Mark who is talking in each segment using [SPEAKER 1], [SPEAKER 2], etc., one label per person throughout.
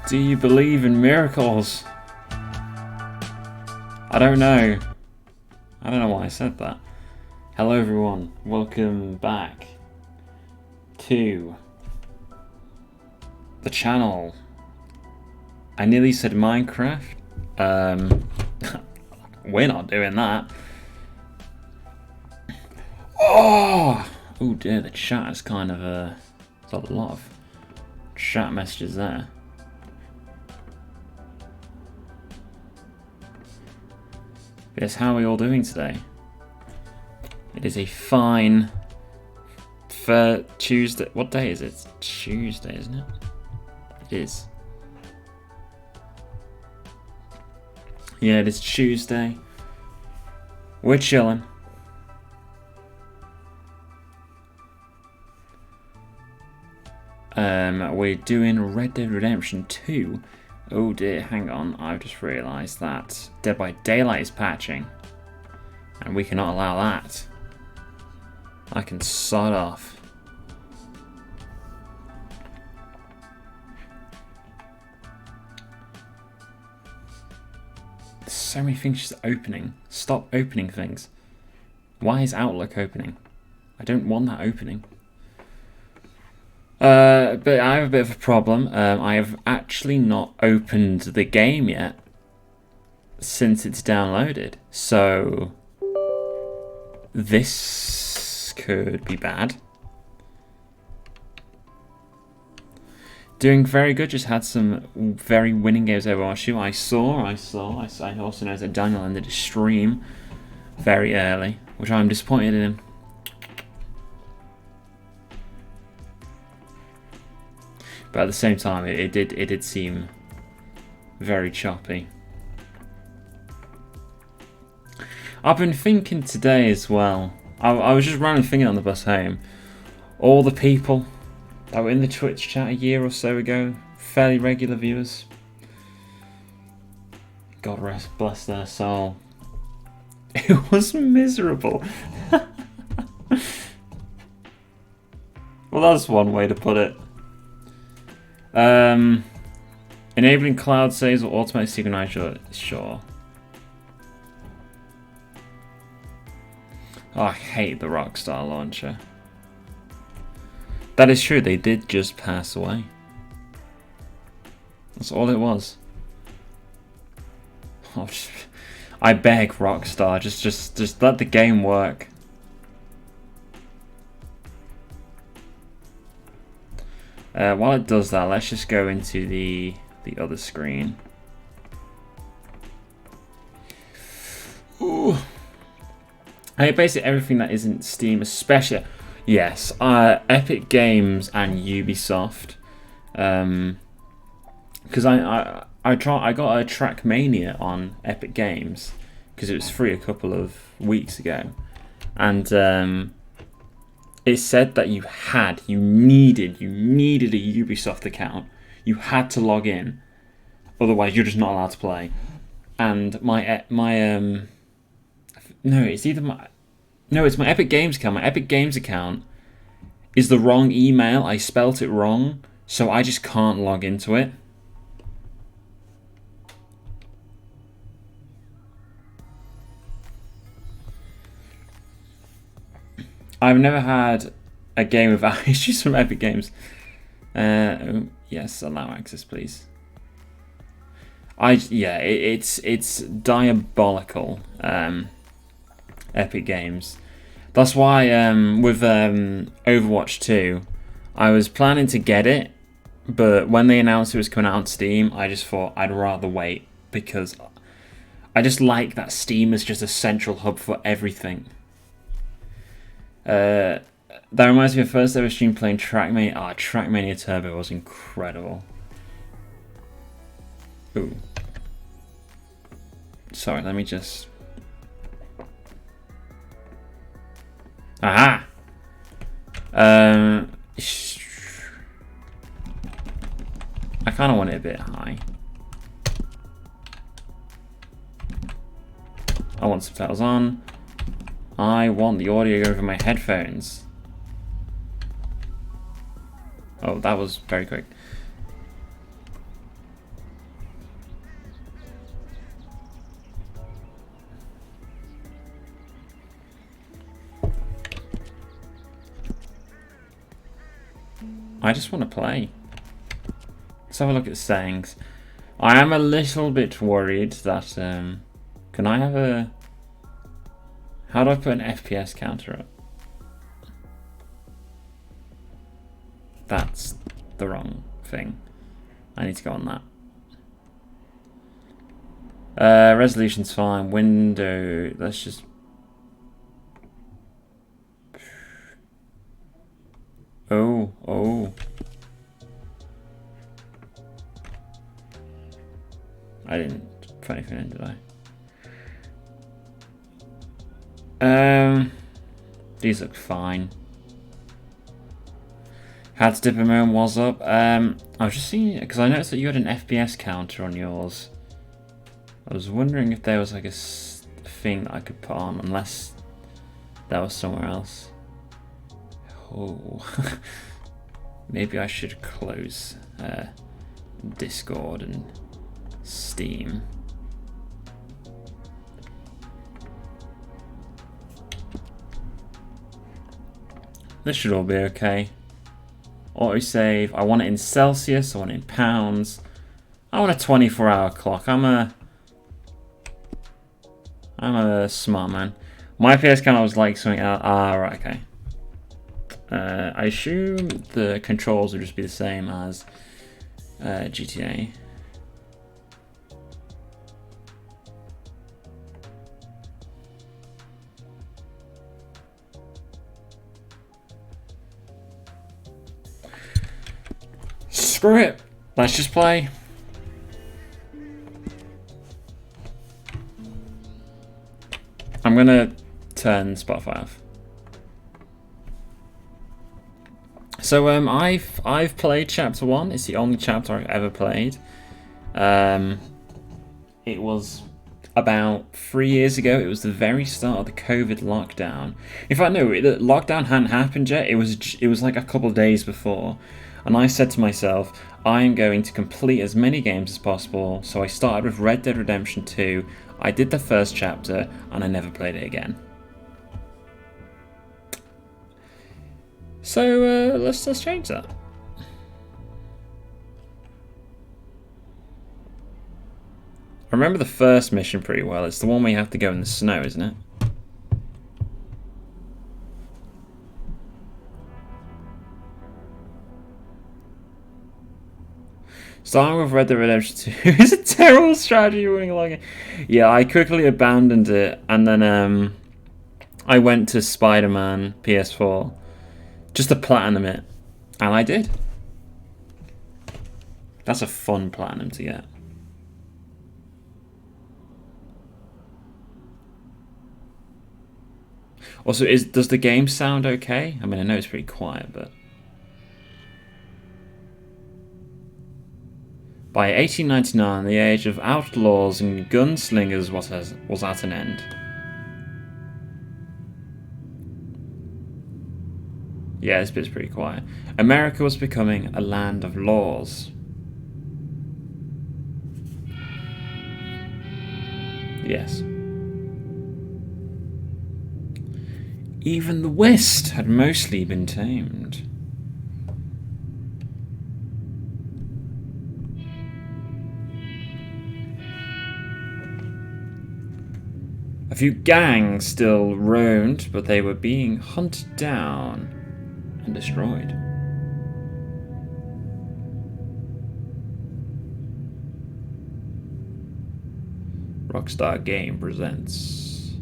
[SPEAKER 1] Do you believe in miracles? I don't know. I don't know why I said that. Hello everyone, welcome back to the channel. I nearly said Minecraft. We're not doing that. Oh dear, the chat is kind of there's a lot of chat messages there. Yes, how are we all doing today? It is a fine Tuesday. What day is it? It's Tuesday, isn't it? It is. Yeah, it is Tuesday. We're chilling. We're doing Red Dead Redemption 2. Oh dear, hang on, I've just realised that Dead by Daylight is patching. And we cannot allow that. I can sod off. There's so many things just opening. Stop opening things. Why is Outlook opening? I don't want that opening. But I have a bit of a problem. I have actually not opened the game yet since it's downloaded. So this could be bad. Doing very good. Just had some very winning games over Overwatch 2. I also know that Daniel ended his stream very early, which I'm disappointed in him. But at the same time, it did seem very choppy. I've been thinking today as well. I was just randomly thinking on the bus home. All the people that were in the Twitch chat a year or so ago, fairly regular viewers. God bless their soul. It was miserable. Well, that's one way to put it. Enabling cloud saves or automatic synchronize, sure. Oh, I hate the Rockstar launcher. That is true, they did just pass away. That's all it was. Oh, I beg Rockstar, just let the game work. While it does that, let's just go into the other screen. Ooh. Basically everything that isn't Steam, especially, yes, Epic Games and Ubisoft. Because I got a Trackmania on Epic Games because it was free a couple of weeks ago, and it said that you needed a Ubisoft account. You had to log in, otherwise you're just not allowed to play. And it's my Epic Games account. My Epic Games account is the wrong email. I spelt it wrong, so I just can't log into it. I've never had a game without issues from Epic Games. Yes, allow access, please. It's diabolical. Epic Games. That's why with Overwatch 2, I was planning to get it, but when they announced it was coming out on Steam, I just thought I'd rather wait because I just like that Steam is just a central hub for everything. That reminds me of first ever stream playing Trackmania. Trackmania Turbo was incredible. Ooh. Sorry, let me just... Aha! I kind of want it a bit high. I want subtitles on. I want the audio over my headphones. Oh, that was very quick. I just want to play. Let's have a look at settings. I am a little bit worried that... can I have a... How do I put an FPS counter up? That's the wrong thing. I need to go on that. Resolution's fine. Window... Let's just... Oh. I didn't put anything in, did I? These look fine. Had to dip a moment was up. I was just seeing, because I noticed that you had an FPS counter on yours. I was wondering if there was like a thing that I could put on, unless that was somewhere else. Oh, maybe I should close Discord and Steam. This should all be okay. Autosave. I want it in Celsius. I want it in pounds. I want a 24-hour clock. I'm a smart man. My FPS counter was like something else. Ah, right, okay. I assume the controls would just be the same as GTA. Screw it. Let's just play. I'm gonna turn Spotify off. So I've played chapter 1. It's the only chapter I've ever played. It was about 3 years ago. It was the very start of the COVID lockdown. In fact, no, the lockdown hadn't happened yet. It was like a couple of days before. And I said to myself, I am going to complete as many games as possible. So I started with Red Dead Redemption 2. I did the first chapter, and I never played it again. So let's change that. I remember the first mission pretty well. It's the one where you have to go in the snow, isn't it? Starting with Red Dead Redemption 2 is a terrible strategy running along. Yeah, I quickly abandoned it, and then I went to Spider-Man PS4 just to platinum it, and I did. That's a fun platinum to get. Also, does the game sound okay? I mean, I know it's pretty quiet, but... By 1899, the age of outlaws and gunslingers was at an end. Yeah, this bit's pretty quiet. America was becoming a land of laws. Yes. Even the West had mostly been tamed. A few gangs still roamed, but they were being hunted down and destroyed. Rockstar Game presents.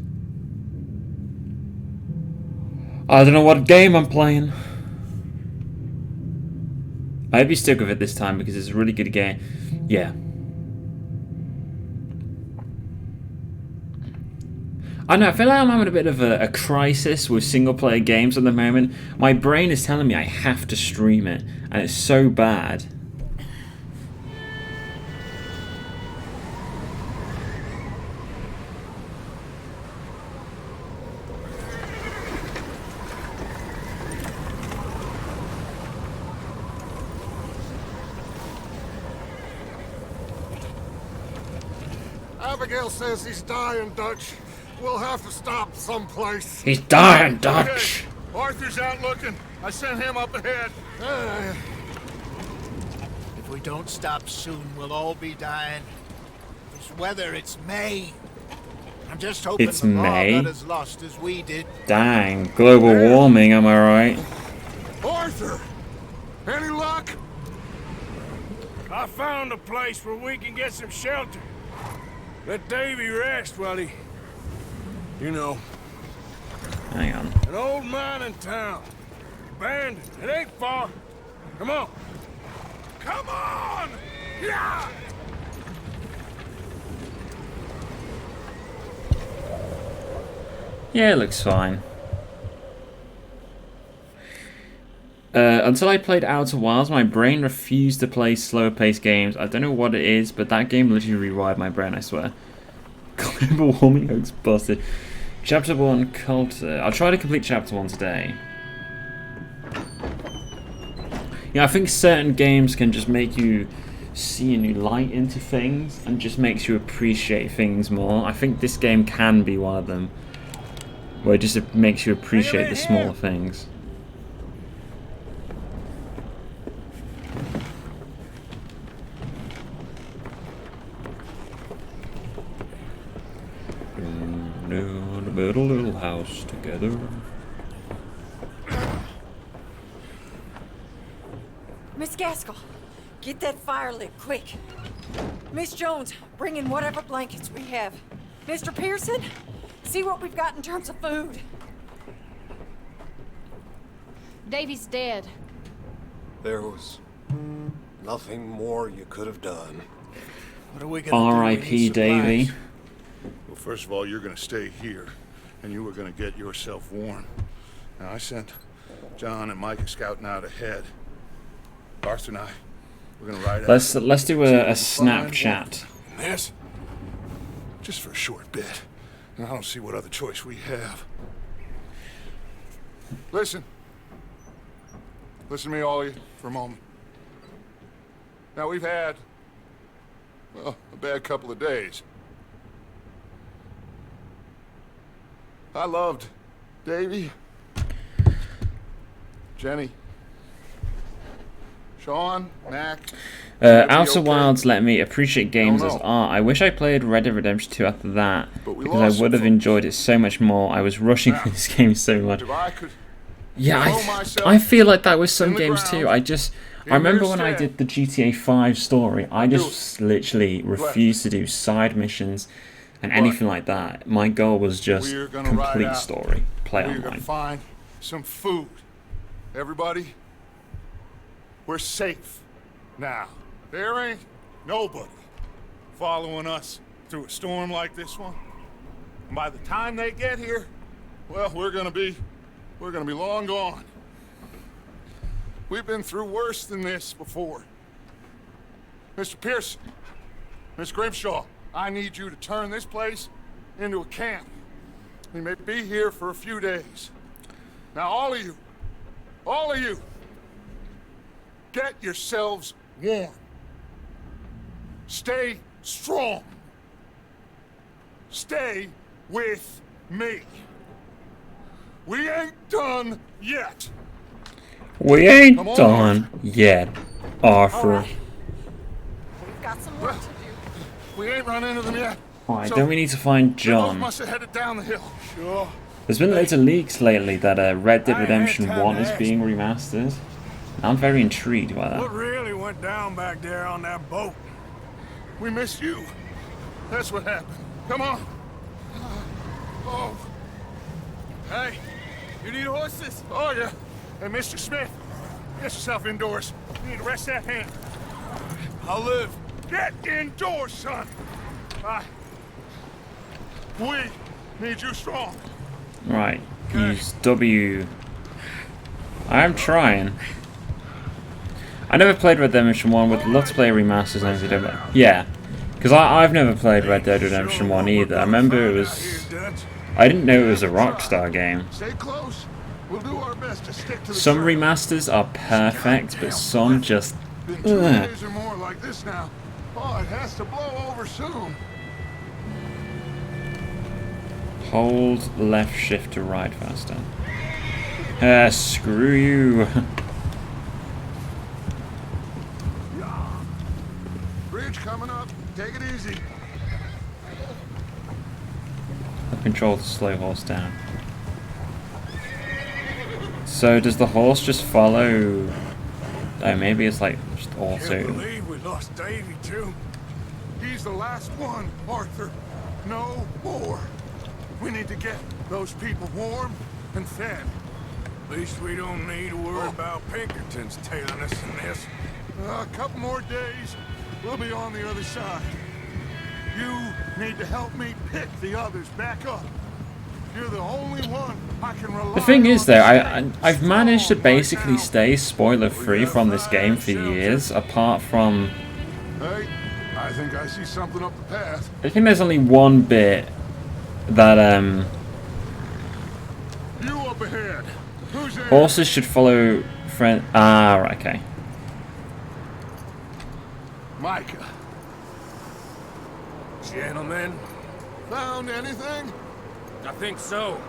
[SPEAKER 1] I don't know what game I'm playing. I hope you stick with it this time because it's a really good game. Yeah. I know, I feel like I'm having a bit of a crisis with single-player games at the moment. My brain is telling me I have to stream it, and it's so bad.
[SPEAKER 2] Abigail says he's dying, Dutch. We'll have to stop someplace.
[SPEAKER 1] He's dying, Dutch.
[SPEAKER 2] Okay. Arthur's out looking. I sent him up ahead.
[SPEAKER 3] If we don't stop soon, we'll all be dying. This weather, it's May. I'm just hoping
[SPEAKER 1] It's
[SPEAKER 3] the law
[SPEAKER 1] May?
[SPEAKER 3] got as lost as we did.
[SPEAKER 1] Dang, global warming, am I right?
[SPEAKER 2] Arthur! Any luck?
[SPEAKER 4] I found a place where we can get some shelter. Let Davy rest while he... You know,
[SPEAKER 1] Hang on.
[SPEAKER 4] an old mining town. Abandoned. It ain't far. Come on. Come on! Yeah!
[SPEAKER 1] Yeah, it looks fine. Until I played Outer Wilds, my brain refused to play slower paced games. I don't know what it is, but that game literally rewired my brain, I swear. Global warming hoax busted. Chapter 1, Culture. I'll try to complete Chapter 1 today. Yeah, I think certain games can just make you see a new light into things and just makes you appreciate things more. I think this game can be one of them, where it just makes you appreciate the smaller things. Build a little house together.
[SPEAKER 5] Miss Gaskell, get that fire lit quick. Miss Jones, bring in whatever blankets we have. Mr. Pearson, see what we've got in terms of food.
[SPEAKER 6] Davy's dead.
[SPEAKER 7] There was nothing more you could have done.
[SPEAKER 3] What are we gonna do? We
[SPEAKER 1] R.I.P.
[SPEAKER 3] need
[SPEAKER 1] Davy.
[SPEAKER 3] supplies.
[SPEAKER 2] Well, first of all, you're gonna stay here, and you were gonna get yourself warm. Now, I sent John and Micah scouting out ahead. Arthur and I, we're gonna ride out.
[SPEAKER 1] Let's do a Snapchat.
[SPEAKER 2] Miss? Just for a short bit. And I don't see what other choice we have. Listen. Listen to me, all of you, for a moment. Now, we've had, well, a bad couple of days. I loved Davy, Jenny, Sean, Mac.
[SPEAKER 1] Outer
[SPEAKER 2] okay?
[SPEAKER 1] Wilds let me appreciate games as
[SPEAKER 2] know.
[SPEAKER 1] art. I wish I played Red Dead Redemption 2 after that,
[SPEAKER 2] But we
[SPEAKER 1] because
[SPEAKER 2] lost
[SPEAKER 1] I would have
[SPEAKER 2] some
[SPEAKER 1] enjoyed it so much more. I was rushing
[SPEAKER 2] Now,
[SPEAKER 1] through this game so much.
[SPEAKER 2] If I could
[SPEAKER 1] Yeah,
[SPEAKER 2] throw myself
[SPEAKER 1] I feel like that with some
[SPEAKER 2] in the
[SPEAKER 1] games too.
[SPEAKER 2] ground,
[SPEAKER 1] I remember
[SPEAKER 2] your
[SPEAKER 1] when I
[SPEAKER 2] stead.
[SPEAKER 1] did the GTA 5 story, I
[SPEAKER 2] do
[SPEAKER 1] just literally refused to do side missions and anything like that. My goal was just
[SPEAKER 2] we're gonna ride
[SPEAKER 1] complete
[SPEAKER 2] out.
[SPEAKER 1] story, play
[SPEAKER 2] We're gonna
[SPEAKER 1] online.
[SPEAKER 2] find some food. Everybody, we're safe now. There ain't nobody following us through a storm like this one. And by the time they get here, well, we're gonna be long gone. We've been through worse than this before. Mr. Pearson, Miss Grimshaw, I need you to turn this place into a camp. We may be here for a few days. Now, all of you, get yourselves warm. Stay strong. Stay with me. We ain't done yet.
[SPEAKER 1] We ain't
[SPEAKER 2] Come on.
[SPEAKER 1] done yet, Arthur.
[SPEAKER 5] All right. We've got some work to do.
[SPEAKER 2] We ain't run into them yet.
[SPEAKER 1] Alright,
[SPEAKER 2] So,
[SPEAKER 1] then we need to find
[SPEAKER 2] They both
[SPEAKER 1] John.
[SPEAKER 2] must have headed down the hill. Sure.
[SPEAKER 1] There's been loads of leaks lately that Red Dead
[SPEAKER 4] I ain't
[SPEAKER 1] Redemption
[SPEAKER 4] had time
[SPEAKER 1] 1
[SPEAKER 4] to
[SPEAKER 1] is
[SPEAKER 4] ask.
[SPEAKER 1] being remastered. I'm very intrigued by
[SPEAKER 4] What
[SPEAKER 1] that.
[SPEAKER 4] really went down back there on that boat?
[SPEAKER 2] We missed you. That's what happened. Come on. Oh.
[SPEAKER 4] Hey, you need horses?
[SPEAKER 2] Oh, yeah. Hey, Mr. Smith, get yourself indoors. You need to rest that hand.
[SPEAKER 4] I'll live.
[SPEAKER 2] Get indoors, son. We need you strong.
[SPEAKER 1] Right, use W. I'm trying. I never played Red Dead Redemption 1, would love to play remasters and everything. Yeah, because I've never played Red Dead Redemption 1 either. I remember it was... I didn't know it was a Rockstar game.
[SPEAKER 2] Stay close. We'll do our best to stick to the
[SPEAKER 1] Some
[SPEAKER 2] trail.
[SPEAKER 1] remasters are perfect, but some just...
[SPEAKER 2] Been 2
[SPEAKER 1] ugh.
[SPEAKER 2] days or more like this now. Oh, it has to blow over soon.
[SPEAKER 1] Hold left shift to ride faster. Screw you.
[SPEAKER 2] Bridge coming up. Take it easy.
[SPEAKER 1] Control the slow horse down. So does the horse just follow? Oh, maybe it's like just
[SPEAKER 4] Can't
[SPEAKER 1] auto.
[SPEAKER 4] believe we lost Davy too.
[SPEAKER 2] He's the last one, Arthur. No more. We need to get those people warm and fed.
[SPEAKER 4] At least we don't need to worry about Pinkertons tailing us in this.
[SPEAKER 2] A couple more days, we'll be on the other side. You need to help me pick the others back up. You're the only one I can rely on.
[SPEAKER 1] The thing is, though, I've managed to basically stay spoiler-free from this game for years, apart from...
[SPEAKER 2] Hey, I think I see something up the path.
[SPEAKER 1] I think there's only one bit that,
[SPEAKER 2] You up ahead. Who's there?
[SPEAKER 1] horses should follow friend... Ah, right, okay.
[SPEAKER 2] Micah.
[SPEAKER 4] Gentlemen,
[SPEAKER 2] Found anything?
[SPEAKER 8] I think so.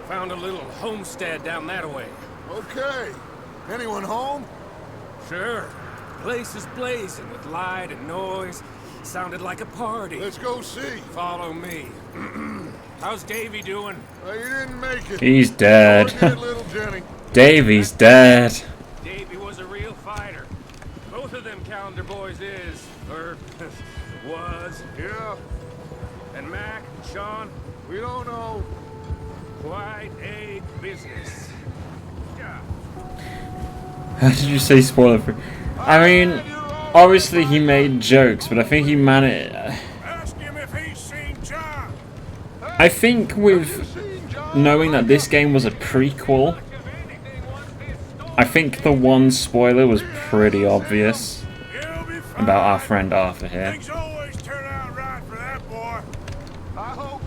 [SPEAKER 8] Found a little homestead down that way.
[SPEAKER 2] Okay. Anyone home?
[SPEAKER 8] Sure. Place is blazing with light and noise. Sounded like a party.
[SPEAKER 2] Let's go see.
[SPEAKER 8] Follow me. How's Davy doing?
[SPEAKER 2] You didn't make it.
[SPEAKER 1] He's dead.
[SPEAKER 2] Forget little Jenny.
[SPEAKER 1] Davy's dead.
[SPEAKER 8] Davy was a real fighter. Both of them calendar boys is, or was.
[SPEAKER 2] Yeah,
[SPEAKER 8] And Mac and Sean,
[SPEAKER 2] we don't know.
[SPEAKER 8] quite a business. Yeah.
[SPEAKER 1] How did you say spoiler-free? I mean, obviously he made jokes, but I think he managed...
[SPEAKER 4] ask him if he's seen John.
[SPEAKER 1] I think with knowing that this game was a prequel, I think the one spoiler was pretty obvious
[SPEAKER 4] He'll be fine.
[SPEAKER 1] about our friend Arthur here.
[SPEAKER 4] Things always turn out right for that boy.
[SPEAKER 2] I hope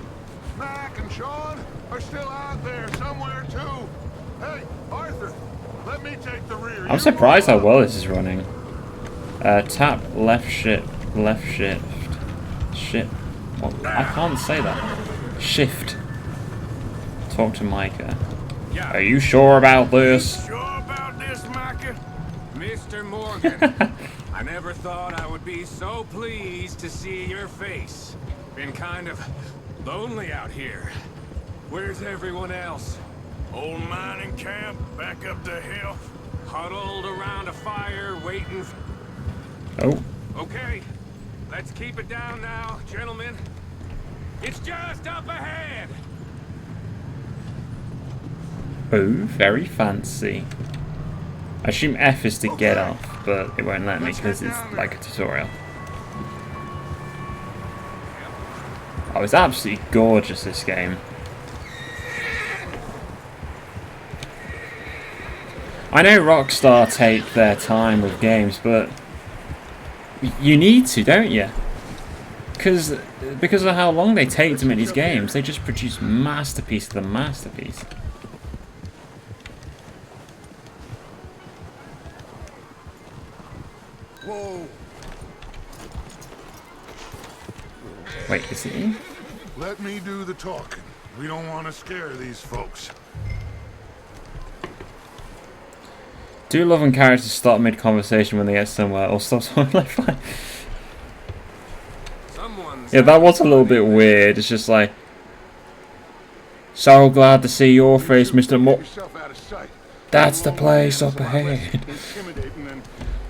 [SPEAKER 2] Mac and Sean are still out there somewhere too. Hey, Arthur, let me take the rear.
[SPEAKER 1] I'm surprised how well this is running. Tap left shift. Shift. What? I can't say that. Shift. Talk to Micah.
[SPEAKER 8] Yeah.
[SPEAKER 1] Are you sure about this?
[SPEAKER 4] Sure about this, Micah?
[SPEAKER 8] Mr. Morgan, I never thought I would be so pleased to see your face. Been kind of lonely out here. Where's everyone else?
[SPEAKER 4] Old mining camp back up the hill.
[SPEAKER 8] Huddled around a fire, waiting.
[SPEAKER 1] Oh.
[SPEAKER 8] Okay, let's keep it down now, gentlemen. It's just up ahead.
[SPEAKER 1] Oh, very fancy. I assume F is to get off, but it won't let me because it's like a tutorial. Oh, it's absolutely gorgeous, this game. I know Rockstar take their time with games, but you need to, don't you? Because of how long they take to make these games, they just produce masterpiece after masterpiece.
[SPEAKER 2] Whoa.
[SPEAKER 1] Wait, is it you?
[SPEAKER 2] Let me do the talking. We don't want to scare these folks.
[SPEAKER 1] Do love when characters stop mid-conversation when they get somewhere, or stop talking like that. Yeah, that was a little bit weird. It's just like, so glad to see your face, Mr. Mo.
[SPEAKER 2] Yourself out of sight.
[SPEAKER 1] That's the place up ahead.
[SPEAKER 2] Intimidating than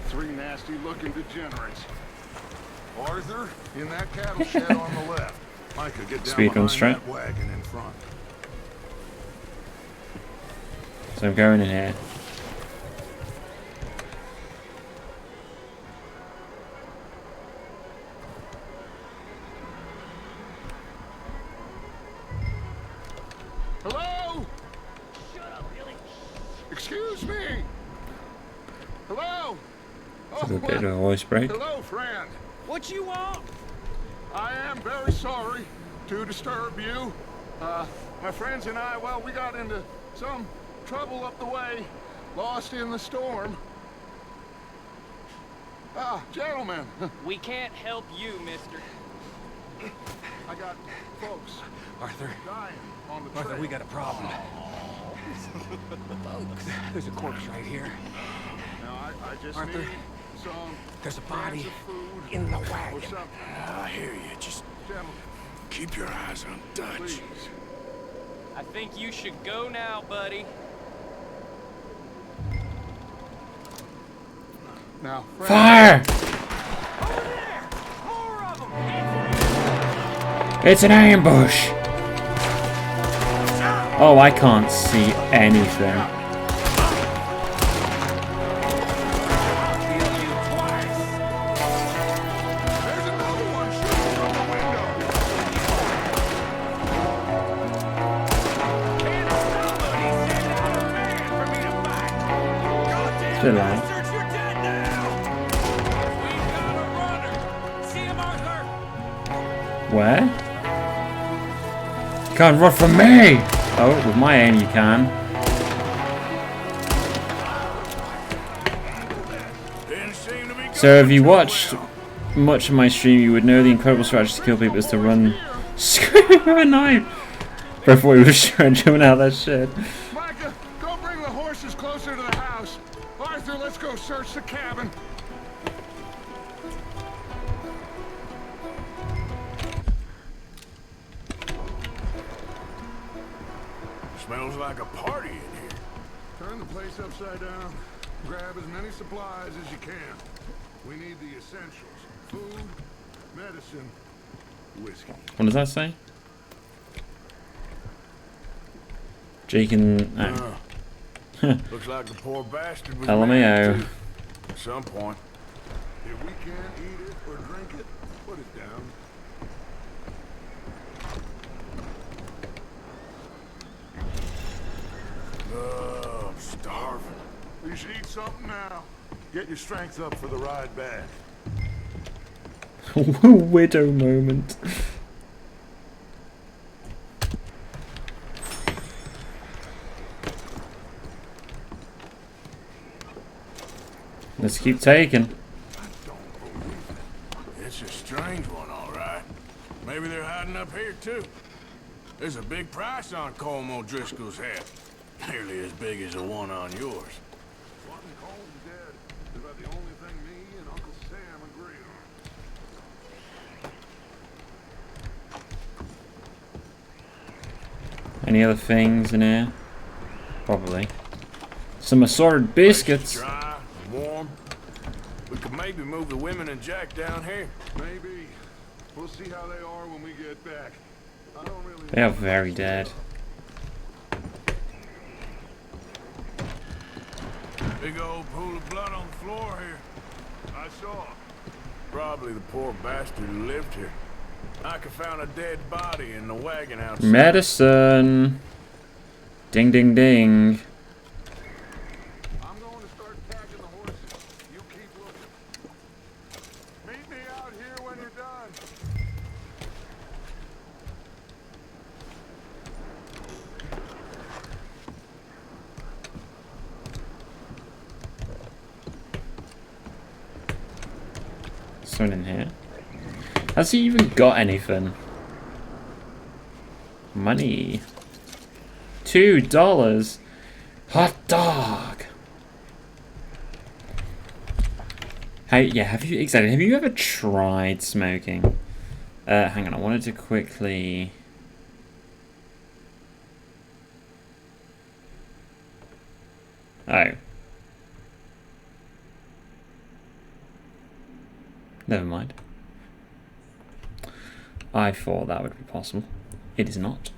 [SPEAKER 2] three nasty-looking degenerates. Arthur, in that cattle shed on the left. Micah, get down
[SPEAKER 1] Speed
[SPEAKER 2] behind
[SPEAKER 1] constraint.
[SPEAKER 2] that wagon in front.
[SPEAKER 1] So I'm going in here.
[SPEAKER 2] Hello? Shut up, Billy. Excuse me. Hello?
[SPEAKER 1] A little bit of a voice break.
[SPEAKER 2] Hello, friend.
[SPEAKER 8] What you want?
[SPEAKER 2] I am very sorry to disturb you. My friends and I, well, we got into some trouble up the way, lost in the storm. Gentlemen,
[SPEAKER 9] We can't help you, mister.
[SPEAKER 2] I got folks
[SPEAKER 8] Arthur,
[SPEAKER 2] dying on the trail.
[SPEAKER 8] Arthur, we got a problem. Folks, there's a corpse right here.
[SPEAKER 2] Now, I just
[SPEAKER 8] Arthur,
[SPEAKER 2] need song.
[SPEAKER 4] There's a body
[SPEAKER 2] Cans of food,
[SPEAKER 4] in the
[SPEAKER 2] or
[SPEAKER 4] wagon.
[SPEAKER 2] something.
[SPEAKER 4] I hear you. Just
[SPEAKER 2] Gentlemen,
[SPEAKER 4] keep your eyes on Dutch.
[SPEAKER 2] please.
[SPEAKER 9] I think you should go now, buddy.
[SPEAKER 2] Now,
[SPEAKER 1] Fire! It's an ambush! Oh, I can't see anything.
[SPEAKER 2] there's another one shooting from the window.
[SPEAKER 1] Still alive. Where? You can't run from me! Oh, with my aim you can. So if you watched much of my stream, you would know the incredible strategy to kill people is to run screaming with a knife. Before he was jumping out of that shit.
[SPEAKER 2] Micah, go bring the horses closer to the house. Arthur, let's go search the cabin.
[SPEAKER 4] Smells like a party in here.
[SPEAKER 2] Turn the place upside down. Grab as many supplies as you can. We need the essentials. Food, medicine, whiskey.
[SPEAKER 1] What does that say? Jake and...
[SPEAKER 4] Looks like the poor bastard was
[SPEAKER 1] LMAO.
[SPEAKER 4] mad, too. At some point.
[SPEAKER 2] If we can't eat it or drink it, put it down.
[SPEAKER 4] I'm starving.
[SPEAKER 2] You should eat something now. Get your strength up for the ride back.
[SPEAKER 1] Widow moment. Let's keep taking.
[SPEAKER 4] It's a strange one, all right. Maybe they're hiding up here, too. There's a big price on Colm O'Driscoll's head. Nearly as big as the one on yours.
[SPEAKER 2] Wanting Cole's dead is about the only thing me and Uncle Sam agree on.
[SPEAKER 1] Any other things in here? Probably. Some assorted biscuits.
[SPEAKER 4] Dry, warm. We could maybe move the women and Jack down here.
[SPEAKER 2] Maybe. We'll see how they are when we get back. I don't really
[SPEAKER 1] They are very dead.
[SPEAKER 4] Big old pool of blood on the floor here.
[SPEAKER 2] I saw.
[SPEAKER 4] Probably the poor bastard who lived here. I could found a dead body in the wagon outside.
[SPEAKER 1] Medicine. Ding ding ding.
[SPEAKER 2] I'm going to start packing the horses. You keep looking. Meet me out here when you're done.
[SPEAKER 1] Someone in here. Has he even got anything? Money. $2. Hot dog. Hey, yeah, have you ever tried smoking? Hang on, I wanted to quickly... Oh. Never mind. I thought that would be possible. It is not.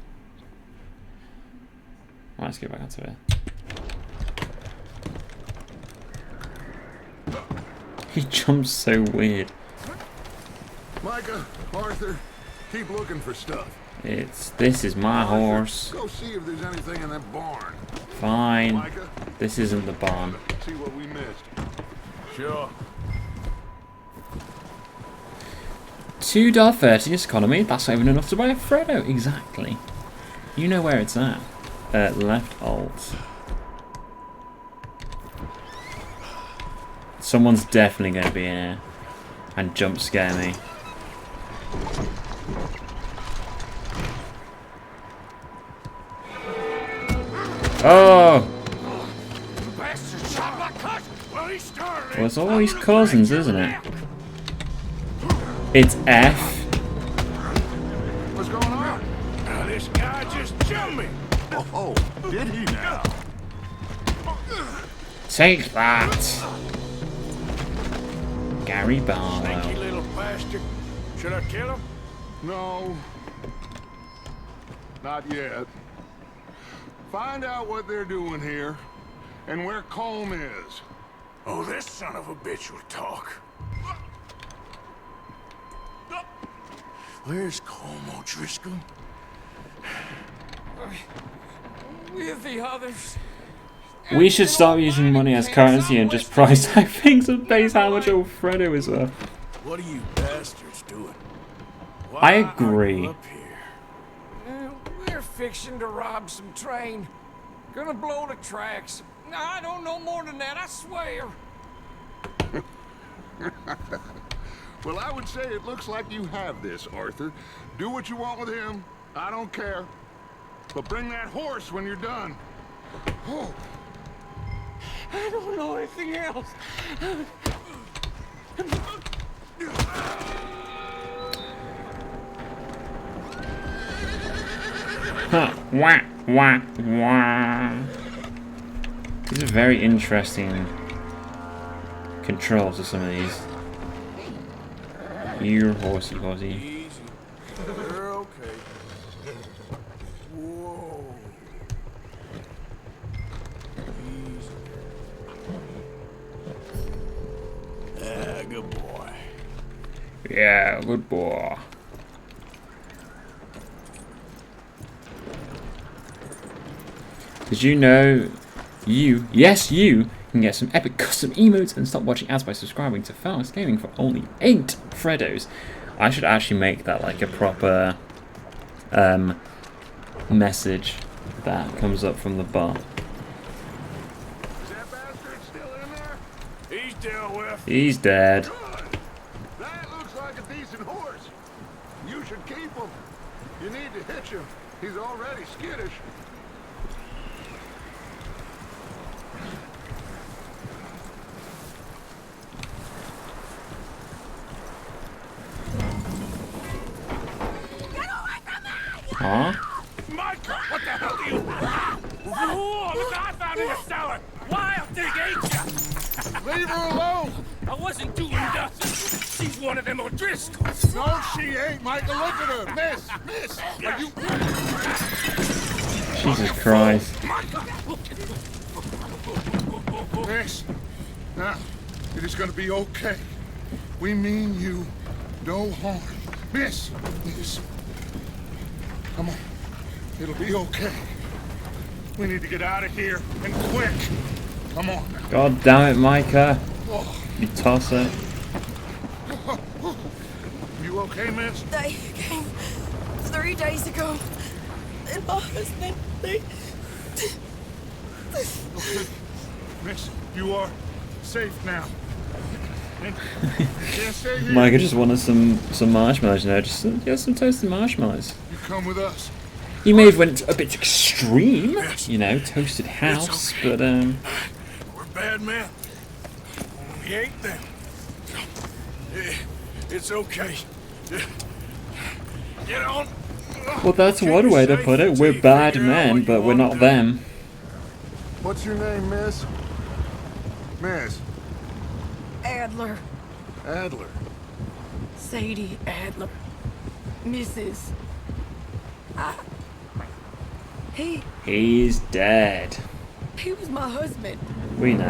[SPEAKER 1] Right, let's get back onto it. He jumps so weird.
[SPEAKER 2] Micah, Arthur, keep looking for stuff.
[SPEAKER 1] This is my horse.
[SPEAKER 2] Go see if there's anything in that barn.
[SPEAKER 1] Fine.
[SPEAKER 2] Micah,
[SPEAKER 1] This isn't the barn.
[SPEAKER 2] see what we missed.
[SPEAKER 4] Sure.
[SPEAKER 1] $2.30 economy. That's not even enough to buy a Freddo. Exactly. You know where it's at. Left alt. Someone's definitely going to be in here and jump scare me. Oh!
[SPEAKER 4] Bastard shot my cousin! Well, he started it!
[SPEAKER 1] Well, it's always cousins, isn't it? It's F.
[SPEAKER 2] What's going on?
[SPEAKER 4] Now, this guy just jumped me.
[SPEAKER 2] Oh, did he now?
[SPEAKER 1] Take that, Gary
[SPEAKER 4] Sneaky
[SPEAKER 1] Barlow.
[SPEAKER 4] little bastard. Should I kill him?
[SPEAKER 2] No. Not yet. Find out what they're doing here and where Colm is.
[SPEAKER 4] Oh, this son of a bitch will talk. Where's Colm O'Driscoll?
[SPEAKER 9] With the others.
[SPEAKER 1] We should stop using money as currency and just price tag things and base how much Alfredo is worth.
[SPEAKER 4] What are you bastards doing? Why
[SPEAKER 1] I
[SPEAKER 4] are you
[SPEAKER 1] agree.
[SPEAKER 4] up here?
[SPEAKER 9] We're fixing to rob some train. Gonna blow the tracks. I don't know more than that, I swear.
[SPEAKER 2] Well, I would say it looks like you have this, Arthur. Do what you want with him. I don't care. But bring that horse when you're done. Oh.
[SPEAKER 9] I don't know anything else.
[SPEAKER 1] Huh. Wah, wah, wah. These are very interesting controls of some of these. You horsey horsey.
[SPEAKER 4] Easy. You're okay. Whoa. Easy. Ah, good boy.
[SPEAKER 1] Yeah, good boy. Did you know yes you can get some epic custom emotes and stop watching ads by subscribing to Fast Gaming for only 8 Freddos? I should actually make that like a proper message that comes up from the bar.
[SPEAKER 2] Is that bastard still in there?
[SPEAKER 4] He's dealt with.
[SPEAKER 1] He's dead.
[SPEAKER 2] Good. That looks like a decent horse. You should keep him. You need to hitch him. He's already skittish.
[SPEAKER 1] Huh?
[SPEAKER 4] Micah, what the hell do you... Whoa, look what I found in the cellar. Wild thing, ain't ya?
[SPEAKER 2] Leave her alone.
[SPEAKER 4] I wasn't doing nothing. She's one of them O'Driscolls.
[SPEAKER 2] No, she ain't, Michael. Look at her. Miss, are you...
[SPEAKER 1] Jesus Christ.
[SPEAKER 2] Miss, now, it is gonna be okay. We mean you no harm. Miss. Come on. It'll be okay. We need to get out of here, and quick. Come on now.
[SPEAKER 1] God damn it, Micah.
[SPEAKER 2] Oh,
[SPEAKER 1] You tosser.
[SPEAKER 2] you okay, miss?
[SPEAKER 5] They came 3 days ago. And my husband, they...
[SPEAKER 2] Okay. Miss, you are safe now. And you can't stay here.
[SPEAKER 1] Micah just wanted some marshmallows, you know, just some toasted marshmallows.
[SPEAKER 2] You come with us.
[SPEAKER 1] He may have went a bit extreme, you know, toasted house,
[SPEAKER 4] okay.
[SPEAKER 1] but
[SPEAKER 4] We're bad men. We ain't them. It's okay. Get on.
[SPEAKER 1] well, that's one way to put it. We're bad men, but we're not them.
[SPEAKER 2] What's your name, miss? Miss
[SPEAKER 5] Adler.
[SPEAKER 2] Adler.
[SPEAKER 5] Sadie Adler. Mrs.
[SPEAKER 1] He's dead.
[SPEAKER 5] He was my husband.
[SPEAKER 1] We know.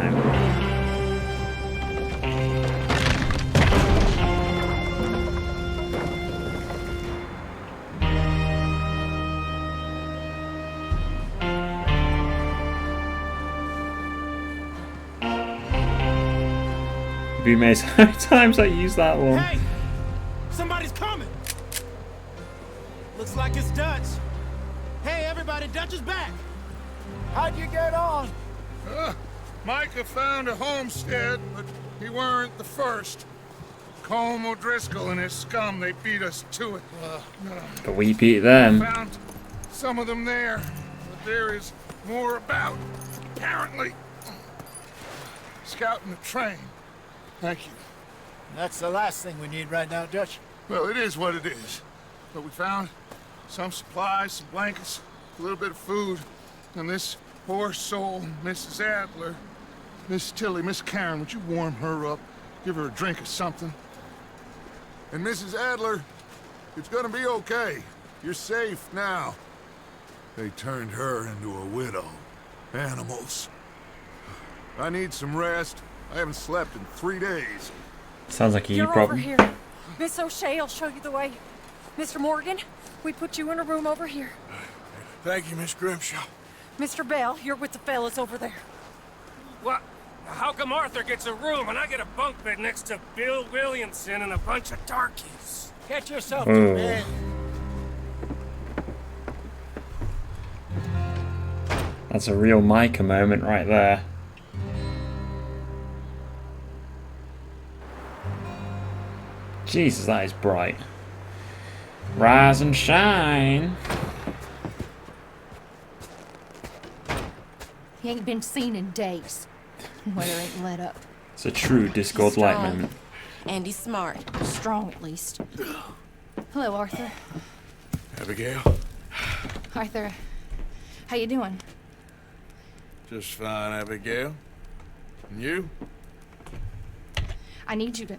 [SPEAKER 1] It'd be amazing how many times I use that one.
[SPEAKER 10] Hey! Somebody's coming! Looks like it's Dutch. Hey, everybody, Dutch is back! How'd you get on?
[SPEAKER 2] Micah found a homestead, but he weren't the first. Colm O'Driscoll and his scum, they beat us to it.
[SPEAKER 1] But we beat them.
[SPEAKER 2] Found some of them there, but there is more about, apparently. Scouting the train. Thank you.
[SPEAKER 3] That's the last thing we need right now, Dutch.
[SPEAKER 2] Well, it is what it is. But we found some supplies, some blankets, a little bit of food, and this poor soul, Mrs. Adler, Miss Tilly, Miss Karen, would you warm her up? Give her a drink or something? And Mrs. Adler, it's gonna be okay. You're safe now. They turned her into a widow. Animals. I need some rest. I haven't slept in 3 days.
[SPEAKER 1] Sounds like a you
[SPEAKER 5] You're over
[SPEAKER 1] problem.
[SPEAKER 5] here. Miss O'Shea will show you the way. Mr. Morgan, we put you in a room over here.
[SPEAKER 4] Thank you, Miss Grimshaw.
[SPEAKER 5] Mr. Bell, you're with the fellas over there.
[SPEAKER 8] What? How come Arthur gets a room and I get a bunk bed next to Bill Williamson and a bunch of darkies?
[SPEAKER 3] Get yourself
[SPEAKER 1] Oh.
[SPEAKER 3] to bed.
[SPEAKER 1] That's a real Micah moment right there. Jesus, that is bright. Rise and shine.
[SPEAKER 6] He ain't been seen in days. Weather ain't let up.
[SPEAKER 1] It's a true Discord light
[SPEAKER 11] Strong.
[SPEAKER 1] moment.
[SPEAKER 11] And he's smart.
[SPEAKER 6] Strong, at least. Hello, Arthur.
[SPEAKER 4] Abigail?
[SPEAKER 6] Arthur, how you doing?
[SPEAKER 4] Just fine, Abigail. And you?
[SPEAKER 6] I need you to...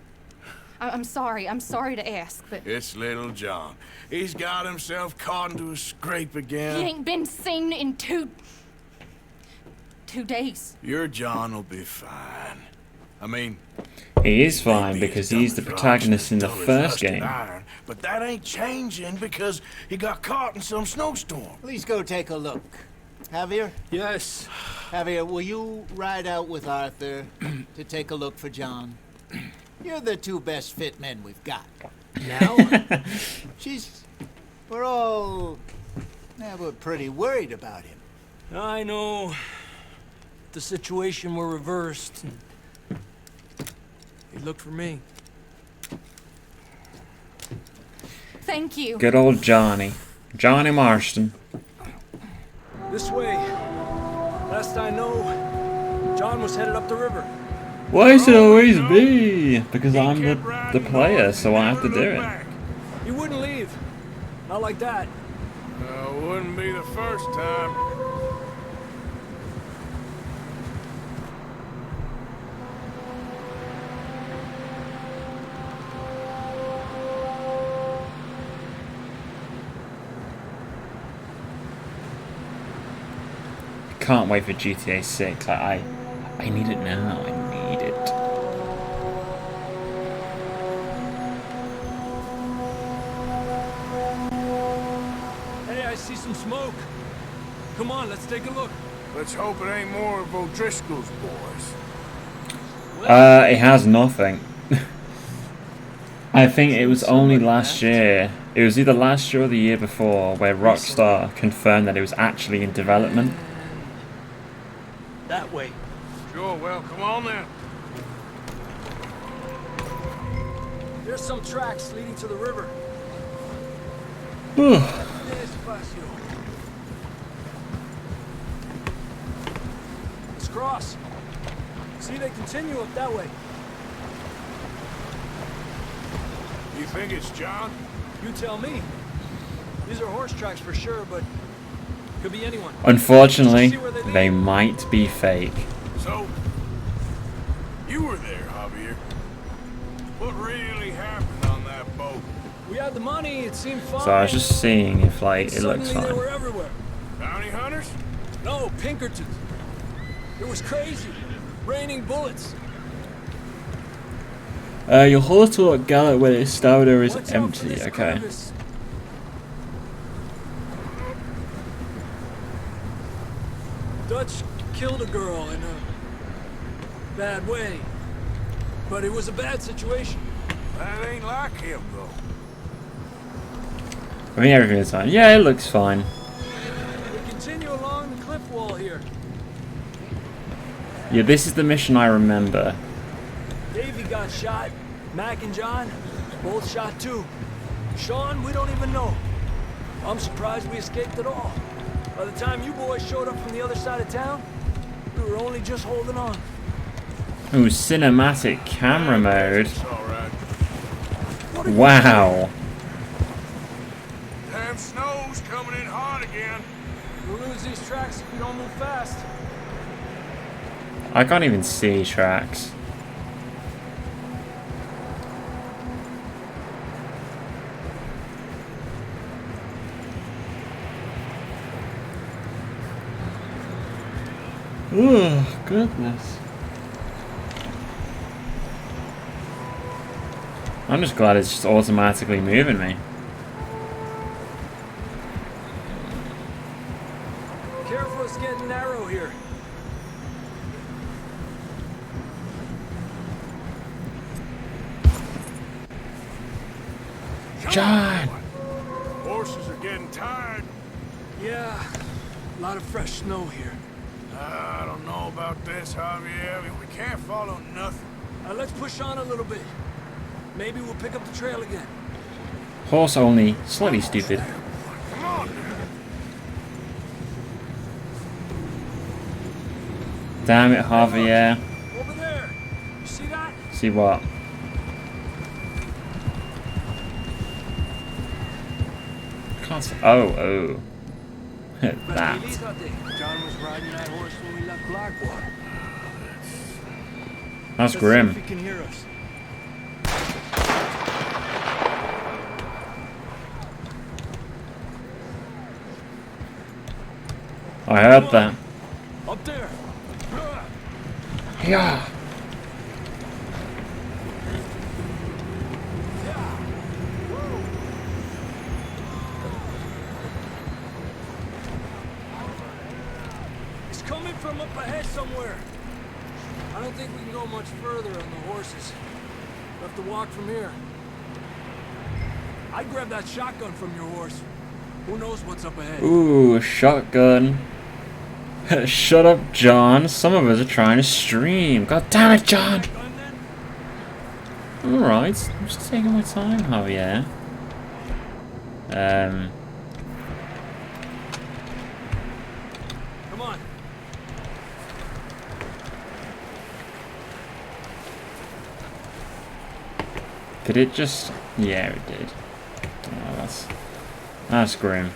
[SPEAKER 6] I'm sorry to ask, but...
[SPEAKER 4] It's little John. He's got himself caught into a scrape again.
[SPEAKER 6] He ain't been seen in 2 days.
[SPEAKER 4] Your John will be fine. I mean...
[SPEAKER 1] He is fine
[SPEAKER 4] maybe
[SPEAKER 1] because
[SPEAKER 4] done
[SPEAKER 1] he's the
[SPEAKER 4] his rocks
[SPEAKER 1] protagonist in
[SPEAKER 4] and
[SPEAKER 1] the
[SPEAKER 4] dull his
[SPEAKER 1] first
[SPEAKER 4] rusted
[SPEAKER 1] game.
[SPEAKER 4] iron, but that ain't changing because he got caught in some snowstorm.
[SPEAKER 3] Please go take a look. Javier?
[SPEAKER 9] Yes.
[SPEAKER 3] Javier, will you ride out with Arthur to take a look for John? You're the 2 best fit men we've got.
[SPEAKER 9] Now?
[SPEAKER 3] We're all... Yeah, we're pretty worried about him.
[SPEAKER 9] I know. The situation were reversed. He looked for me.
[SPEAKER 6] Thank you.
[SPEAKER 1] Good old Johnny. Johnny Marston.
[SPEAKER 9] This way. Last I know, John was headed up the river.
[SPEAKER 1] Why is it always me? Because I'm the player, so I have to do it.
[SPEAKER 9] He wouldn't leave. Not like that.
[SPEAKER 4] Wouldn't be the first time.
[SPEAKER 1] Can't wait for GTA 6. I need it now. I need it.
[SPEAKER 9] Hey, I see some smoke. Come on, let's take a look.
[SPEAKER 4] Let's hope it ain't more of O'Driscoll's boys.
[SPEAKER 1] It has nothing. I think it was only last year. It was either last year or the year before where Rockstar confirmed that it was actually in development.
[SPEAKER 9] That way.
[SPEAKER 4] Sure, well, come on then.
[SPEAKER 9] There's some tracks leading to the river. Despacio. Let's cross. See, they continue up that way.
[SPEAKER 4] You think it's John?
[SPEAKER 9] You tell me. These are horse tracks for sure, but could be anyone.
[SPEAKER 1] Unfortunately, they might be fake.
[SPEAKER 4] So, you were there, Javier. What really happened on that boat?
[SPEAKER 9] We had the money, it seemed fine.
[SPEAKER 1] So I was just seeing if like it looks
[SPEAKER 9] Suddenly they
[SPEAKER 1] fine.
[SPEAKER 9] were everywhere.
[SPEAKER 4] Bounty hunters?
[SPEAKER 9] No, Pinkertons. It was crazy. Raining bullets.
[SPEAKER 1] Your horse will gallop when its stamina is
[SPEAKER 9] Watch out for
[SPEAKER 1] empty.
[SPEAKER 9] this
[SPEAKER 1] Okay.
[SPEAKER 9] crevice. Dutch killed a girl in a bad way. But it was a bad situation.
[SPEAKER 4] That ain't like him, though.
[SPEAKER 1] I think everything is fine. Yeah, it looks fine.
[SPEAKER 9] We continue along the cliff wall here.
[SPEAKER 1] Yeah, this is the mission I remember.
[SPEAKER 9] Davey got shot. Mac and John, both shot too. Sean, we don't even know. I'm surprised we escaped at all. By the time you boys showed up from the other side of town, we were only just holding on.
[SPEAKER 1] Ooh, cinematic camera mode.
[SPEAKER 4] It's all right.
[SPEAKER 1] Wow.
[SPEAKER 4] Damn snow's coming in hard again.
[SPEAKER 9] We'll lose these tracks if we don't move fast.
[SPEAKER 1] I can't even see tracks. Oh, goodness. I'm just glad it's just automatically moving me.
[SPEAKER 9] Careful, it's getting narrow here.
[SPEAKER 1] John!
[SPEAKER 4] Horses are getting tired.
[SPEAKER 9] Yeah, a lot of fresh snow here.
[SPEAKER 4] I don't know about this, Javier. We can't follow nothing.
[SPEAKER 9] Let's push on a little bit. Maybe we'll pick up the trail again.
[SPEAKER 1] Horse only, slightly stupid.
[SPEAKER 4] Come on.
[SPEAKER 1] Damn it, Javier.
[SPEAKER 9] Over there. You see that?
[SPEAKER 1] See what? Can't see. Oh. That.
[SPEAKER 9] John was riding that horse when we left Blackwater.
[SPEAKER 1] That's
[SPEAKER 9] Let's see
[SPEAKER 1] grim.
[SPEAKER 9] if he can hear us.
[SPEAKER 1] I heard that.
[SPEAKER 9] Up there.
[SPEAKER 1] Yeah.
[SPEAKER 9] It's coming from up ahead somewhere. I don't think we can go much further on the horses. We'll have to walk from here. I'd grab that shotgun from your horse. Who knows what's up ahead?
[SPEAKER 1] Ooh, shotgun. Shut up, John. Some of us are trying to stream. God damn it, John. Alright, I'm just taking my time, Javier.
[SPEAKER 9] Come on.
[SPEAKER 1] Did it just... Yeah, it did. Oh, that's grim.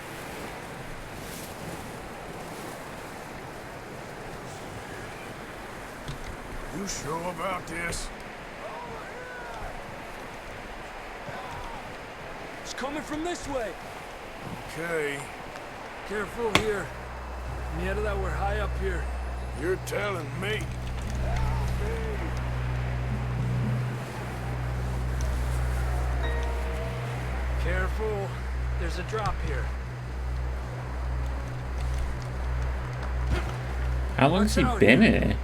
[SPEAKER 4] You sure about this?
[SPEAKER 9] It's coming from this way.
[SPEAKER 4] Okay.
[SPEAKER 9] Careful here. Nieta, that we're high up here.
[SPEAKER 4] You're telling me.
[SPEAKER 9] Careful. There's a drop here.
[SPEAKER 1] How long has he been here?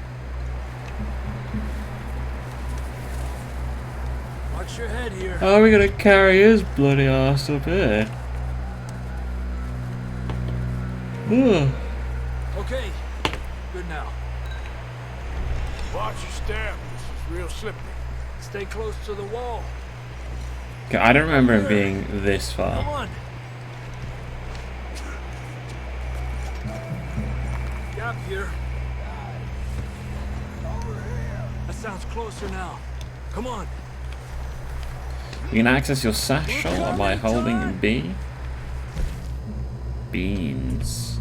[SPEAKER 9] Watch your head here.
[SPEAKER 1] Oh, we gotta carry his bloody ass up here. Ugh.
[SPEAKER 9] Okay. Good now.
[SPEAKER 4] Watch your step. This is real slippery.
[SPEAKER 9] Stay close to the wall.
[SPEAKER 1] Okay, I don't remember him being this
[SPEAKER 9] Come
[SPEAKER 1] far.
[SPEAKER 9] on. Gap here. That sounds closer now. Come on.
[SPEAKER 1] You can access your satchel by holding B. Beans.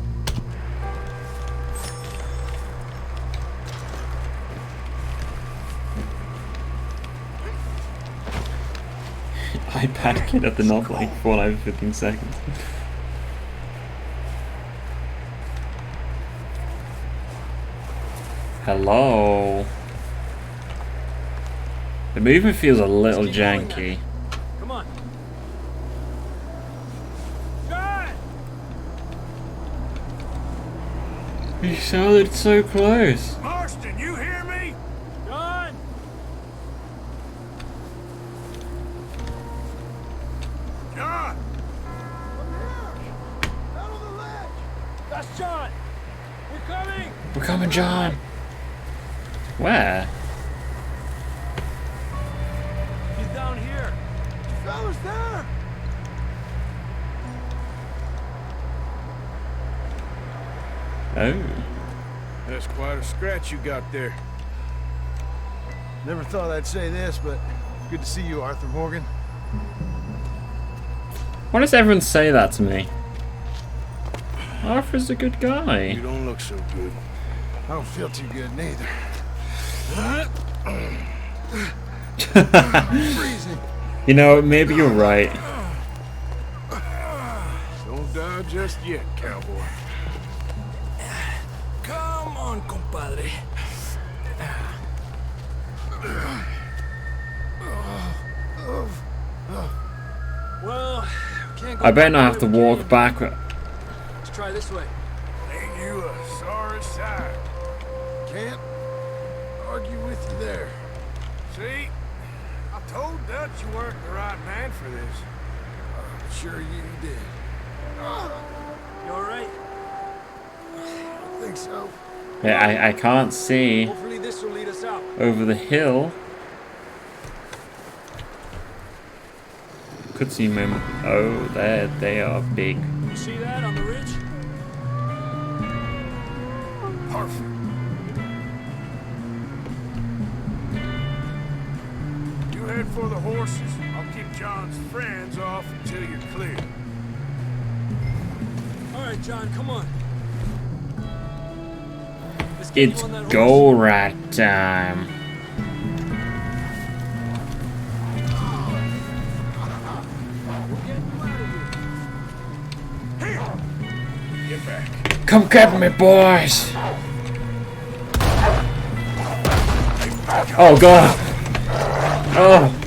[SPEAKER 1] iPad kid at the knob like for like 15 seconds. Hello. The movement feels a little janky.
[SPEAKER 9] Come on. John!
[SPEAKER 1] You sounded so close.
[SPEAKER 4] Marston, you hear me?
[SPEAKER 9] John!
[SPEAKER 4] John!
[SPEAKER 9] That's John! We're coming!
[SPEAKER 1] We're coming, John. Where?
[SPEAKER 9] He's down here. Fellas there!
[SPEAKER 1] Oh.
[SPEAKER 4] That's quite a scratch you got there.
[SPEAKER 10] Never thought I'd say this, but good to see you, Arthur Morgan.
[SPEAKER 1] Why does everyone say that to me? Arthur's a good guy.
[SPEAKER 4] You don't look so good.
[SPEAKER 10] I don't feel too good neither. Freezing.
[SPEAKER 1] You know, maybe you're right.
[SPEAKER 4] Don't die just yet, cowboy.
[SPEAKER 9] Come on, compadre. Well, can't go
[SPEAKER 1] I bet I
[SPEAKER 9] back
[SPEAKER 1] have to
[SPEAKER 9] the way we
[SPEAKER 1] walk
[SPEAKER 9] came.
[SPEAKER 1] back.
[SPEAKER 9] Let's try this way.
[SPEAKER 4] Ain't you a sorry sight? Can't argue with you there. See? I told Dutch you weren't the right man for this. I'm sure you did.
[SPEAKER 9] You alright?
[SPEAKER 4] I think so.
[SPEAKER 1] Yeah, I can't see
[SPEAKER 9] Hopefully this will lead us out.
[SPEAKER 1] over the hill. Could see them. Oh, there they are big.
[SPEAKER 9] You see that on the ridge?
[SPEAKER 4] Perfect. You head for the horses. I'll keep John's friends off until you're clear.
[SPEAKER 9] Alright, John, come on. Let's get
[SPEAKER 1] It's
[SPEAKER 9] you on that horse.
[SPEAKER 1] goal rat time.
[SPEAKER 9] We're getting you out of here.
[SPEAKER 4] Get back.
[SPEAKER 1] Come get me, boys! Oh god! Oh!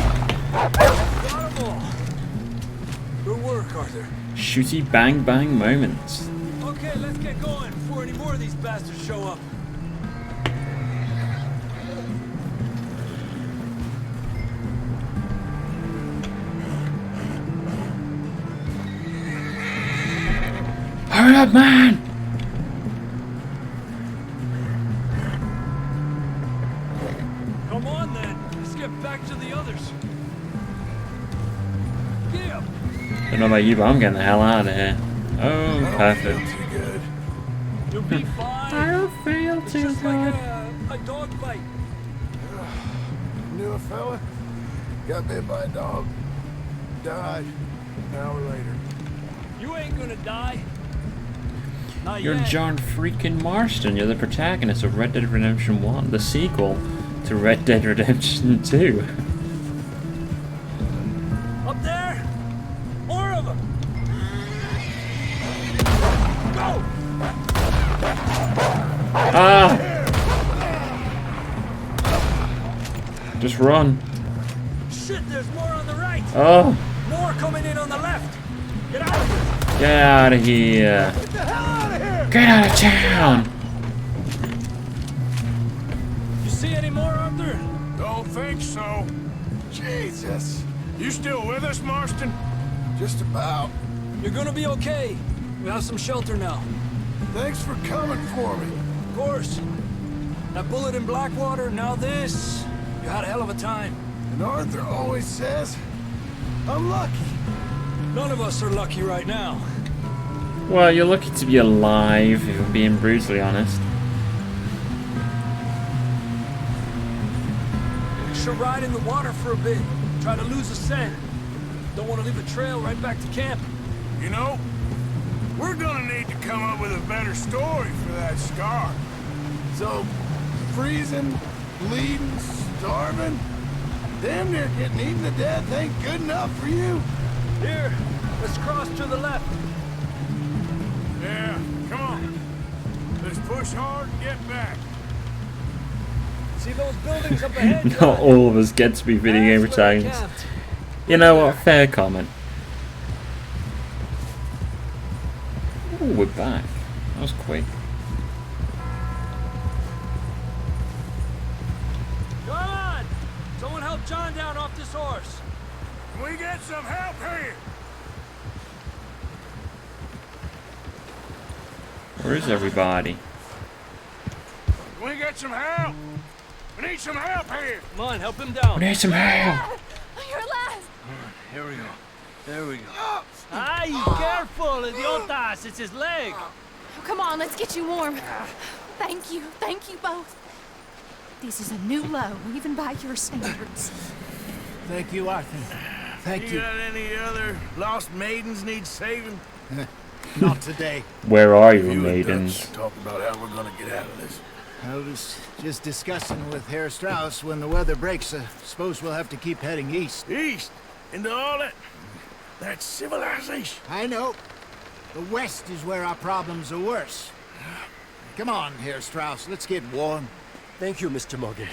[SPEAKER 9] Got 'em all. Good work, Arthur.
[SPEAKER 1] Shooty bang bang moments.
[SPEAKER 9] Okay, let's get going before any more of these bastards show up.
[SPEAKER 1] Hurry up, man!
[SPEAKER 9] Come on then. Let's get back to the others. Yeah.
[SPEAKER 1] Don't know about you, but I'm getting the hell out of here. Oh, perfect.
[SPEAKER 4] Too good.
[SPEAKER 9] You'll be fine.
[SPEAKER 1] I don't feel
[SPEAKER 9] It's
[SPEAKER 1] too
[SPEAKER 9] just like
[SPEAKER 1] good.
[SPEAKER 9] a dog fight.
[SPEAKER 4] Knew a fella. Got bit by a dog. Died. An hour later.
[SPEAKER 9] You ain't gonna die. Not
[SPEAKER 1] You're
[SPEAKER 9] yet.
[SPEAKER 1] John freaking Marston. You're the protagonist of Red Dead Redemption 1, the sequel to Red Dead Redemption 2.
[SPEAKER 9] Up there? More of them. Go!
[SPEAKER 1] Ah! Just run.
[SPEAKER 9] Shit, there's more on the right.
[SPEAKER 1] Oh,
[SPEAKER 9] More coming in on the left. Get out of here.
[SPEAKER 1] get out of here.
[SPEAKER 10] Get the hell out of here!
[SPEAKER 1] Get out of town.
[SPEAKER 9] You see any more, Arthur?
[SPEAKER 4] Don't think so. Jesus. You still with us, Marston? Just about.
[SPEAKER 9] You're gonna be okay. We have some shelter now.
[SPEAKER 4] Thanks for coming for me.
[SPEAKER 9] Of course. That bullet in Blackwater, now this. You had a hell of a time.
[SPEAKER 4] And Arthur always says, I'm lucky.
[SPEAKER 9] None of us are lucky right now.
[SPEAKER 1] Well, you're lucky to be alive, if I'm being brutally honest.
[SPEAKER 9] Should ride in the water for a bit. Try to lose a scent. Don't want to leave a trail right back to camp.
[SPEAKER 4] You know, we're gonna need to come up with a better story for that scar. So, freezing, bleeding, starving, damn near getting eaten to death ain't good enough for you.
[SPEAKER 9] Here, let's cross to the left.
[SPEAKER 4] Yeah, come on. Let's push hard and get back.
[SPEAKER 9] See those buildings up ahead?
[SPEAKER 1] Not all of us get to be video game
[SPEAKER 9] That's where we
[SPEAKER 1] protagonists.
[SPEAKER 9] camped.
[SPEAKER 1] You know what? Fair comment. Ooh, we're back. That was quick.
[SPEAKER 9] Come on! Someone help John down off this horse.
[SPEAKER 4] Can we get some help here?
[SPEAKER 1] Where is everybody?
[SPEAKER 4] Can we get some help? We need some help here.
[SPEAKER 9] Come on, help him
[SPEAKER 1] We
[SPEAKER 9] down.
[SPEAKER 1] need some help.
[SPEAKER 5] You're alive!
[SPEAKER 9] Here we go. There we go. Ay, careful, idiotas! It's his leg.
[SPEAKER 6] Oh, come on, let's get you warm. Thank you both. This is a new low, even by your standards.
[SPEAKER 10] Thank you, Arthur. Thank you.
[SPEAKER 4] got any other lost maidens need saving?
[SPEAKER 10] Not today.
[SPEAKER 1] Where are your
[SPEAKER 4] You and
[SPEAKER 1] maidens?
[SPEAKER 4] Dutch talk about how we're gonna get out of this.
[SPEAKER 3] I was just discussing with Herr Strauss when the weather breaks. Suppose we'll have to keep heading east.
[SPEAKER 4] East into all that civilization.
[SPEAKER 3] I know. The west is where our problems are worse. Come on, Herr Strauss. Let's get warm.
[SPEAKER 9] Thank you, Mr. Morgan.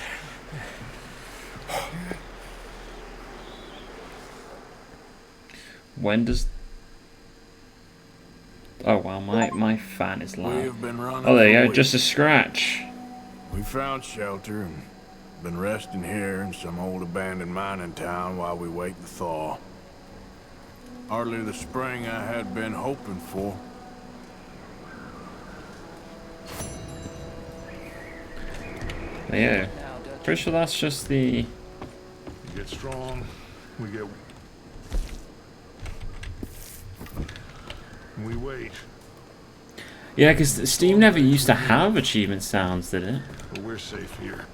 [SPEAKER 1] When does... Oh wow, my fan is loud.
[SPEAKER 4] We've been running.
[SPEAKER 1] Oh, there you
[SPEAKER 4] for
[SPEAKER 1] go,
[SPEAKER 4] weeks.
[SPEAKER 1] just a scratch.
[SPEAKER 4] We found shelter and been resting here in some old abandoned mining town while we wait the thaw. Hardly the spring I had been hoping for.
[SPEAKER 1] Yeah, pretty sure that's just the...
[SPEAKER 2] We get strong, we get... We wait.
[SPEAKER 1] Yeah, because Steam never used to have achievement sounds, did it?
[SPEAKER 2] But we're safe here.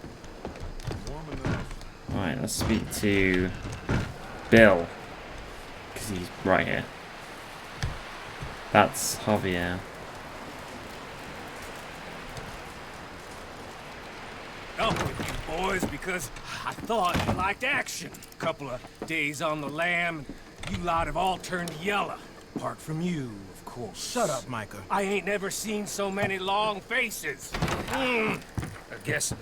[SPEAKER 2] Warm enough.
[SPEAKER 1] Alright, let's speak to Bill. Because he's right here. That's Javier.
[SPEAKER 8] Up with you boys because I thought you liked action. Couple of days on the lam, you lot have all turned yellow. Apart from you, of course.
[SPEAKER 10] Shut up, Micah.
[SPEAKER 8] I ain't never seen so many long faces. I guess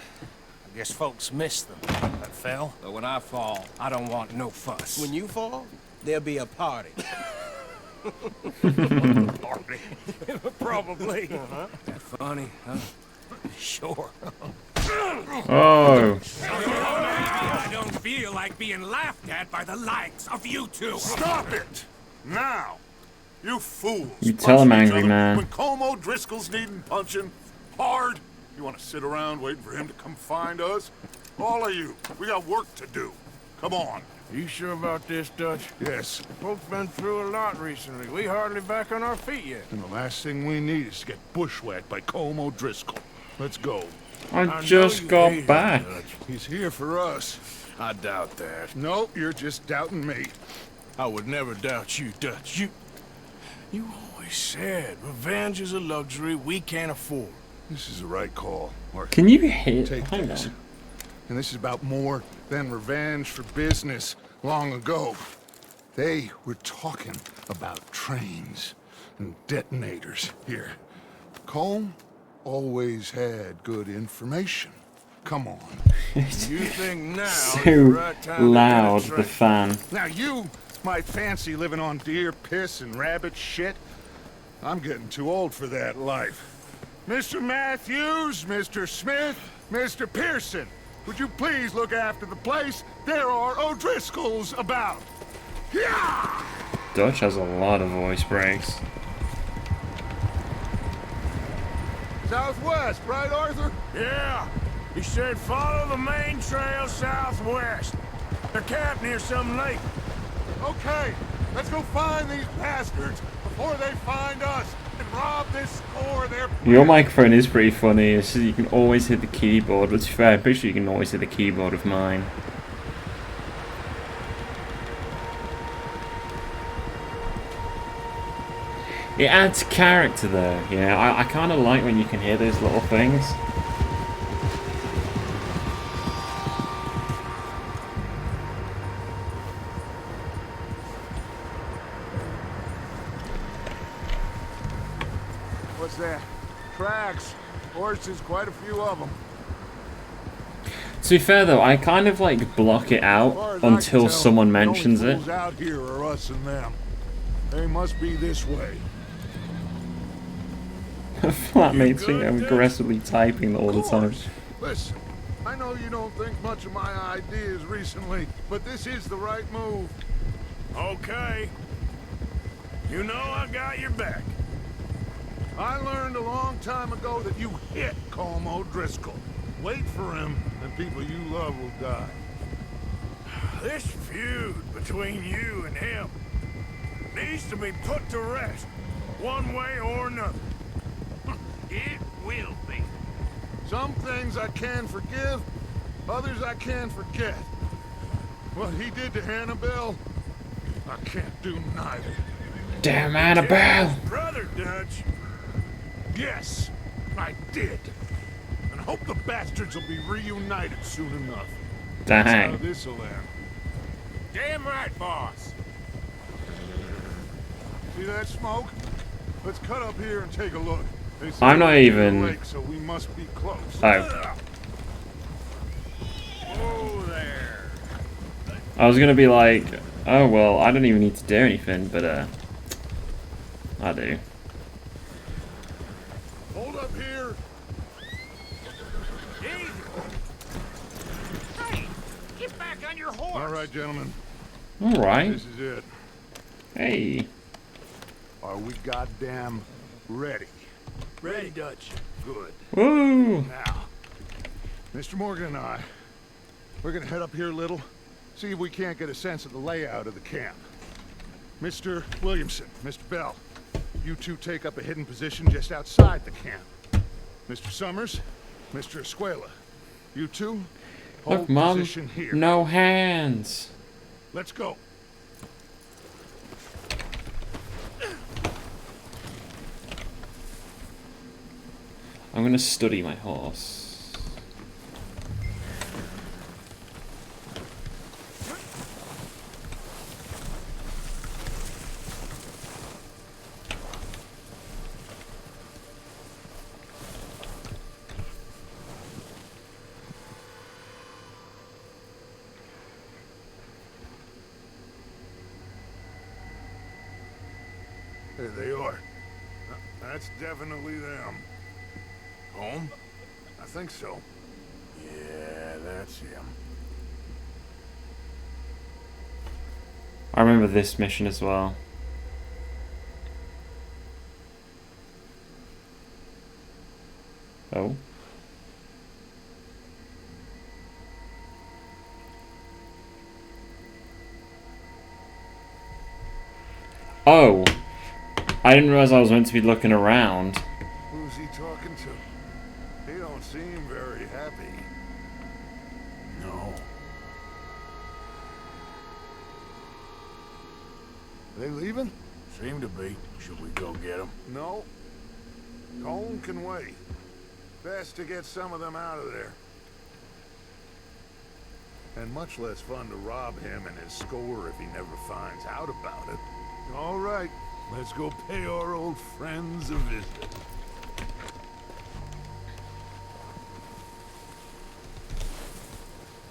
[SPEAKER 8] folks miss them. I fell, but when I fall, I don't want no fuss.
[SPEAKER 10] When you fall, there'll be a party.
[SPEAKER 8] Party. Probably. That funny, huh? Sure.
[SPEAKER 1] Oh!
[SPEAKER 8] I don't feel like being laughed at by the likes of you two.
[SPEAKER 2] Stop it! Now! You fools!
[SPEAKER 1] You tell him,
[SPEAKER 2] punching each
[SPEAKER 1] angry
[SPEAKER 2] other
[SPEAKER 1] man.
[SPEAKER 2] When Como Driscoll's needing punching hard, you want to sit around waiting for him to come find us? All of you, we got work to do. Come on.
[SPEAKER 4] You sure about this, Dutch?
[SPEAKER 2] Yes.
[SPEAKER 4] Folks been through a lot recently. We hardly back on our feet yet.
[SPEAKER 2] And the last thing we need is to get bushwhacked by Como Driscoll. Let's go.
[SPEAKER 1] I
[SPEAKER 4] know
[SPEAKER 1] just
[SPEAKER 4] you
[SPEAKER 1] got
[SPEAKER 4] hate him,
[SPEAKER 1] back.
[SPEAKER 4] Dutch.
[SPEAKER 2] He's here for us.
[SPEAKER 4] I doubt that.
[SPEAKER 2] No, you're just doubting me.
[SPEAKER 4] I would never doubt you, Dutch. You always said revenge is a luxury we can't afford.
[SPEAKER 2] This is the right call, Mark.
[SPEAKER 1] Can you hit?
[SPEAKER 2] Take
[SPEAKER 1] Hang
[SPEAKER 2] this.
[SPEAKER 1] on.
[SPEAKER 2] And this is about more than revenge for business long ago. They were talking about trains and detonators here. Colm always had good information. Come on.
[SPEAKER 4] You think now is the
[SPEAKER 1] So
[SPEAKER 4] right time to
[SPEAKER 1] loud,
[SPEAKER 4] get a
[SPEAKER 1] the
[SPEAKER 4] train?
[SPEAKER 1] fan.
[SPEAKER 2] Now you might fancy living on deer piss and rabbit shit. I'm getting too old for that life. Mr. Matthews, Mr. Smith, Mr. Pearson, would you please look after the place? There are O'Driscolls about. Yeah!
[SPEAKER 1] Dutch has a lot of voice breaks.
[SPEAKER 2] Southwest, right, Arthur?
[SPEAKER 4] Yeah. He said follow the main trail southwest. They're camped near some lake.
[SPEAKER 2] Okay, let's go find these bastards before they find us and rob this store of their...
[SPEAKER 1] Your microphone is pretty funny. It's just, you can always hit the keyboard. But to be fair, I'm pretty sure you can always hit the keyboard of mine. It adds character though, you know. I kind of like when you can hear those little things.
[SPEAKER 2] What's that? Tracks. Horses, quite a few of them.
[SPEAKER 1] To be fair though, I kind of like block it out until someone mentions it.
[SPEAKER 2] Out here are us and them. They must be this way.
[SPEAKER 1] Flatmates think I'm aggressively typing all the time.
[SPEAKER 2] Listen, I know you don't think much of my ideas recently, but this is the right move.
[SPEAKER 4] Okay. You know I got your back.
[SPEAKER 2] I learned a long time ago that you hit Colm O'Driscoll. Wait for him, and people you love will die.
[SPEAKER 4] This feud between you and him needs to be put to rest, one way or another.
[SPEAKER 8] It will be.
[SPEAKER 2] Some things I can forgive, others I can forget. What he did to Annabelle, I can't do neither.
[SPEAKER 1] Damn Annabelle!
[SPEAKER 2] Brother, Dutch. Yes, I did. And hope the bastards will be reunited soon enough. That's how
[SPEAKER 1] Dang.
[SPEAKER 2] this'll end.
[SPEAKER 8] Damn right, boss.
[SPEAKER 2] See that smoke? Let's cut up here and take a look. They say
[SPEAKER 1] I'm not
[SPEAKER 2] we're near
[SPEAKER 1] even-
[SPEAKER 2] the lake, so we must be close.
[SPEAKER 1] Oh.
[SPEAKER 8] Oh, there.
[SPEAKER 1] I was gonna be like, oh well, I don't even need to do anything, but I do.
[SPEAKER 2] Hold up here.
[SPEAKER 8] Easy. Hey, get back on your horse.
[SPEAKER 2] All right, gentlemen.
[SPEAKER 1] Alright.
[SPEAKER 2] This is it.
[SPEAKER 1] Hey.
[SPEAKER 2] Are we goddamn ready?
[SPEAKER 4] Ready, Dutch.
[SPEAKER 2] Good.
[SPEAKER 1] Woo!
[SPEAKER 2] Now, Mr. Morgan and I, we're gonna head up here a little, see if we can't get a sense of the layout of the camp. Mr. Williamson, Mr. Bell, you two take up a hidden position just outside the camp. Mr. Summers, Mr. Escuela, you two hold
[SPEAKER 1] Look, Mom.
[SPEAKER 2] position here.
[SPEAKER 1] No hands.
[SPEAKER 2] Let's go.
[SPEAKER 1] I'm gonna study my horse.
[SPEAKER 2] There they are. That's definitely them.
[SPEAKER 4] Home?
[SPEAKER 2] I think so. Yeah, that's him.
[SPEAKER 1] I remember this mission as well. Oh. Oh. I didn't realize I was meant to be looking around.
[SPEAKER 2] Who's he talking to? He don't seem very happy.
[SPEAKER 4] No.
[SPEAKER 2] They leaving?
[SPEAKER 4] Seem to be. Should we go get them?
[SPEAKER 2] No. Cone can wait. Best to get some of them out of there. And much less fun to rob him and his score if he never finds out about it. All right, let's go pay our old friends a visit.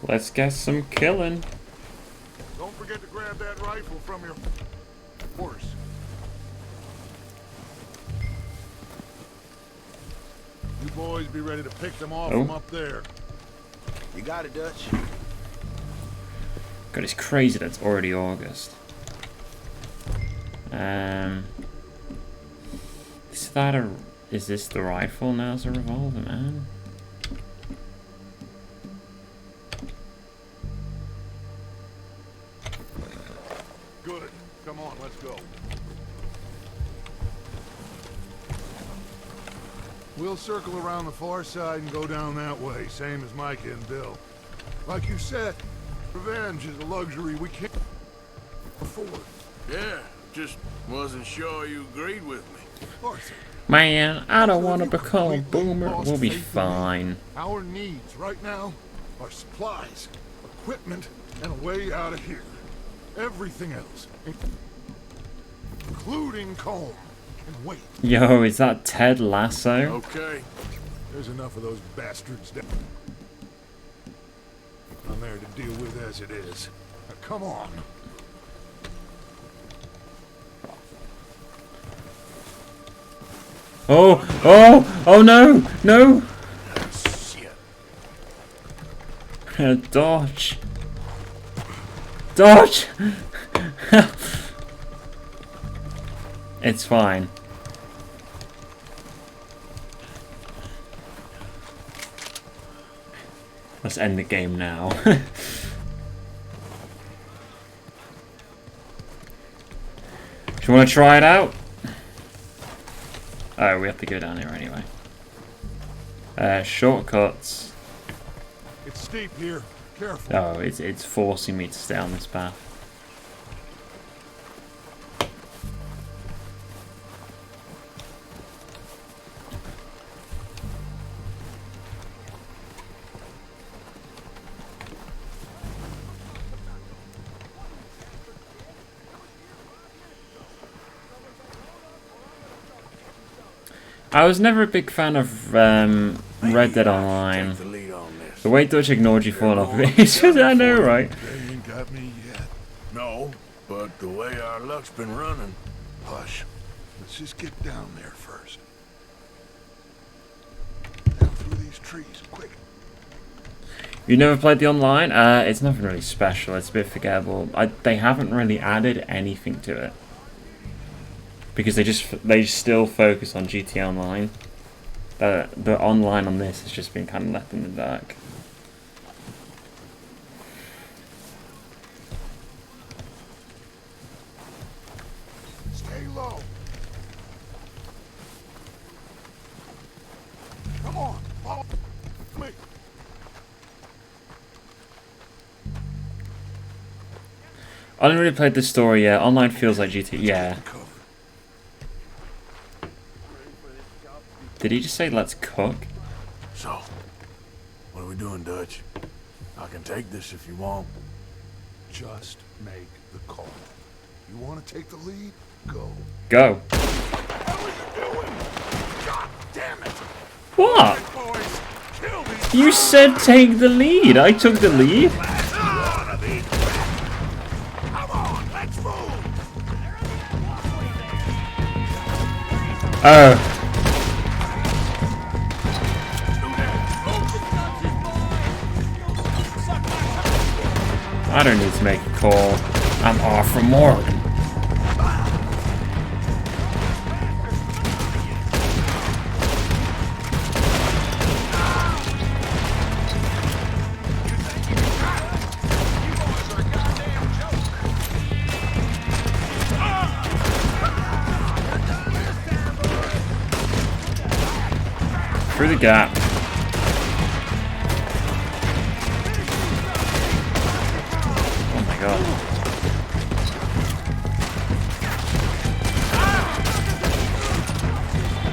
[SPEAKER 1] Let's get some killing.
[SPEAKER 2] Don't forget to grab that rifle from your horse. You boys be ready to pick them off from up there.
[SPEAKER 4] You got it, Dutch.
[SPEAKER 1] God, it's crazy that it's already August. Is this the rifle? Now it's a revolver, man.
[SPEAKER 2] Good. Come on, let's go. We'll circle around the far side and go down that way, same as Micah and Bill. Like you said, revenge is a luxury we can't afford.
[SPEAKER 4] Yeah, just wasn't sure you agreed with me.
[SPEAKER 2] Arthur,
[SPEAKER 1] Man, I don't want to become a
[SPEAKER 2] completely
[SPEAKER 1] boomer.
[SPEAKER 2] lost
[SPEAKER 1] We'll be
[SPEAKER 2] faith in me.
[SPEAKER 1] fine.
[SPEAKER 2] Our needs right now are supplies, equipment, and a way out of here. Everything else, including Colm, can wait.
[SPEAKER 1] Yo, is that Ted Lasso?
[SPEAKER 4] Okay.
[SPEAKER 2] There's enough of those bastards down. I'm there to deal with as it is. Now, come on.
[SPEAKER 1] Oh no, no!
[SPEAKER 4] Shit.
[SPEAKER 1] Dodge. Dodge! It's fine. Let's end the game now. Do you want to try it out? Oh, we have to go down here anyway. Shortcuts.
[SPEAKER 2] It's steep here. Careful.
[SPEAKER 1] Oh, it's forcing me to stay on this path. I was never a big fan of Red Dead Online. The way Dutch ignored you falling off of it, it's just, I know, right?
[SPEAKER 2] They ain't got me yet.
[SPEAKER 4] No, but the way our luck's been running.
[SPEAKER 2] Hush. Let's just get down there first. Down through these trees, quick.
[SPEAKER 1] You never played the online? It's nothing really special. It's a bit forgettable. They haven't really added anything to it because they still focus on GTA Online. The online on this has just been kind of left in the dark.
[SPEAKER 2] Stay low. Come on, follow me.
[SPEAKER 1] I haven't really played the story yet. Online feels like GTA. Yeah. Did he just say let's cook?
[SPEAKER 4] So, what are we doing, Dutch? I can take this if you want.
[SPEAKER 2] Just make the call. You want to take the lead? Go.
[SPEAKER 1] Go.
[SPEAKER 2] What the hell are you doing? God damn it!
[SPEAKER 1] What?
[SPEAKER 2] Boys, kill these.
[SPEAKER 1] You said take the lead. I took the lead.
[SPEAKER 2] Come on, let's move.
[SPEAKER 1] Oh. I don't need to make a call. I'm off from Morgan. Through the gap. Oh my god.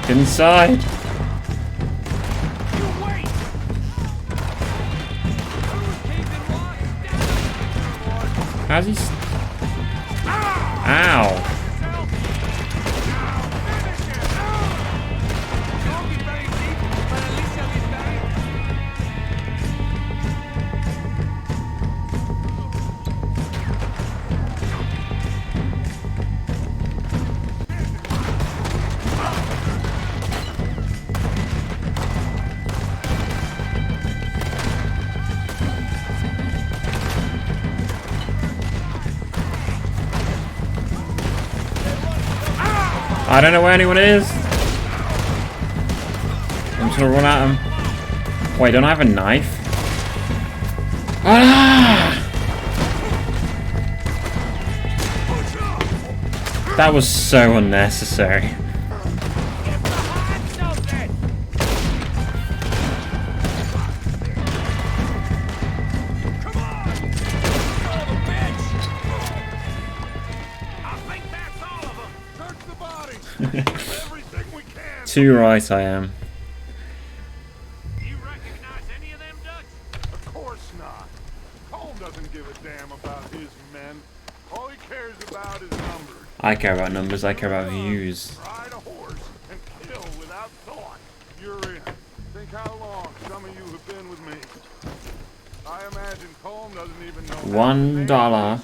[SPEAKER 1] Get inside. How's he? Ow. I don't know where anyone is. I'm just gonna run at him. Wait, don't I have a knife? Ah! That was so unnecessary. Too right I am.
[SPEAKER 2] Do you recognize any of them, Dutch? Of course not. Cole doesn't give a damn about his men. All he cares about is numbers.
[SPEAKER 1] I care about numbers, I care about views.
[SPEAKER 2] Ride a horse and kill without thought. You're in. Think how long some of you have been with me. I imagine Colm doesn't even know.
[SPEAKER 1] $1.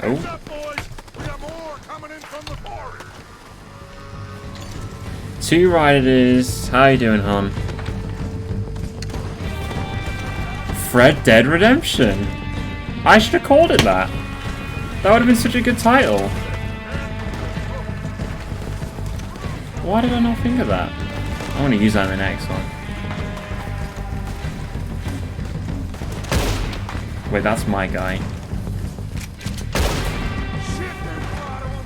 [SPEAKER 1] Oh.
[SPEAKER 2] Heads up, boys. We got more coming in from the forest.
[SPEAKER 1] Two right it is. How you doing, hon? Red Dead Redemption. I should have called it that. That would have been such a good title. Why did I not think of that? I want to use that in the next one. Wait, that's my guy.
[SPEAKER 2] Shit, there's a lot of them.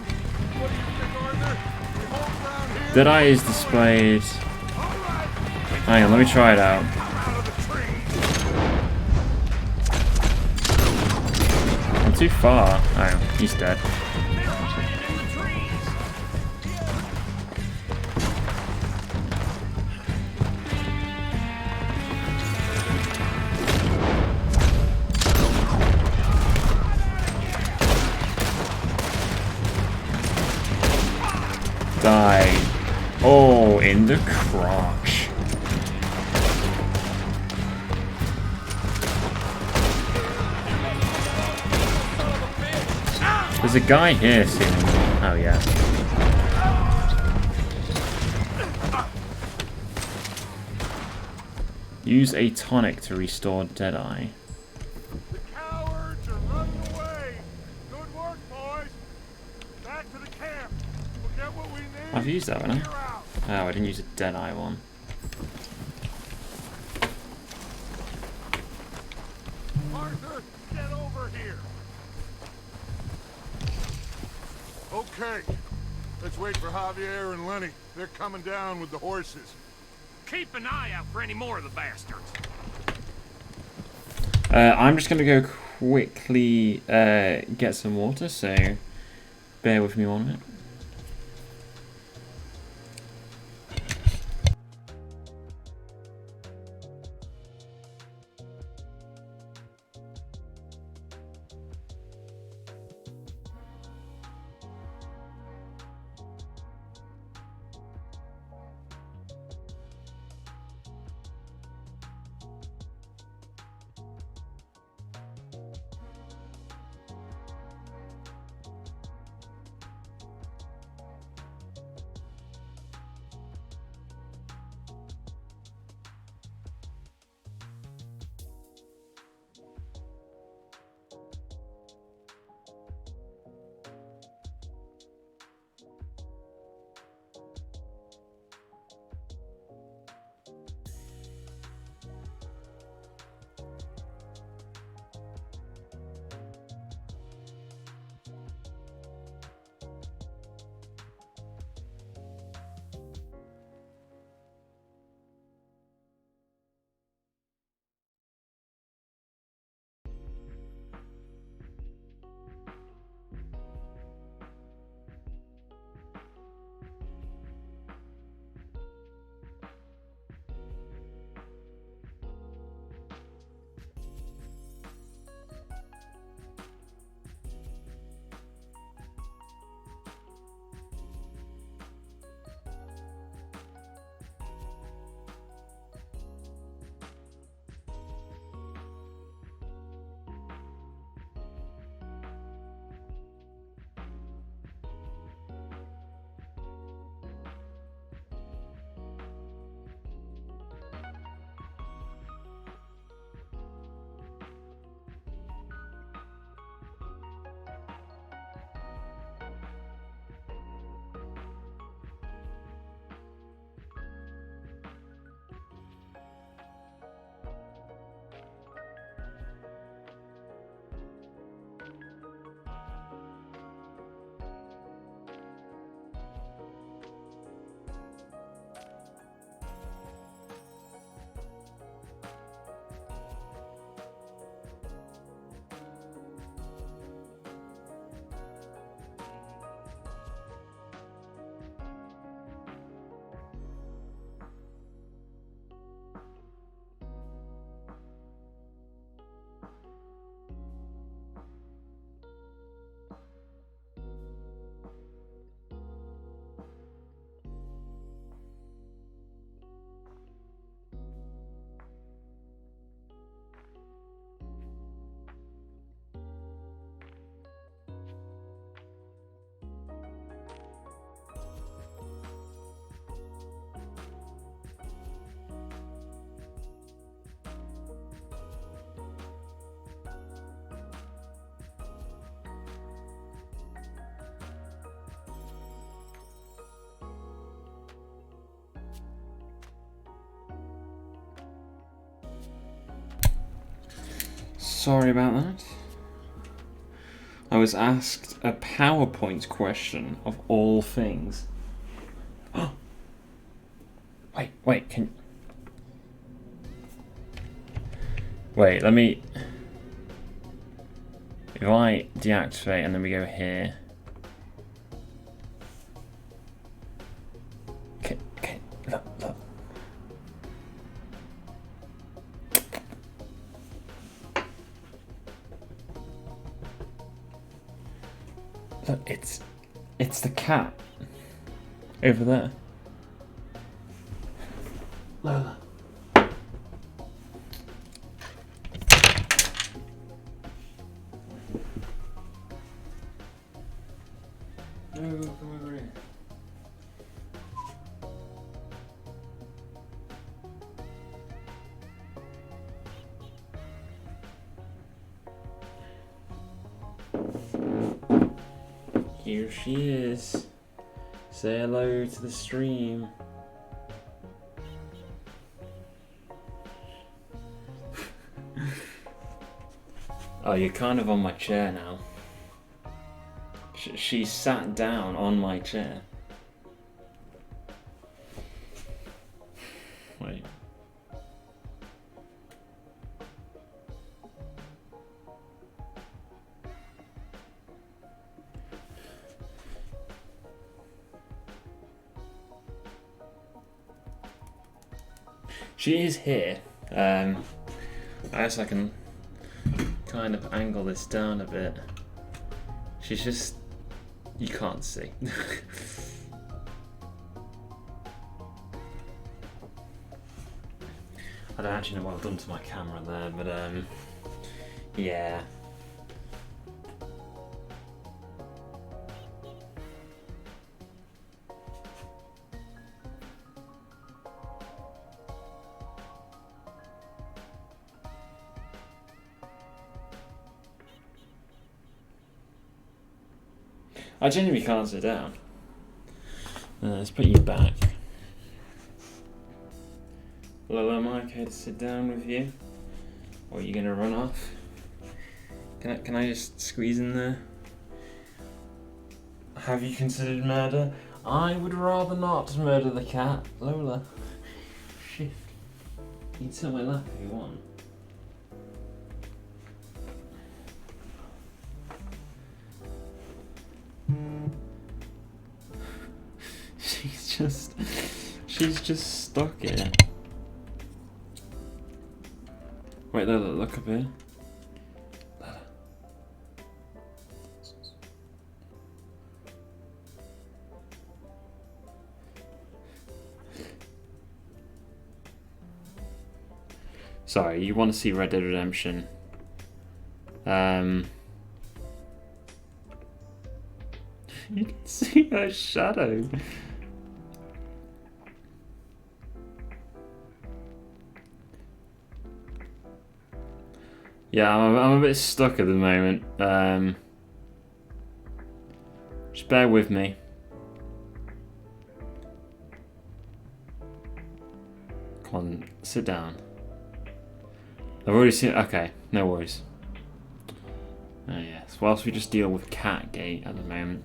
[SPEAKER 2] What do you think our
[SPEAKER 1] Deadeye is displayed. Hang on, let me try it out. I'm too far. Oh, he's dead. Die. Oh, in the crotch. There's a guy here soon. Oh, yeah. Use a tonic to restore Deadeye.
[SPEAKER 2] The cowards are running away. Good work, boys. Back to the camp. We'll get what we need.
[SPEAKER 1] I've used that one, huh? Oh, I didn't use a Deadeye one.
[SPEAKER 2] Arthur, get over here. Okay. Let's wait for Javier and Lenny. They're coming down with the horses.
[SPEAKER 8] Keep an eye out for any more of the bastards.
[SPEAKER 1] I'm just going to go quickly get some water, so bear with me 1 minute. Sorry about that. I was asked a PowerPoint question of all things. Wait, wait, let me... If I deactivate and then we go here... Okay, look. Look, it's the cat over there. Lola. No, come over here. Here she is. Say hello to the stream. Oh, you're kind of on my chair now. She sat down on my chair. Wait. She is here. I guess I can kind of angle this down a bit. She's just... You can't see. I don't actually know what I've done to my camera there, but yeah. I genuinely can't sit down. Let's put you back. Lola, am I okay to sit down with you? Or are you gonna run off? Can I just squeeze in there? Have you considered murder? I would rather not murder the cat. Lola. Shift. You can sit on my lap if you want. She's just stuck here. Wait, look up here. Sorry, you want to see Red Dead Redemption. You can see her shadow. Yeah, I'm a bit stuck at the moment. Just bear with me. Come on, sit down. I've already seen... Okay, no worries. Oh yes, whilst we just deal with Catgate at the moment.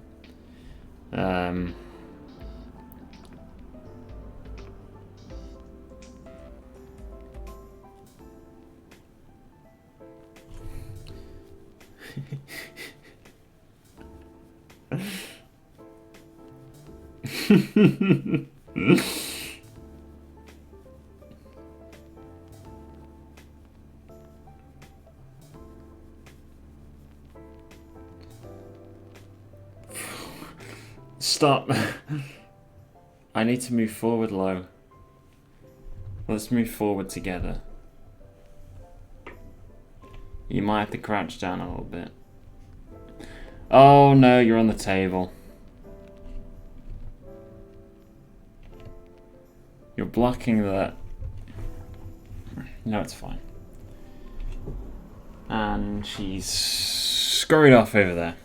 [SPEAKER 1] Stop. I need to move forward, Lo. Let's move forward together. You might have to crouch down a little bit. Oh no, you're on the table. You're blocking that. No, it's fine. And she's scurried off over there.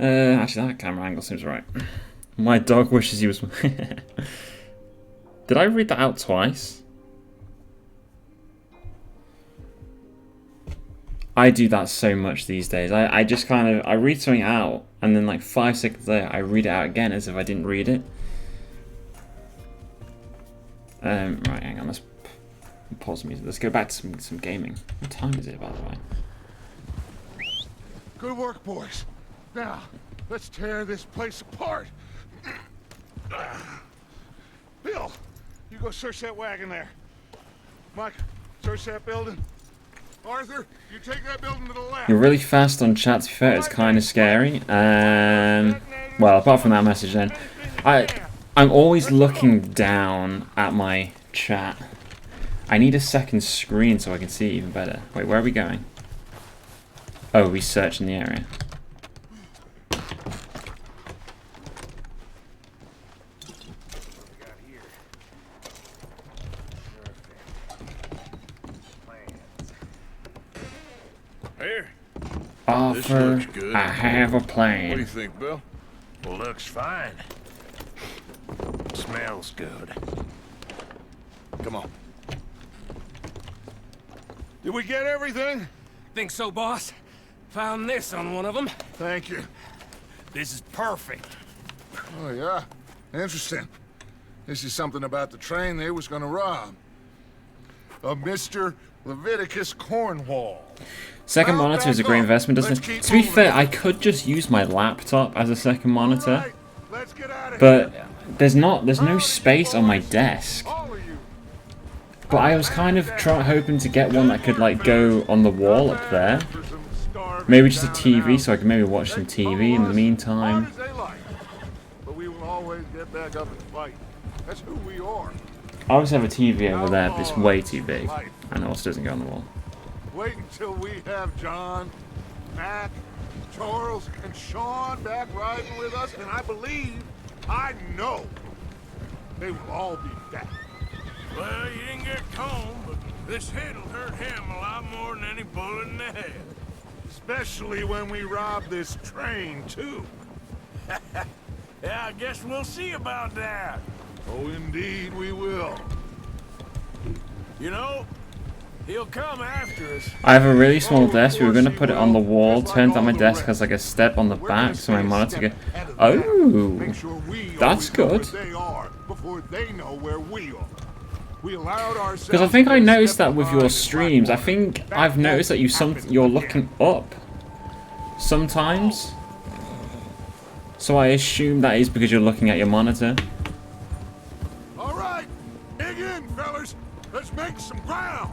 [SPEAKER 1] Actually, that camera angle seems right. My dog wishes he was... Did I read that out twice? I do that so much these days. I just kind of... I read something out, and then like 5 seconds later, I read it out again as if I didn't read it. Right, hang on. Let's pause the music. Let's go back to some gaming. What time is it, by the way?
[SPEAKER 2] Good work, boys. Now, let's tear this place apart. Bill, you go search that wagon there. Mike, search that building. Arthur, you take that building to the left.
[SPEAKER 1] You're really fast on chat, to be fair. It's kind of scary. Well, apart from that message then. I'm always looking down at my chat. I need a second screen so I can see it even better. Wait, where are we going? Oh, we searching the area.
[SPEAKER 4] Here.
[SPEAKER 1] Arthur,
[SPEAKER 4] good.
[SPEAKER 1] I have a
[SPEAKER 4] What do you
[SPEAKER 1] plan.
[SPEAKER 4] think, Bill? Well, looks fine. Smells good. Come on.
[SPEAKER 2] Did we get everything?
[SPEAKER 8] Think so, boss? Found this on one of them.
[SPEAKER 2] Thank you.
[SPEAKER 8] This is perfect.
[SPEAKER 2] Oh, yeah? Interesting. This is something about the train they was gonna rob. Of Mr. Leviticus Cornwall.
[SPEAKER 1] Second monitor is a great investment, doesn't it? To be fair, I could just use my laptop as a second monitor,
[SPEAKER 2] Right, let's get out of
[SPEAKER 1] but
[SPEAKER 2] here.
[SPEAKER 1] there's no space on my desk.
[SPEAKER 2] All of you.
[SPEAKER 1] But I was kind of hoping to get one that could like go on the wall up there.
[SPEAKER 2] For some starving
[SPEAKER 1] Maybe just a
[SPEAKER 2] down and
[SPEAKER 1] TV
[SPEAKER 2] out.
[SPEAKER 1] so I can maybe watch some TV in the meantime.
[SPEAKER 2] Hard as they like. But we will always get back up and fight. That's who we are.
[SPEAKER 1] I always have a TV over there, but it's way too big. And it also doesn't go on the wall.
[SPEAKER 2] Wait until we have John, Mac, Charles, and Sean back riding with us, and I know, they will all be back.
[SPEAKER 4] Well, you didn't get Combe, but this hit'll hurt him a lot more than any bullet in the head.
[SPEAKER 2] Especially when we rob this train, too.
[SPEAKER 4] Yeah, I guess we'll see about that.
[SPEAKER 2] Oh, indeed we will.
[SPEAKER 4] You know, he'll come after us.
[SPEAKER 1] I have a really small desk. We were going to put it on the wall. Turns out my desk has like a step on the back so my monitor can... Oh,
[SPEAKER 2] Make sure we
[SPEAKER 1] that's good.
[SPEAKER 2] always know where they are before they know where we are. We allowed ourselves
[SPEAKER 1] Because I think
[SPEAKER 2] to
[SPEAKER 1] I
[SPEAKER 2] be
[SPEAKER 1] noticed
[SPEAKER 2] stepped
[SPEAKER 1] that with
[SPEAKER 2] behind
[SPEAKER 1] your
[SPEAKER 2] the
[SPEAKER 1] streams. I
[SPEAKER 2] platform.
[SPEAKER 1] think I've noticed that you're looking up sometimes. So I assume that is because you're looking at your monitor.
[SPEAKER 2] All right, dig in, fellas. Let's make some ground.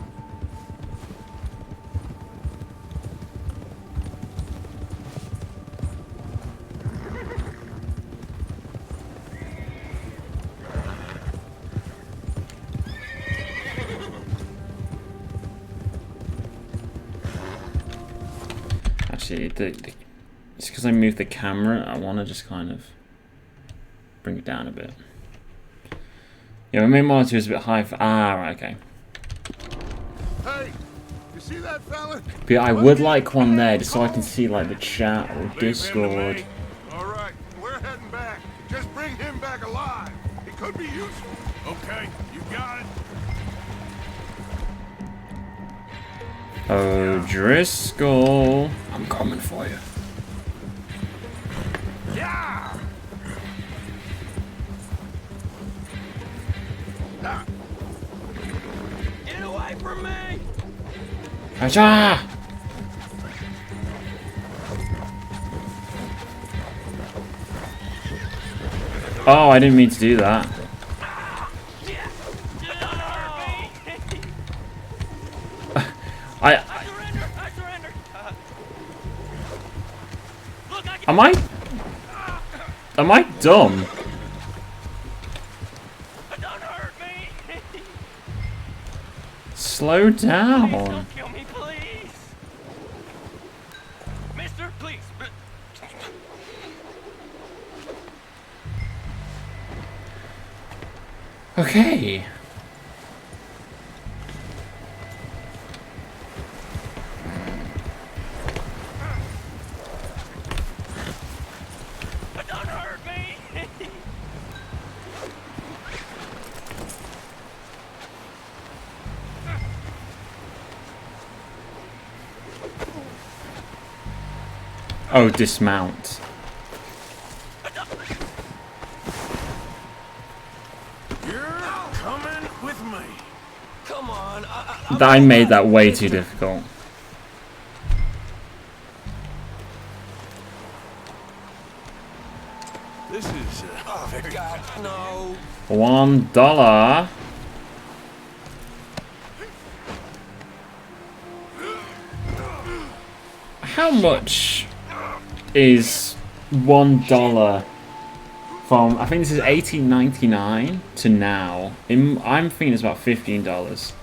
[SPEAKER 1] Actually, it's because I moved the camera. I want to just kind of bring it down a bit. Yeah, my main monitor is a bit high for... Ah, right, okay.
[SPEAKER 2] Hey, you see that fella?
[SPEAKER 1] But yeah, I would like one there just so I can see like the chat or
[SPEAKER 4] Leave him to
[SPEAKER 1] Discord.
[SPEAKER 4] me.
[SPEAKER 2] All right, we're heading back. Just bring him back alive. It could be useful.
[SPEAKER 4] Okay, you got it.
[SPEAKER 1] O'Driscoll. I'm coming for you.
[SPEAKER 4] Yeah! Get away from me!
[SPEAKER 1] Acha! Oh, I didn't mean to do that. I
[SPEAKER 9] surrender.
[SPEAKER 1] Am I dumb?
[SPEAKER 9] Don't hurt me.
[SPEAKER 1] Slow down.
[SPEAKER 9] Don't kill me, please. Mister, please.
[SPEAKER 1] Okay.
[SPEAKER 9] Don't hurt me.
[SPEAKER 1] Oh, dismount.
[SPEAKER 4] You're coming with me. Come on.
[SPEAKER 1] I made that way too difficult.
[SPEAKER 4] This is
[SPEAKER 8] Oh, God, no.
[SPEAKER 1] $1. How much is $1 from? I think this is 1899 to now. I'm thinking it's about $15.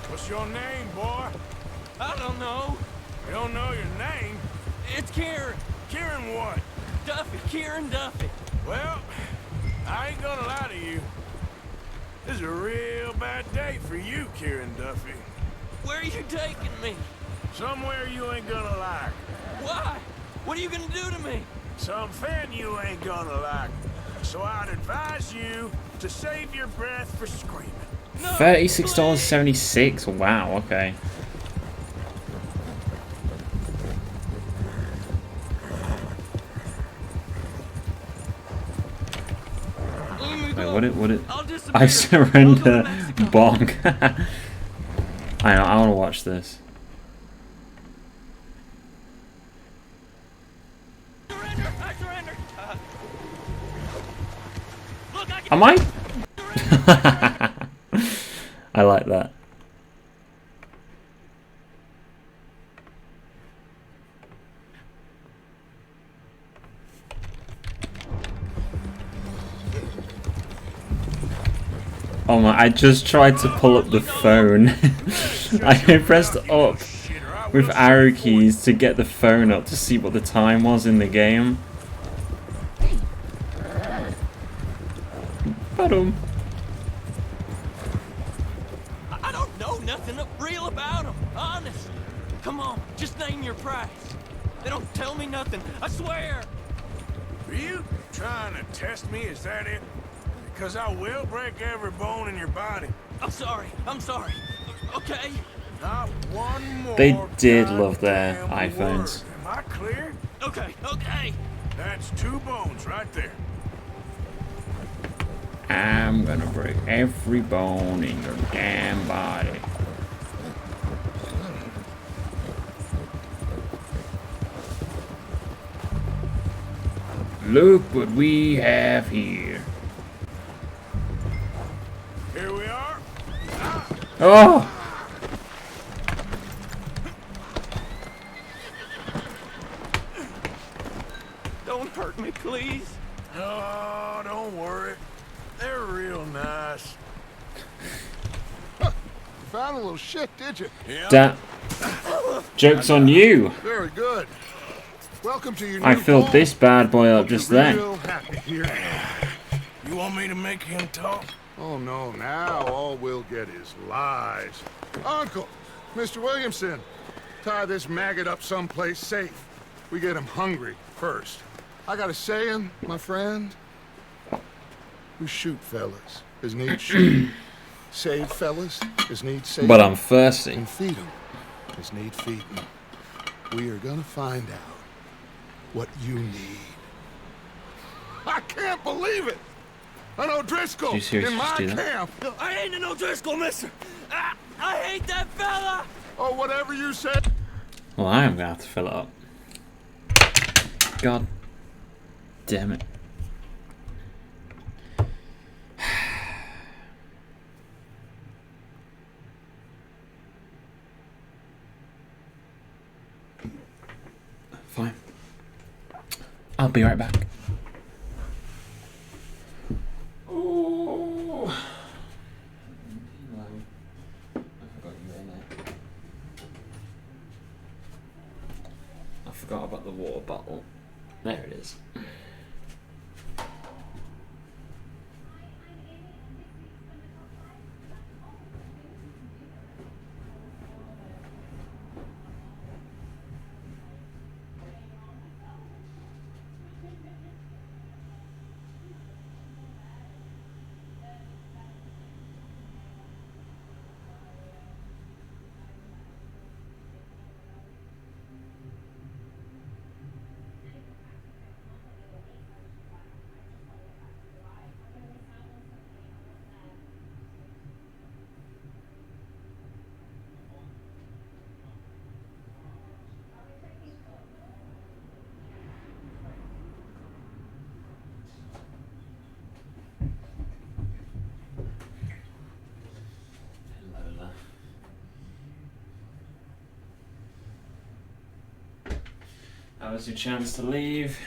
[SPEAKER 4] What's your name, boy? I don't know. You don't know your name? It's Kieran. Kieran what? Duffy. Kieran Duffy. Well, I ain't gonna lie to you. This is a real bad day for you, Kieran Duffy.
[SPEAKER 11] Where are you taking me?
[SPEAKER 4] Somewhere you ain't gonna like.
[SPEAKER 11] Why? What are you gonna do to me?
[SPEAKER 4] Something you ain't gonna like. So I'd advise you to save your breath for screaming.
[SPEAKER 11] No,
[SPEAKER 1] $36.76. Wow. Okay. What it? I surrender. Bonk. I know. I want to watch this.
[SPEAKER 11] I surrender. Look,
[SPEAKER 1] Am I? I like that. Oh my, I just tried to pull up the phone. I pressed up with arrow keys to get the phone up to see what the time was in the game. Ba-dum.
[SPEAKER 11] I don't know nothing real about him, honest. Come on, just name your price. They don't tell me nothing, I swear.
[SPEAKER 4] Are you trying to test me? Is that it? Because I will break every bone in your body.
[SPEAKER 11] I'm sorry. Okay?
[SPEAKER 4] Not one more.
[SPEAKER 1] They did love their
[SPEAKER 4] goddamn
[SPEAKER 1] iPhones.
[SPEAKER 4] word. Am I clear?
[SPEAKER 11] Okay.
[SPEAKER 4] That's 2 bones right there.
[SPEAKER 1] I'm gonna break every bone in your damn body. Look what we have here.
[SPEAKER 4] Here we are.
[SPEAKER 1] Oh!
[SPEAKER 11] Don't hurt me, please.
[SPEAKER 4] Oh, don't worry. They're real nice.
[SPEAKER 2] You found a little shit, did you?
[SPEAKER 4] Yeah.
[SPEAKER 1] Joke's on you.
[SPEAKER 2] Very good. Welcome to your new
[SPEAKER 1] I filled
[SPEAKER 2] home.
[SPEAKER 1] this bad boy up
[SPEAKER 2] Hope
[SPEAKER 1] just
[SPEAKER 2] you're
[SPEAKER 1] then.
[SPEAKER 2] real happy here.
[SPEAKER 4] You want me to make him talk?
[SPEAKER 2] Oh no, now all we'll get is lies. Uncle, Mr. Williamson, tie this maggot up someplace safe. We get him hungry first. I got a saying, my friend. We shoot fellas as need shoot. Save fellas as need saving.
[SPEAKER 1] But I'm thirsty.
[SPEAKER 2] And feed them as need feeding. We are gonna find out what you need. I can't believe it! An O'Driscoll
[SPEAKER 1] Did you seriously
[SPEAKER 2] in my
[SPEAKER 1] just do that?
[SPEAKER 2] camp!
[SPEAKER 11] No, I ain't an O'Driscoll, mister. I hate that fella.
[SPEAKER 2] Oh, whatever you said.
[SPEAKER 1] Well, I am gonna have to fill it up. God damn it. Fine. I'll be right back. Oh. I forgot about the water bottle. There it is. That was your chance to leave.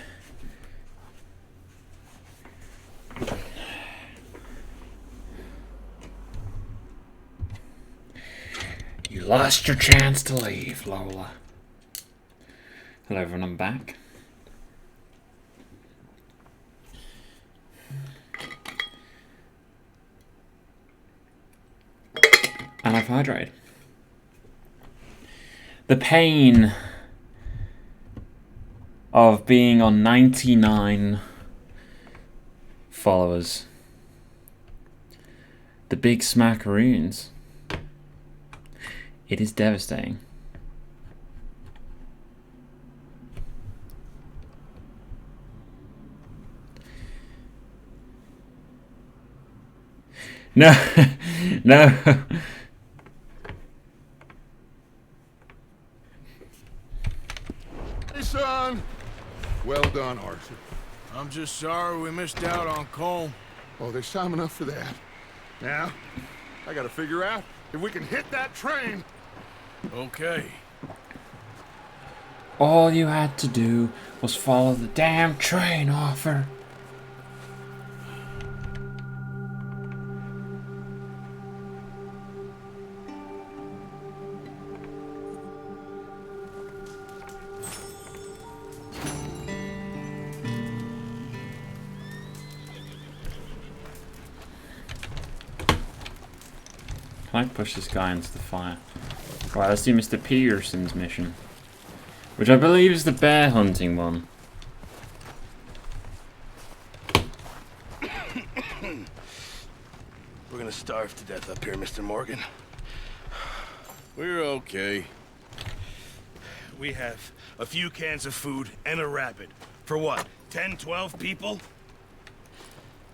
[SPEAKER 1] You lost your chance to leave, Lola. Hello everyone, I'm back. And I've hydrated. The pain of being on 99 followers. The big smackaroons. It is devastating. No, no.
[SPEAKER 2] Hey, son. Well done, Arthur.
[SPEAKER 4] I'm just sorry we missed out on Colm.
[SPEAKER 2] Oh, there's time enough for that. Now, I gotta figure out if we can hit that train.
[SPEAKER 4] Okay.
[SPEAKER 1] All you had to do was follow the damn train, Arthur. Can I push this guy into the fire? Right, let's do Mr. Peterson's mission. Which I believe is the bear hunting one.
[SPEAKER 12] We're gonna starve to death up here, Mr. Morgan.
[SPEAKER 4] We're okay.
[SPEAKER 12] We have a few cans of food and a rabbit. For what, 10, 12 people?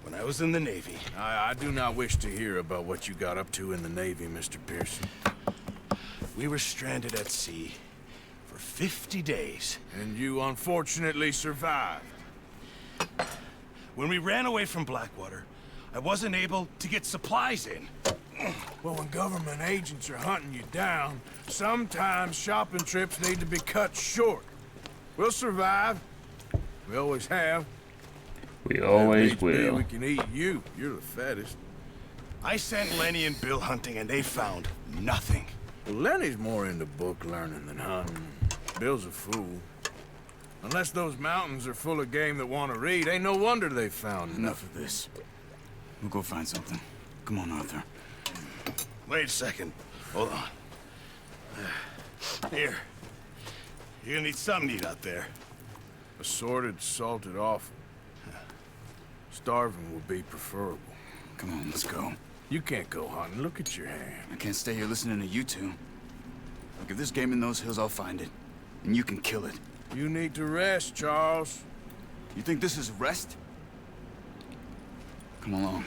[SPEAKER 12] When I was in the Navy...
[SPEAKER 4] I do not wish to hear about what you got up to in the Navy, Mr. Pearson.
[SPEAKER 12] We were stranded at sea for 50 days.
[SPEAKER 4] And you unfortunately survived.
[SPEAKER 12] When we ran away from Blackwater, I wasn't able to get supplies in.
[SPEAKER 4] Well, when government agents are hunting you down, sometimes shopping trips need to be cut short. We'll survive. We always have.
[SPEAKER 1] We always will.
[SPEAKER 4] We can eat you. You're the fattest.
[SPEAKER 12] I sent Lenny and Bill hunting, and they found nothing.
[SPEAKER 4] Well, Lenny's more into book learning than hunting. Bill's a fool. Unless those mountains are full of game that want to read, ain't no wonder they found
[SPEAKER 13] Enough of this. We'll go find something. Come on, Arthur.
[SPEAKER 12] Wait a second. Hold on. Here. You're gonna need something to eat out there.
[SPEAKER 4] Assorted, salted offal. Starving will be preferable.
[SPEAKER 13] Come on, let's go.
[SPEAKER 4] You can't go hunting. Look at your hand.
[SPEAKER 13] I can't stay here listening to you two. Look, if there's game in those hills, I'll find it. And you can kill it.
[SPEAKER 4] You need to rest, Charles.
[SPEAKER 13] You think this is rest? Come along.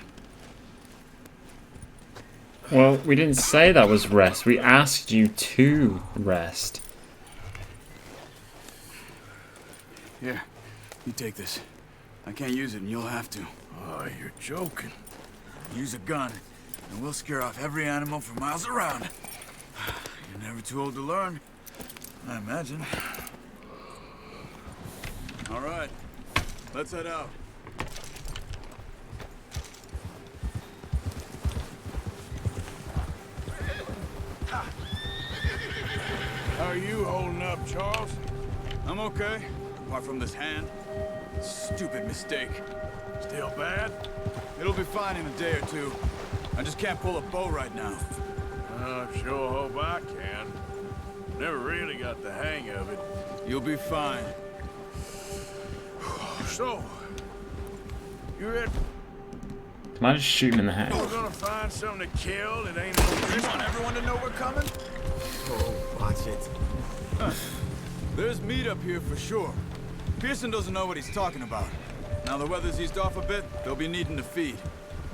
[SPEAKER 1] Well, we didn't say that was rest. We asked you to rest.
[SPEAKER 13] Here, you take this. I can't use it, and you'll have to.
[SPEAKER 4] Oh, you're joking.
[SPEAKER 13] Use a gun, and we'll scare off every animal for miles around. You're never too old to learn, I imagine. All right, let's head out.
[SPEAKER 4] How are you holding up, Charles?
[SPEAKER 13] I'm okay, apart from this hand. Stupid mistake.
[SPEAKER 4] Still bad?
[SPEAKER 13] It'll be fine in a day or two. I just can't pull a bow right now.
[SPEAKER 4] I sure hope I can. Never really got the hang of it.
[SPEAKER 13] You'll be fine.
[SPEAKER 4] So, you ready?
[SPEAKER 1] Might just shoot him in the head.
[SPEAKER 4] We're gonna find something to kill. It ain't no...
[SPEAKER 13] You want everyone to know we're coming?
[SPEAKER 10] Oh, watch it.
[SPEAKER 13] There's meat up here for sure. Pearson doesn't know what he's talking about. Now the weather's eased off a bit, they'll be needing to feed.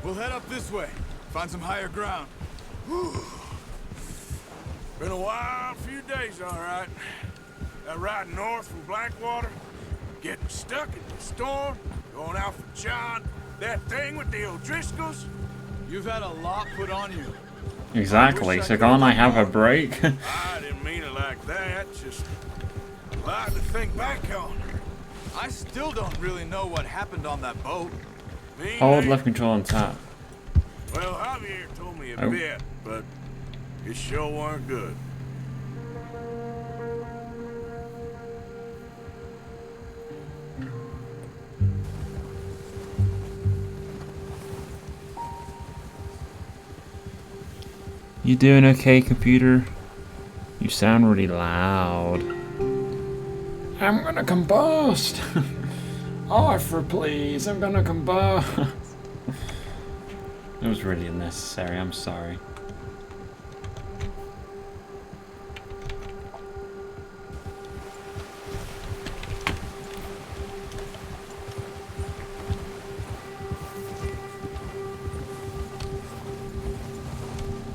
[SPEAKER 13] We'll head up this way, find some higher ground.
[SPEAKER 4] Been a wild few days, all right. That ride north from Blackwater, getting stuck in the storm, going out for John, that thing with the O'Driscolls.
[SPEAKER 13] You've had a lot put on you.
[SPEAKER 1] Exactly, so can't I have a break?
[SPEAKER 4] I didn't mean it like that, just...
[SPEAKER 12] Lot to think back on.
[SPEAKER 13] I still don't really know what happened on that boat.
[SPEAKER 12] Me
[SPEAKER 1] Hold
[SPEAKER 12] neither.
[SPEAKER 1] left control on tap.
[SPEAKER 12] Well, Javier told me a
[SPEAKER 1] Oh.
[SPEAKER 12] bit, but it sure weren't good.
[SPEAKER 1] You doing okay, computer? You sound really loud. I'm gonna combust! Arthur, please, I'm gonna combust! It was really unnecessary, I'm sorry.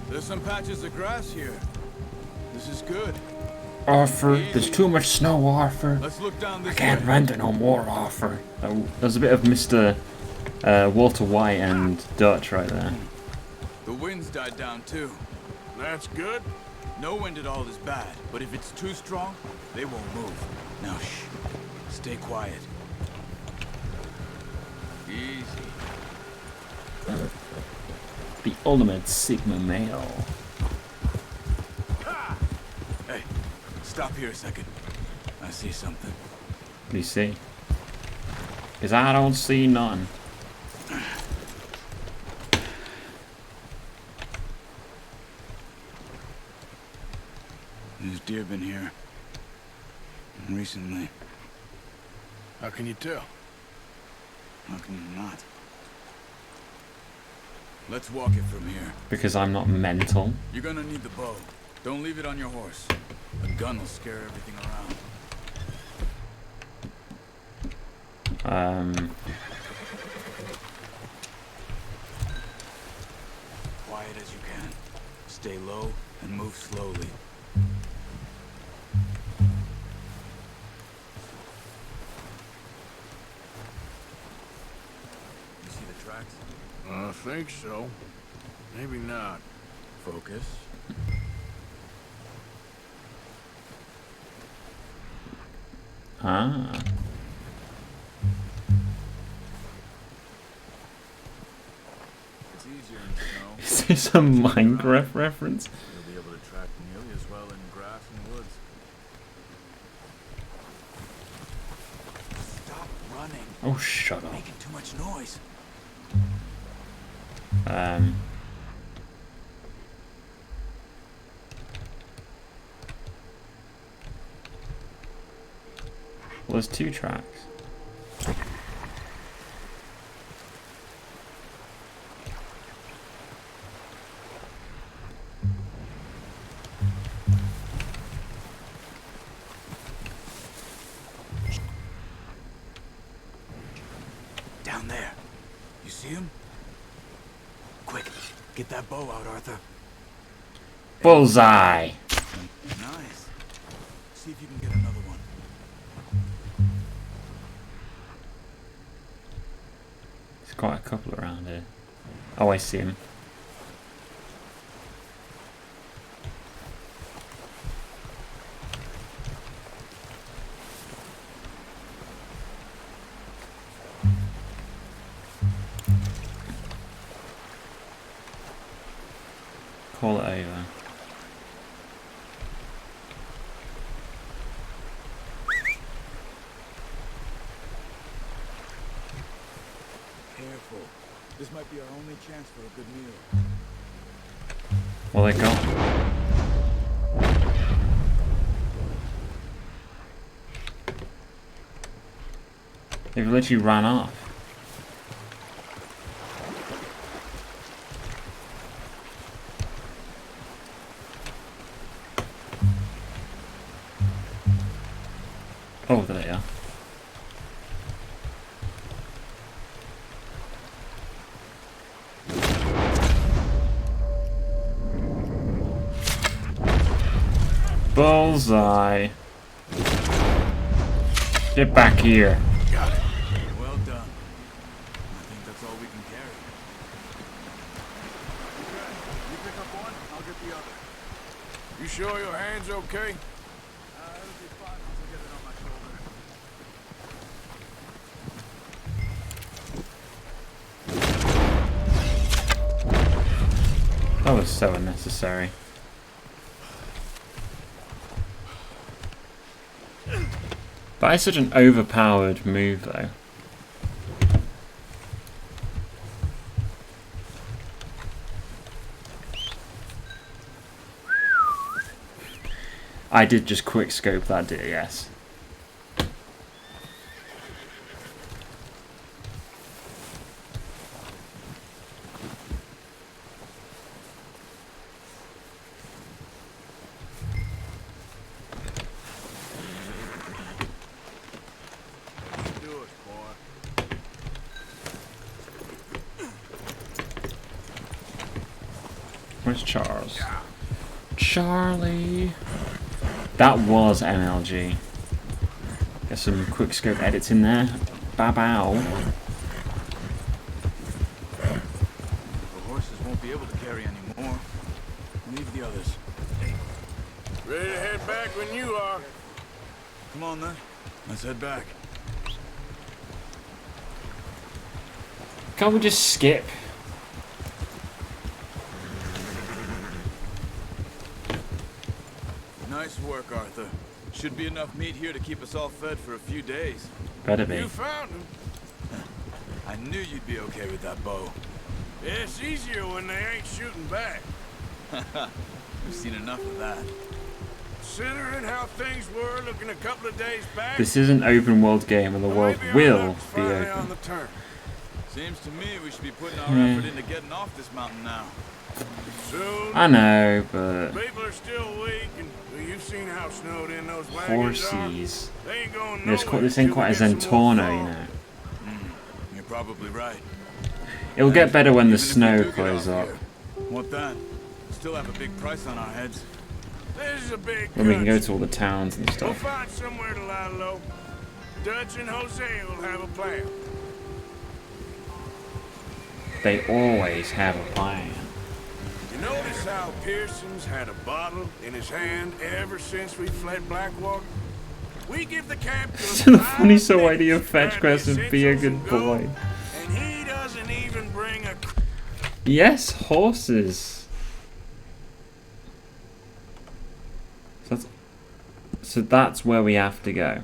[SPEAKER 13] There's some patches of grass here. This is good.
[SPEAKER 1] Arthur, there's too much snow, Arthur.
[SPEAKER 13] Let's look down this
[SPEAKER 1] I can't
[SPEAKER 13] way.
[SPEAKER 1] render no more, Arthur. There's a bit of Mr. Walter White and Dutch right there.
[SPEAKER 13] The wind's died down too.
[SPEAKER 12] That's good.
[SPEAKER 13] No wind at all is bad, but if it's too strong, they won't move. Now shh. Stay quiet. Easy.
[SPEAKER 1] The ultimate Sigma male.
[SPEAKER 13] Hey, stop here a second. I see something.
[SPEAKER 1] What do you see? Because I don't see none.
[SPEAKER 13] There's deer been here. Recently.
[SPEAKER 12] How can you tell?
[SPEAKER 13] How can you not? Let's walk it from here.
[SPEAKER 1] Because I'm not mental.
[SPEAKER 13] You're gonna need the bow. Don't leave it on your horse. A gun will scare everything around. Quiet as you can. Stay low and move slowly. You see the tracks?
[SPEAKER 12] I think so. Maybe not.
[SPEAKER 13] Focus.
[SPEAKER 1] Ah.
[SPEAKER 13] It's easier in snow.
[SPEAKER 1] Is this a Minecraft reference?
[SPEAKER 13] You'll be able to track nearly as well in grass and woods. Stop running.
[SPEAKER 1] Oh, shut up.
[SPEAKER 13] Making too much noise.
[SPEAKER 1] Well, there's two tracks.
[SPEAKER 13] Down there. You see him? Quick, get that bow out, Arthur.
[SPEAKER 1] Bullseye!
[SPEAKER 13] Nice. See if you can get another one.
[SPEAKER 1] There's quite a couple around here. Oh, I see him. Call it over.
[SPEAKER 13] Careful. This might be our only chance for a good meal.
[SPEAKER 1] Well, they're gone. They've literally ran off. Oh, there they are. Bullseye. Get back here.
[SPEAKER 13] Got it. Well done. I think that's all we can carry. Okay, you pick up one, I'll get the other.
[SPEAKER 12] You sure your hand's okay?
[SPEAKER 13] It'll be fine once I get it on
[SPEAKER 1] That was so unnecessary. That is such an overpowered move, though. I did just quick scope that, did yes. Where's Charles? Charlie. That was MLG. Get some quick scope edits in there. Bow bow.
[SPEAKER 13] The horses won't be able to carry anymore. Leave the others.
[SPEAKER 12] Ready to head back when you are.
[SPEAKER 13] Come on then. Let's head back.
[SPEAKER 1] Can't we just skip?
[SPEAKER 13] Nice work, Arthur. Should be enough meat here to keep us all fed for a few days.
[SPEAKER 1] Better be.
[SPEAKER 12] You found him.
[SPEAKER 13] I knew you'd be okay with that bow.
[SPEAKER 12] Yeah, it's easier when they ain't shooting back.
[SPEAKER 13] We've seen enough of that.
[SPEAKER 12] Considering how things were looking a couple of days back.
[SPEAKER 1] This is an open world game and the world will be
[SPEAKER 12] finally on
[SPEAKER 1] open.
[SPEAKER 12] the turn.
[SPEAKER 13] Seems to me we should be putting our effort into getting off this mountain now.
[SPEAKER 12] Soon.
[SPEAKER 1] I know, but
[SPEAKER 12] People are still weak, and you've seen how snowed in those wagons are.
[SPEAKER 1] horses.
[SPEAKER 12] They ain't going
[SPEAKER 1] This
[SPEAKER 12] nowhere
[SPEAKER 1] ain't
[SPEAKER 12] till
[SPEAKER 1] quite
[SPEAKER 12] we
[SPEAKER 1] a
[SPEAKER 12] get some more
[SPEAKER 1] Zentorno,
[SPEAKER 12] fall.
[SPEAKER 1] you know.
[SPEAKER 13] You're probably right.
[SPEAKER 1] It'll get better when the
[SPEAKER 13] Even if we
[SPEAKER 1] snow
[SPEAKER 13] do get
[SPEAKER 1] clears
[SPEAKER 13] off
[SPEAKER 1] up.
[SPEAKER 13] here, what then? Still have a big price on our heads.
[SPEAKER 12] This is a big
[SPEAKER 1] When we can go
[SPEAKER 12] country.
[SPEAKER 1] to all the towns and
[SPEAKER 12] We'll
[SPEAKER 1] stuff.
[SPEAKER 12] find somewhere to lie low. Dutch and Jose will have a plan.
[SPEAKER 1] They always have a plan.
[SPEAKER 12] You notice how Pearson's had a bottle in his hand ever since we fled Blackwater? We give the camp to
[SPEAKER 1] So the funny so
[SPEAKER 12] minutes
[SPEAKER 1] idea of
[SPEAKER 12] to
[SPEAKER 1] fetch
[SPEAKER 12] grab
[SPEAKER 1] quest
[SPEAKER 12] the
[SPEAKER 1] and be a
[SPEAKER 12] essentials
[SPEAKER 1] good
[SPEAKER 12] and go,
[SPEAKER 1] boy.
[SPEAKER 12] and he doesn't even bring a...
[SPEAKER 1] Yes, horses. So that's where we have to go.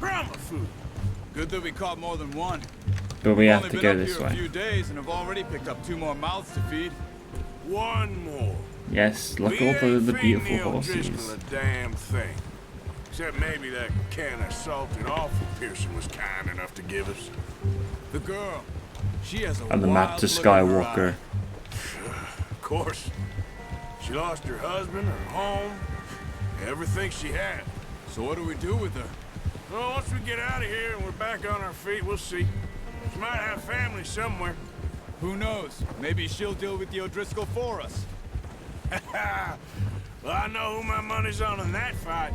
[SPEAKER 12] Brahma food.
[SPEAKER 13] Good that we caught more than one.
[SPEAKER 1] But we
[SPEAKER 13] We've
[SPEAKER 1] have
[SPEAKER 13] only
[SPEAKER 1] to
[SPEAKER 13] been
[SPEAKER 1] go
[SPEAKER 13] up
[SPEAKER 1] this
[SPEAKER 13] here a
[SPEAKER 1] way.
[SPEAKER 13] few days and have already picked up 2 more mouths to feed.
[SPEAKER 12] One more.
[SPEAKER 1] Yes, look
[SPEAKER 12] We
[SPEAKER 1] at all
[SPEAKER 12] ain't
[SPEAKER 1] the
[SPEAKER 12] feeding
[SPEAKER 1] beautiful
[SPEAKER 12] the O'Driscoll
[SPEAKER 1] horses.
[SPEAKER 12] a damn thing. Except maybe that can of salted offal Pearson was kind enough to give us.
[SPEAKER 13] The girl. She has a
[SPEAKER 1] And the map to
[SPEAKER 13] wild look in her
[SPEAKER 1] Skywalker.
[SPEAKER 12] Of course. She lost her husband, her home, everything she had.
[SPEAKER 13] So what do we do with her?
[SPEAKER 12] Well, once we get out of here and we're back on our feet, we'll see. She might have family somewhere.
[SPEAKER 13] Who knows? Maybe she'll deal with the O'Driscoll for us.
[SPEAKER 12] Well, I know who my money's on in that fight.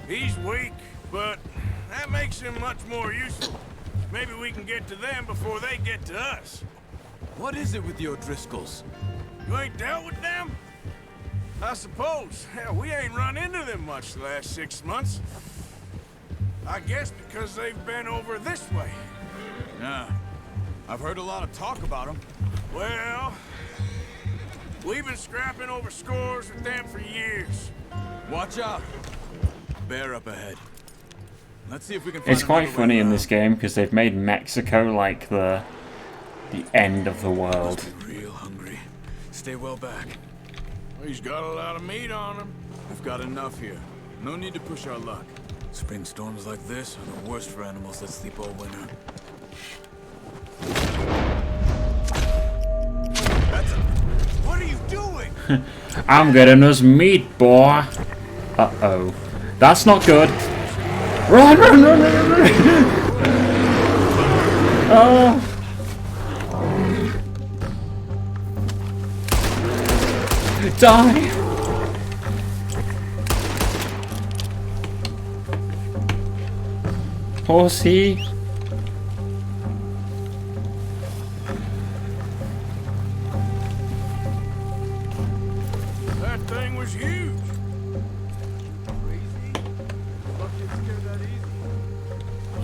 [SPEAKER 12] He's weak, but that makes him much more useful. Maybe we can get to them before they get to us.
[SPEAKER 13] What is it with the O'Driscolls?
[SPEAKER 12] You ain't dealt with them? I suppose. Hell, we ain't run into them much the last 6 months. I guess because they've been over this way.
[SPEAKER 13] Yeah. I've heard a lot of talk about them.
[SPEAKER 12] Well, we've been scrapping over scores with them for years.
[SPEAKER 13] Watch out. Bear up ahead. Let's see if we can find
[SPEAKER 1] It's quite
[SPEAKER 13] another way
[SPEAKER 1] funny in
[SPEAKER 13] around.
[SPEAKER 1] this game because they've made Mexico like the end of the world.
[SPEAKER 13] Must be real hungry. Stay well back.
[SPEAKER 12] He's got a lot of meat on him.
[SPEAKER 13] We've got enough here. No need to push our luck. Spring storms like this are the worst for animals that sleep all winter.
[SPEAKER 12] What are you doing?
[SPEAKER 1] I'm getting us meat, boy. Uh-oh. That's not good. Run, run, run, run, run, run. Oh. Die. Horsey.
[SPEAKER 12] That thing was huge.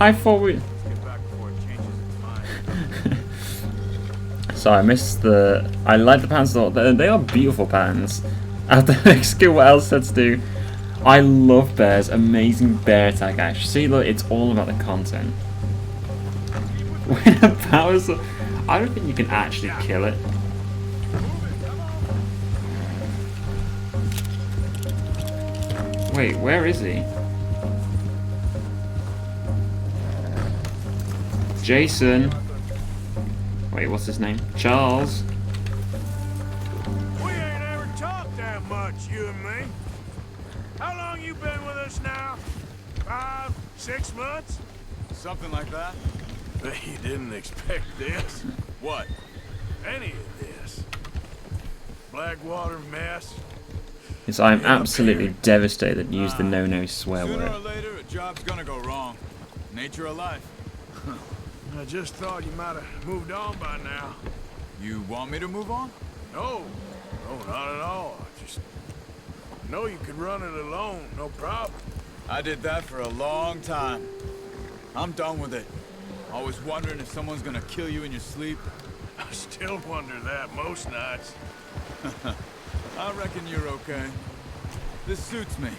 [SPEAKER 1] I thought we...
[SPEAKER 13] Let's get back before it changes its mind.
[SPEAKER 1] So I missed the... I like the patterns a lot. They are beautiful patterns. I have to execute what else to do. I love bears. Amazing bear attack, actually. See, look, it's all about the content. When a powers... I don't think you can actually kill it. Wait, where is he? Jason. Wait, what's his name? Charles.
[SPEAKER 12] We ain't ever talked that much, you and me. How long you been with us now? 5, 6 months?
[SPEAKER 13] Something like that.
[SPEAKER 12] Bet you didn't expect this.
[SPEAKER 13] What?
[SPEAKER 12] Any of this. Blackwater mess.
[SPEAKER 1] Yes, I'm absolutely devastated that you used the no-no swear
[SPEAKER 13] Sooner or
[SPEAKER 1] word.
[SPEAKER 13] later, a job's gonna go wrong. Nature of life.
[SPEAKER 12] I just thought you might have moved on by now.
[SPEAKER 13] You want me to move on?
[SPEAKER 12] No. No, not at all. I just know you could run it alone, no problem.
[SPEAKER 13] I did that for a long time. I'm done with it. Always wondering if someone's gonna kill you in your sleep.
[SPEAKER 12] I still wonder that most nights.
[SPEAKER 13] I reckon you're okay. This suits me.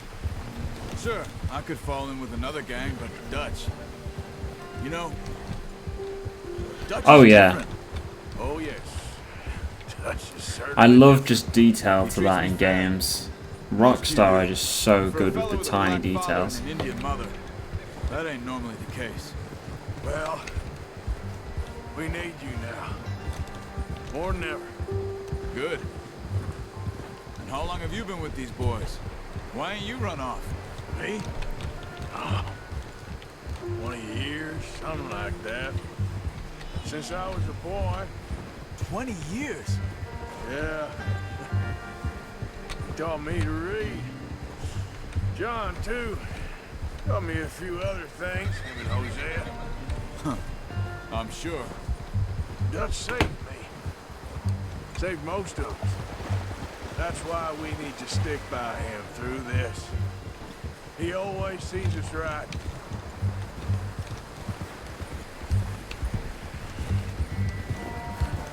[SPEAKER 13] Sure, I could fall in with another gang, but Dutch. You know, Dutch
[SPEAKER 1] Oh
[SPEAKER 13] is
[SPEAKER 1] yeah.
[SPEAKER 13] different.
[SPEAKER 12] Oh yes. Dutch is certainly
[SPEAKER 1] I love
[SPEAKER 12] different.
[SPEAKER 1] just detail to that in games. Rockstar are just so good with the tiny details.
[SPEAKER 13] An Indian mother. That ain't normally the case.
[SPEAKER 12] Well, we need you now. More than ever.
[SPEAKER 13] Good. And how long have you been with these boys? Why ain't you run off?
[SPEAKER 12] Me? Oh, 20 years, something like that. Since I was a boy.
[SPEAKER 13] 20 years?
[SPEAKER 12] Yeah. He taught me to read. John, too. Taught me a few other things, him and Hosea.
[SPEAKER 13] Huh. I'm sure.
[SPEAKER 12] Dutch saved me. Saved most of us. That's why we need to stick by him through this. He always sees us right.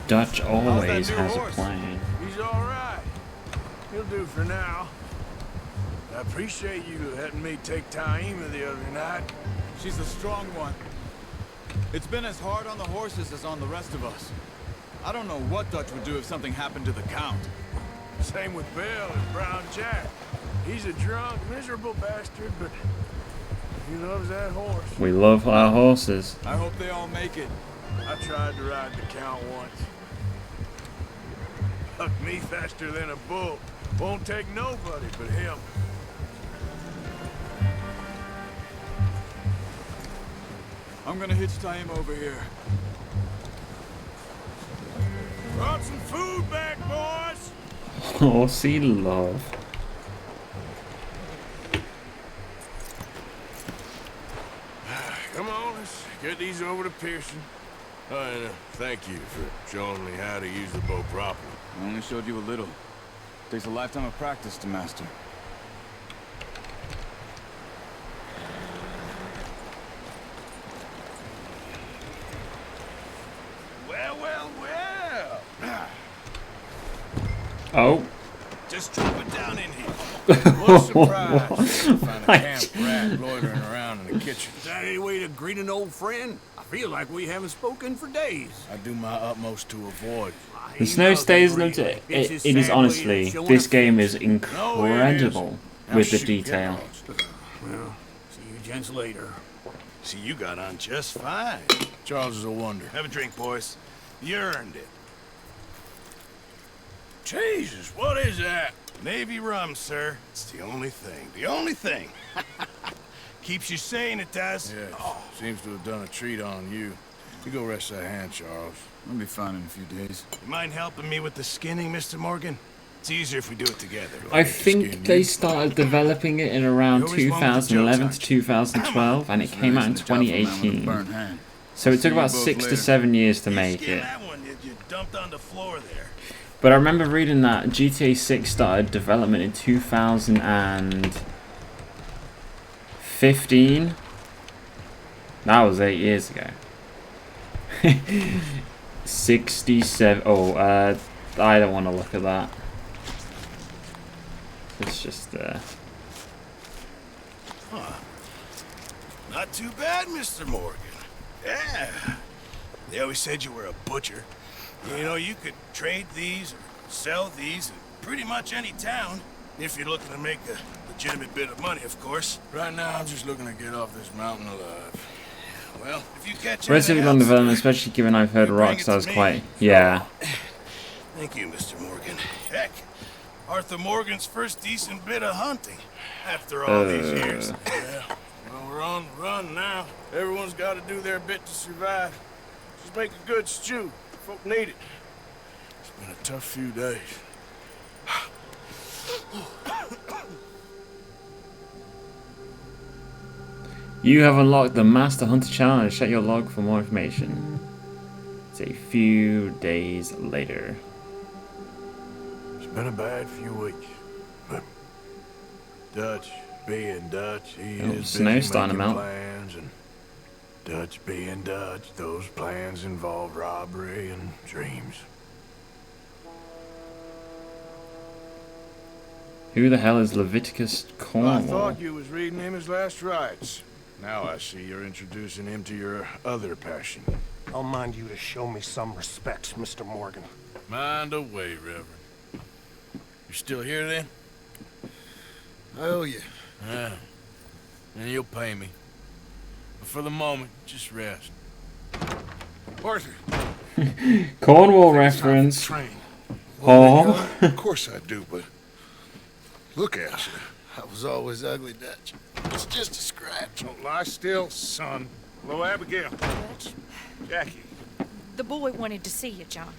[SPEAKER 1] Dutch always has a plan.
[SPEAKER 12] He's all right. He'll do for now. I appreciate you letting me take Taima the other night.
[SPEAKER 13] She's a strong one. It's been as hard on the horses as on the rest of us. I don't know what Dutch would do if something happened to the Count.
[SPEAKER 12] Same with Bill and Brown Jack. He's a drunk, miserable bastard, but he loves that horse.
[SPEAKER 1] We love our horses.
[SPEAKER 13] I hope they all make it.
[SPEAKER 12] I tried to ride the Count once. Hucked me faster than a bull. Won't take nobody but him.
[SPEAKER 13] I'm gonna hitch Taima over here.
[SPEAKER 12] Brought some food back, boys!
[SPEAKER 1] Horsey love.
[SPEAKER 12] Come on, let's get these over to Pearson. And thank you for showing me how to use the bow properly.
[SPEAKER 13] I only showed you a little. Takes a lifetime of practice to master.
[SPEAKER 12] Well, well, well.
[SPEAKER 1] Oh.
[SPEAKER 12] Just drop it down in here. What a surprise. Find a camp rat loitering around in the kitchen.
[SPEAKER 10] Is that any way to greet an old friend? I feel like we haven't spoken for days.
[SPEAKER 12] I do my utmost to avoid.
[SPEAKER 1] The snow stays in it is honestly, this game is incredible with the detail.
[SPEAKER 10] Well, see you gents later.
[SPEAKER 12] See, you got on just fine. Charles is a wonder. Have a drink, boys. You earned it. Jesus, what is that? Navy rum, sir. It's the only thing. The only thing. Keeps you sane, it does.
[SPEAKER 2] Yes. Oh. Seems to have done a treat on you. You go rest that hand, Charles.
[SPEAKER 13] I'll be fine in a few days.
[SPEAKER 12] You mind helping me with the skinning, Mr. Morgan? It's easier if we do it together.
[SPEAKER 1] I think they started developing it in around 2011 to 2012, and it came out in 2018. So it took about 6 to 7 years to make it.
[SPEAKER 12] That one you dumped on the floor there.
[SPEAKER 1] But I remember reading that GTA 6 started development in 2015. That was 8 years ago. 67. Oh, I don't want to look at that. It's just
[SPEAKER 4] Not too bad, Mr. Morgan. Yeah. They always said you were a butcher. You know, you could trade these or sell these in pretty much any town. If you're looking to make a legitimate bit of money, of course.
[SPEAKER 12] Right now, I'm just looking to get off this mountain alive.
[SPEAKER 4] Well, if you catch
[SPEAKER 1] relatively long development, especially given I've heard Rockstar's quite. Yeah.
[SPEAKER 4] Thank you, Mr. Morgan. Heck, Arthur Morgan's first decent bit of hunting after all these years. Yeah. Well, we're on the run now. Everyone's got to do their bit to survive. Just make a good stew. Folk need it. It's been a tough few days.
[SPEAKER 1] You have unlocked the Master Hunter Challenge. Check your log for more information. It's a few days later.
[SPEAKER 4] It's been a bad few weeks, but Dutch being Dutch, he is
[SPEAKER 1] snow
[SPEAKER 4] busy
[SPEAKER 1] starting to
[SPEAKER 4] making
[SPEAKER 1] melt.
[SPEAKER 4] plans, and Dutch being Dutch, those plans involve robbery and dreams.
[SPEAKER 1] Who the hell is Leviticus
[SPEAKER 12] I
[SPEAKER 1] Cornwall?
[SPEAKER 12] thought you was reading him his last rites. Now I see you're introducing him to your other passion.
[SPEAKER 7] I'll mind you to show me some respect, Mr. Morgan.
[SPEAKER 12] Mind away, Reverend. You still here then?
[SPEAKER 4] I owe you.
[SPEAKER 12] Yeah. And you'll pay me. But for the moment, just rest.
[SPEAKER 2] Arthur.
[SPEAKER 1] Cornwall reference.
[SPEAKER 2] Train.
[SPEAKER 1] Oh.
[SPEAKER 2] Of course I do, but look at you.
[SPEAKER 4] I was always ugly, Dutch. It's just a scratch.
[SPEAKER 2] Don't lie still, son. Hello, Abigail. Jackie.
[SPEAKER 6] The boy wanted to see you, John.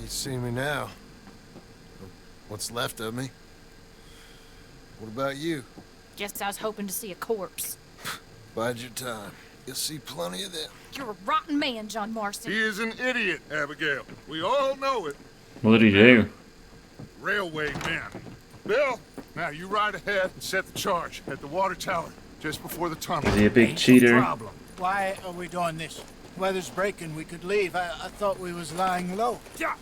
[SPEAKER 4] You see me now. What's left of me? What about you?
[SPEAKER 6] Guess I was hoping to see a corpse.
[SPEAKER 4] Bide your time. You'll see plenty of them.
[SPEAKER 6] You're a rotten man, John Marston.
[SPEAKER 2] He is an idiot, Abigail. We all know it.
[SPEAKER 1] What did he do?
[SPEAKER 2] Railway man. Bill, now you ride ahead and set the charge at the water tower just before the tunnel.
[SPEAKER 1] Is he a big cheater?
[SPEAKER 10] Problem. Why are we doing this? Weather's breaking. We could leave. I thought we was lying low.
[SPEAKER 2] Yeah,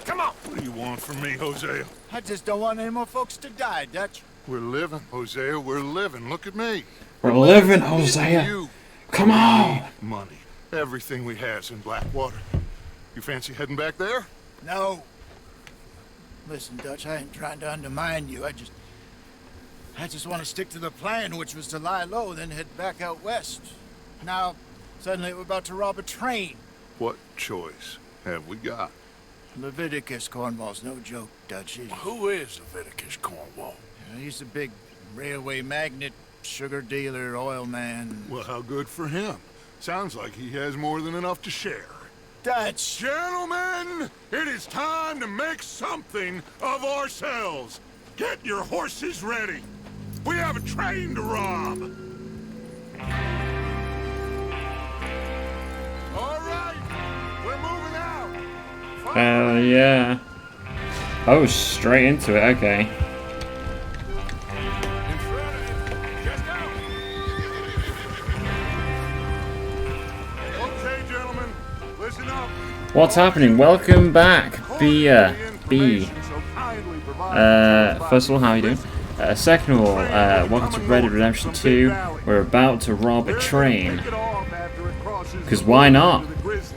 [SPEAKER 2] come on. What do you want from me, Hosea?
[SPEAKER 10] I just don't want any more folks to die, Dutch.
[SPEAKER 2] We're living, Hosea. We're living. Look at me.
[SPEAKER 1] We're living, Hosea.
[SPEAKER 2] You
[SPEAKER 1] Come on.
[SPEAKER 2] need money. Everything we have's in Blackwater. You fancy heading back there?
[SPEAKER 10] No. Listen, Dutch, I ain't trying to undermine you. I just want to stick to the plan, which was to lie low, then head back out west. Now, suddenly we're about to rob a train.
[SPEAKER 2] What choice have we got?
[SPEAKER 10] Leviticus Cornwall's no joke, Dutch.
[SPEAKER 4] Who is Leviticus Cornwall?
[SPEAKER 10] He's a big railway magnate, sugar dealer, oil man.
[SPEAKER 2] Well, how good for him. Sounds like he has more than enough to share.
[SPEAKER 10] Dutch!
[SPEAKER 2] Gentlemen, it is time to make something of ourselves. Get your horses ready. We have a train to rob. All right, we're moving out.
[SPEAKER 1] Hell yeah. Oh, straight into it. Okay.
[SPEAKER 2] Okay, gentlemen, listen up.
[SPEAKER 1] What's happening? Welcome back, B. First of all, how are you doing? Second of all, welcome to Red Dead Redemption 2. We're about to rob a train. Because why not?
[SPEAKER 2] There's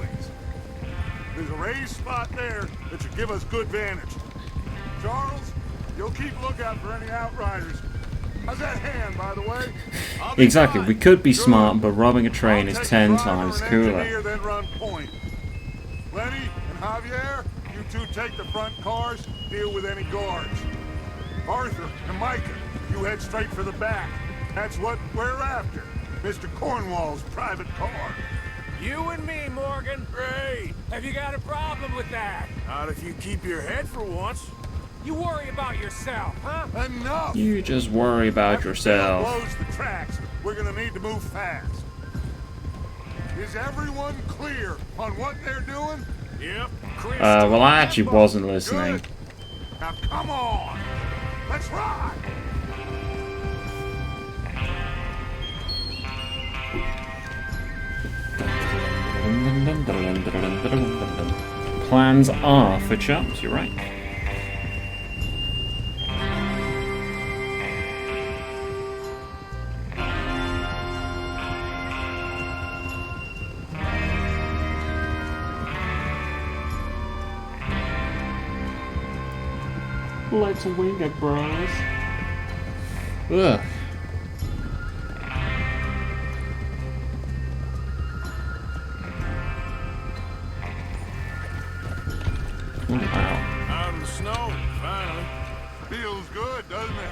[SPEAKER 2] a raised spot there that should give us good vantage. Charles, you'll keep lookout for any outriders. How's that hand, by the way?
[SPEAKER 1] Exactly, we could be smart, but robbing a train is 10 times cooler.
[SPEAKER 2] Then run point. Lenny and Javier, you two take the front cars, deal with any guards. Arthur and Micah, you head straight for the back. That's what we're after. Mr. Cornwall's private car.
[SPEAKER 8] You and me, Morgan.
[SPEAKER 12] Great.
[SPEAKER 8] Have you got a problem with that?
[SPEAKER 12] Not if you keep your head for once.
[SPEAKER 8] You worry about yourself, huh?
[SPEAKER 2] Enough!
[SPEAKER 1] You just worry about
[SPEAKER 2] After
[SPEAKER 1] yourself.
[SPEAKER 2] Bill blows the tracks, we're gonna need to move fast. Is everyone clear on what they're doing?
[SPEAKER 12] Yep.
[SPEAKER 1] Well, I actually wasn't listening.
[SPEAKER 2] Good. Now come on! Let's ride!
[SPEAKER 1] Plans are for chumps, you're right. Let's wing it, bros. Ugh. Wow.
[SPEAKER 12] Out in the snow, finally.
[SPEAKER 2] Feels good, doesn't it?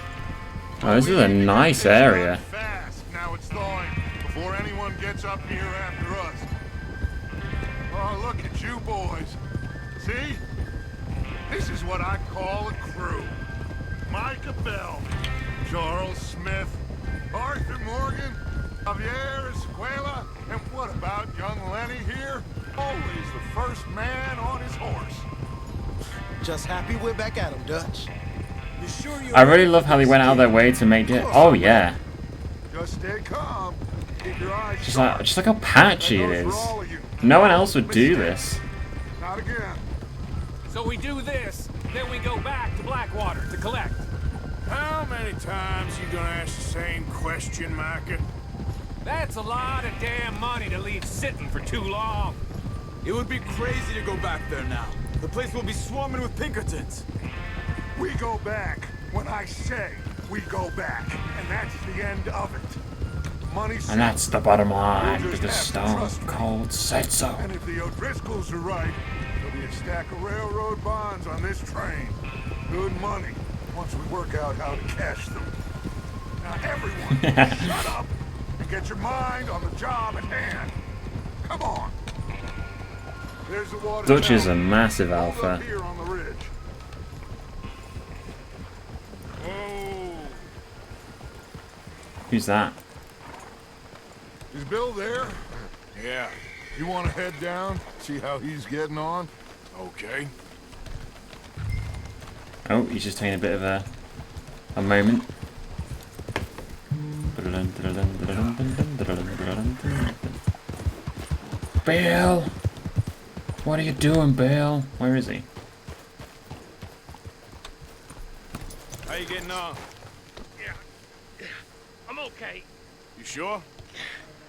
[SPEAKER 1] Oh, this is a nice area.
[SPEAKER 2] Fast. Now it's thawing before anyone gets up here after us. Oh, look at you boys. See? This is what I call a crew. Micah Bell, Charles Smith, Arthur Morgan, Javier Escuela, and what about young Lenny here? Always the first man on his horse.
[SPEAKER 14] Just happy we're back at him, Dutch.
[SPEAKER 12] You sure you
[SPEAKER 1] I really love how they went out of their way to make it. Oh yeah.
[SPEAKER 2] Just stay calm. Keep your eyes
[SPEAKER 1] Just like how patchy it is. No one else would do this.
[SPEAKER 2] Not again.
[SPEAKER 8] So we do this, then we go back to Blackwater to collect.
[SPEAKER 12] How many times you gonna ask the same question, Micah?
[SPEAKER 8] That's a lot of damn money to leave sitting for too long.
[SPEAKER 13] It would be crazy to go back there now. The place will be swarming with Pinkertons.
[SPEAKER 2] We go back when I say we go back, and that's the end of it. Money.
[SPEAKER 1] And that's the bottom line, because Stone Cold said so.
[SPEAKER 2] And if the O'Driscolls are right, there'll be a stack of railroad bonds on this train. Good money, once we work out how to cash them. Now everyone, shut up and get your mind on the job at hand. Come on. There's the water.
[SPEAKER 1] Dutch is a massive
[SPEAKER 2] Hold
[SPEAKER 1] alpha.
[SPEAKER 2] up here on the ridge. Oh.
[SPEAKER 1] Who's that?
[SPEAKER 2] Is Bill there?
[SPEAKER 12] Yeah.
[SPEAKER 2] You want to head down, see how he's getting on?
[SPEAKER 12] Okay.
[SPEAKER 1] Oh, he's just taking a bit of a moment. Bill! What are you doing, Bill? Where is he?
[SPEAKER 12] How you getting on?
[SPEAKER 11] Yeah. I'm okay.
[SPEAKER 12] You sure?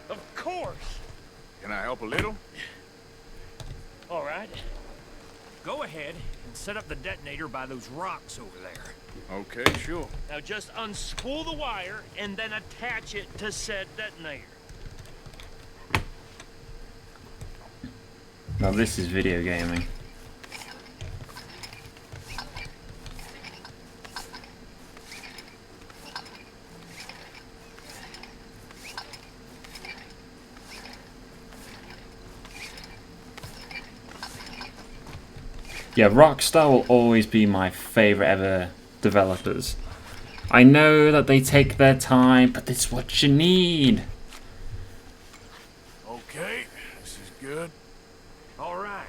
[SPEAKER 11] Of course.
[SPEAKER 12] Can I help a little?
[SPEAKER 11] All right. Go ahead and set up the detonator by those rocks over there.
[SPEAKER 12] Okay, sure.
[SPEAKER 11] Now just unspool the wire and then attach it to said detonator.
[SPEAKER 1] Now this is video gaming. Yeah, Rockstar will always be my favorite ever developers. I know that they take their time, but it's what you need.
[SPEAKER 12] Okay, this is good.
[SPEAKER 11] All right.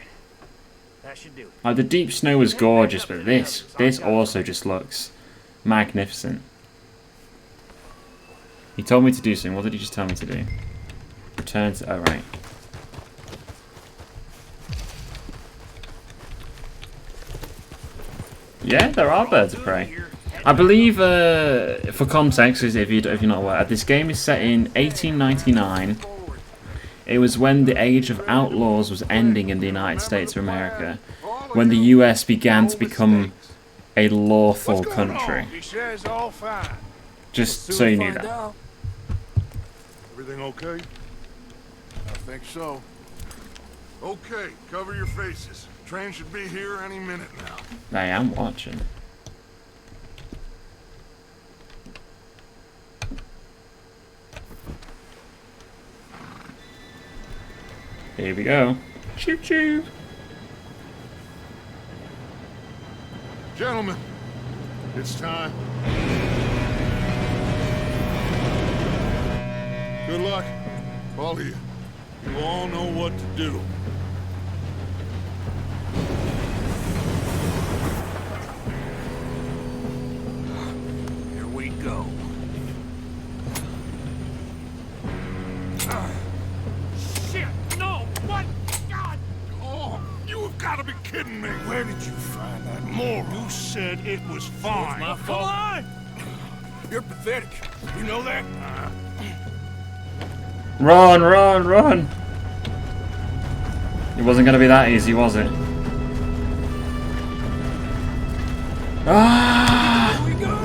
[SPEAKER 11] That should do it.
[SPEAKER 1] Like, the deep snow was gorgeous, but this also just looks magnificent. He told me to do something. What did he just tell me to do? Return to... oh, right. Yeah, there are birds of prey. I believe, for context, if you're not aware, this game is set in 1899. It was when the age of outlaws was ending in the United States of America, when the US began to become a lawful country.
[SPEAKER 12] He says all fine.
[SPEAKER 1] Just so you knew that.
[SPEAKER 2] Everything okay?
[SPEAKER 12] I think so.
[SPEAKER 2] Okay, cover your faces. Train should be here any minute now.
[SPEAKER 1] I am watching. Here we go. Choo choo.
[SPEAKER 2] Gentlemen, it's time. Good luck, all of you. You all know what to do.
[SPEAKER 11] Here we go. Shit! No! What? God!
[SPEAKER 2] kidding me?
[SPEAKER 12] Where did you find that moron?
[SPEAKER 2] You said it was fine.
[SPEAKER 12] My fault. Come on! You're pathetic. You know that?
[SPEAKER 1] Run, run, run! It wasn't gonna be that easy, was it? Ah!
[SPEAKER 12] Here we go!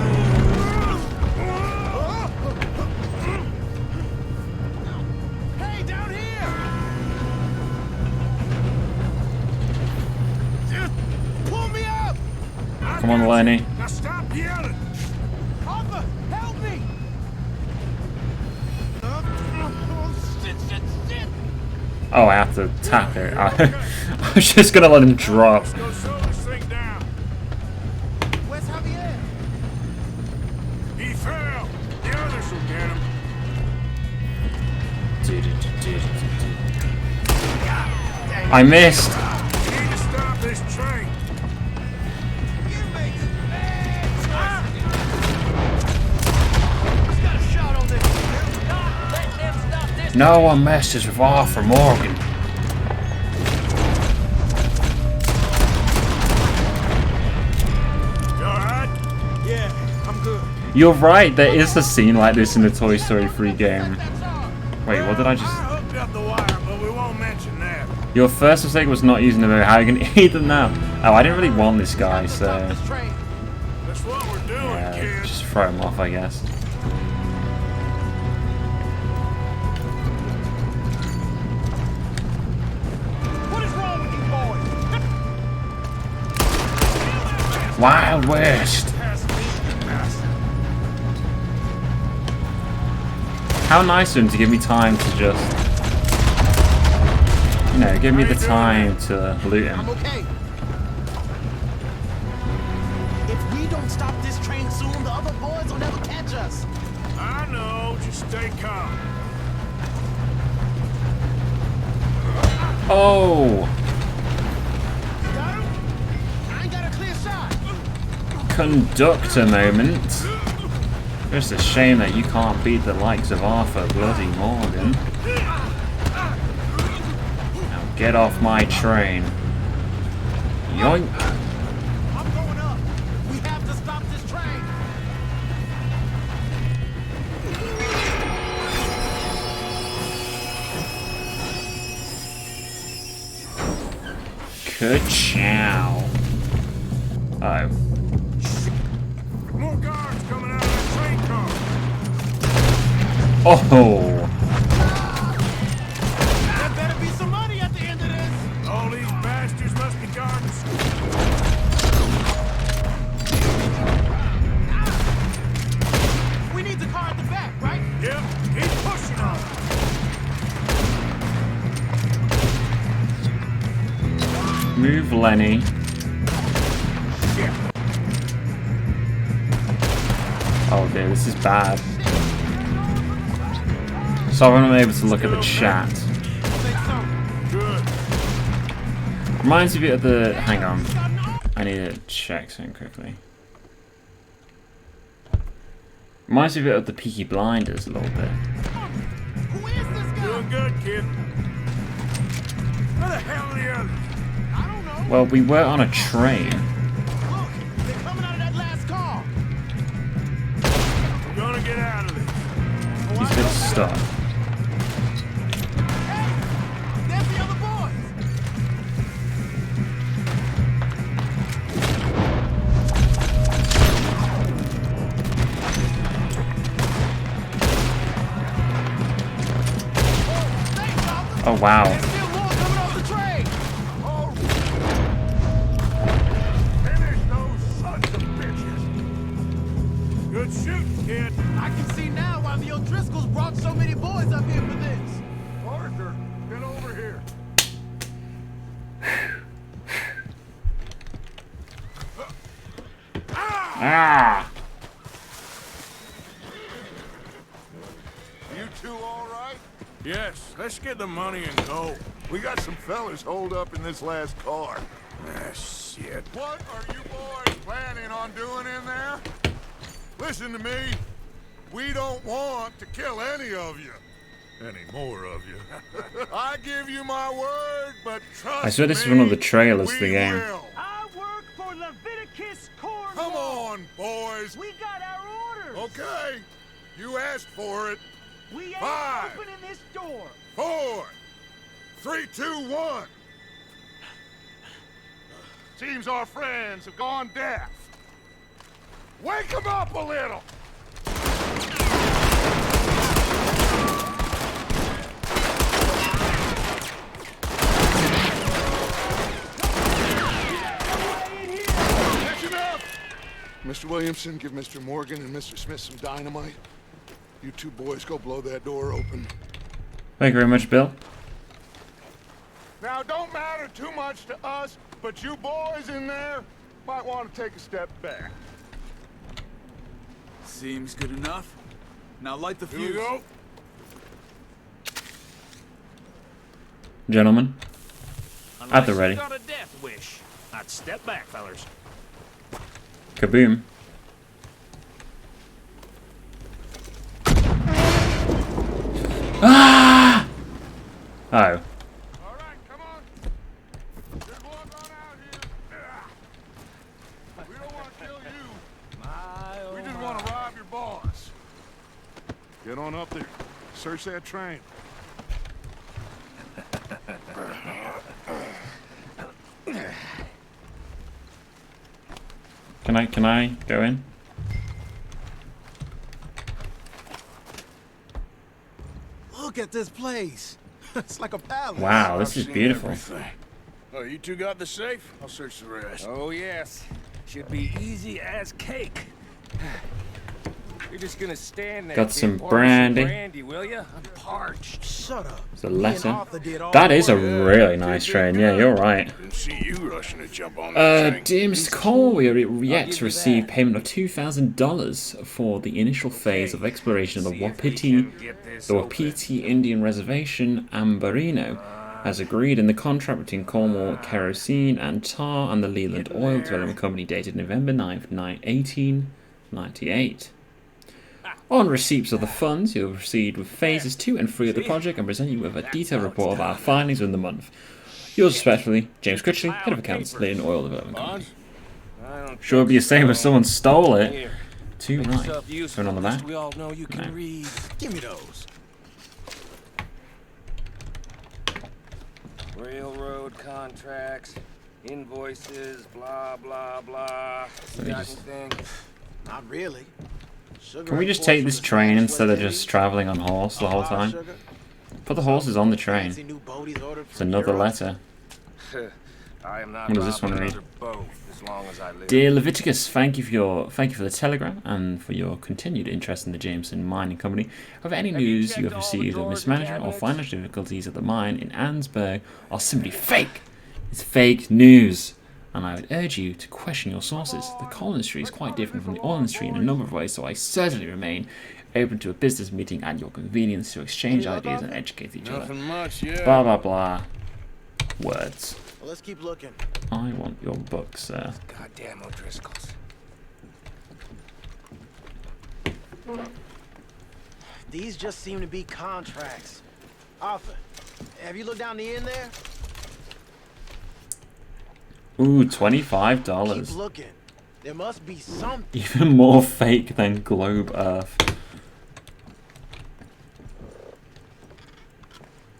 [SPEAKER 12] Hey, down here! Just pull me up!
[SPEAKER 1] Come on, Lenny.
[SPEAKER 12] Now stop yelling! Arthur, help me! Shit!
[SPEAKER 1] Oh, I have to tap it. I was just gonna let him drop.
[SPEAKER 12] Let's go slow this thing down.
[SPEAKER 14] Where's Javier?
[SPEAKER 12] He fell. The others will get him.
[SPEAKER 1] I missed.
[SPEAKER 12] We need to stop this train. You make it bad. Who's got a shot on this?
[SPEAKER 11] Not let them stop this.
[SPEAKER 1] No one messes with Arthur Morgan.
[SPEAKER 12] You alright?
[SPEAKER 11] Yeah, I'm good.
[SPEAKER 1] You're right, there is a scene like this in the Toy Story 3 game. Wait, what did I just...
[SPEAKER 12] I hooked up the wire, but we won't mention that.
[SPEAKER 1] Your first mistake was not using the bow. How are you going to eat them now? Oh, I didn't really want this guy, so...
[SPEAKER 12] That's what we're doing,
[SPEAKER 1] Yeah,
[SPEAKER 12] kid.
[SPEAKER 1] just throw him off, I guess.
[SPEAKER 12] What is wrong with you boys?
[SPEAKER 1] Wild West! How nice of him to give me time to just... You know, give me the time to loot him.
[SPEAKER 14] I'm okay. If we don't stop this train soon, the other boys will never catch us.
[SPEAKER 12] I know, just stay calm.
[SPEAKER 1] Oh!
[SPEAKER 14] Got him? I ain't got a clear shot.
[SPEAKER 1] Conductor moment. Just a shame that you can't beat the likes of Arthur bloody Morgan. Now get off my train. Yoink.
[SPEAKER 14] I'm going up. We have to stop this train.
[SPEAKER 1] Ka-chow. Oh.
[SPEAKER 12] More guards coming out of that train car.
[SPEAKER 1] Oh!
[SPEAKER 14] There better be some money at the end of this.
[SPEAKER 12] All these bastards must be guards.
[SPEAKER 14] We need the car at the back, right?
[SPEAKER 12] Yep, keep pushing on.
[SPEAKER 1] Move, Lenny. Oh dear, this is bad. So I'm unable to look at the chat.
[SPEAKER 12] Good.
[SPEAKER 1] Reminds me of the... Hang on. I need to check something quickly. Reminds me a bit of the Peaky Blinders a little bit.
[SPEAKER 12] Doing good, kid. Where the hell are the others?
[SPEAKER 14] I don't know.
[SPEAKER 1] Well, we were on a train.
[SPEAKER 14] Look, they're coming out of that last car.
[SPEAKER 12] We're gonna get out of this.
[SPEAKER 1] He's a bit stuck.
[SPEAKER 14] Hey, there's the other boys.
[SPEAKER 1] Oh wow.
[SPEAKER 14] There's still more coming off the train.
[SPEAKER 12] Finish those sons of bitches. Good shooting, kid.
[SPEAKER 14] I can see now why the O'Driscolls brought so many boys up here for this.
[SPEAKER 12] Arthur, get over here.
[SPEAKER 1] Ah!
[SPEAKER 2] You two all right?
[SPEAKER 12] Yes, let's get the money and go.
[SPEAKER 2] We got some fellas holed up in this last car.
[SPEAKER 12] Ah, shit.
[SPEAKER 2] What are you boys planning on doing in there? Listen to me. We don't want to kill any of you. any more of you. I give you my word, but trust
[SPEAKER 1] I swear this is one of the trailers for the game.
[SPEAKER 2] will.
[SPEAKER 14] I work for Leviticus Cornwall.
[SPEAKER 2] Come on, boys.
[SPEAKER 14] We got our orders.
[SPEAKER 2] Okay, you asked for it.
[SPEAKER 14] We ain't
[SPEAKER 2] 5,
[SPEAKER 14] opening this door.
[SPEAKER 2] 4, 3, 2, 1. Seems our friends have gone deaf. Wake them up a little. That's enough. Mr. Williamson, give Mr. Morgan and Mr. Smith some dynamite. You two boys go blow that door open.
[SPEAKER 1] Thank you very much, Bill.
[SPEAKER 2] Now, it don't matter too much to us, but you boys in there might want to take a step back.
[SPEAKER 13] Seems good enough. Now light the fuse.
[SPEAKER 2] Here we go.
[SPEAKER 1] Gentlemen, at the
[SPEAKER 11] Unless
[SPEAKER 1] ready.
[SPEAKER 11] you got a death wish. I'd step back, fellers.
[SPEAKER 1] Kaboom. Ah! Oh.
[SPEAKER 2] All right, come on. There's one gone out here. We don't want to kill you. We just want to rob your boss. Get on up there. Search that train.
[SPEAKER 1] Can I go in?
[SPEAKER 14] Look at this place. It's like a palace.
[SPEAKER 1] Wow, this is beautiful.
[SPEAKER 12] Oh, you two got the safe? I'll search the rest.
[SPEAKER 8] Oh, yes. Should be easy as cake. You're just gonna stand there.
[SPEAKER 1] Got
[SPEAKER 8] kid,
[SPEAKER 1] some
[SPEAKER 8] pour
[SPEAKER 1] brandy.
[SPEAKER 8] brandy, will you? I'm parched.
[SPEAKER 14] Shut up.
[SPEAKER 1] It's a letter. That is a really nice train. Yeah, you're right.
[SPEAKER 12] Didn't see you rushing to jump on that train.
[SPEAKER 1] Dear Mr. Cole, we are yet to receive payment of $2,000 for the initial phase of exploration of the Wapiti Indian Reservation, Ambarino, as agreed in the contract between Cornwall Kerosene and Tar and the Leland Oil Development Company dated November 9th, 1898. On receipts of the funds, you'll proceed with phases 2 and 3 of the project and present you with a detailed report of our findings within the month. Yours respectfully, James Critchley, Head of Accounts, Leland Oil Development Company. Sure, it'd be the same if someone stole it. Too right. Turn on the back.
[SPEAKER 11] We all know you can
[SPEAKER 1] No.
[SPEAKER 11] read. Give me those. Railroad contracts, invoices, blah blah blah.
[SPEAKER 1] Let me
[SPEAKER 11] Got
[SPEAKER 1] just-
[SPEAKER 11] anything?
[SPEAKER 14] Not really.
[SPEAKER 1] Can we just take this train instead of just travelling on horse the whole time? Put the horses on the train. It's another letter.
[SPEAKER 8] I am not
[SPEAKER 1] What does this one
[SPEAKER 8] robbing
[SPEAKER 1] read?
[SPEAKER 8] another boat as long as I live.
[SPEAKER 1] Dear Leviticus, thank you for the telegram and for your continued interest in the Jameson Mining Company. However, any news you have received of mismanagement or financial difficulties at the mine in Ansburg are simply fake. It's fake news, and I would urge you to question your sources. The coal industry is quite different from the oil industry in a number of ways, so I certainly remain open to a business meeting at your convenience to exchange ideas and educate each other.
[SPEAKER 12] Nothing much, yeah.
[SPEAKER 1] Blah blah blah. Words.
[SPEAKER 14] Well, let's keep looking.
[SPEAKER 1] I want your book, sir.
[SPEAKER 8] Goddamn O'Driscolls.
[SPEAKER 14] These just seem to be contracts. Arthur, have you looked down the end there?
[SPEAKER 1] Ooh, $25.
[SPEAKER 14] Keep looking. There must be something.
[SPEAKER 1] Even more fake than Globe Earth.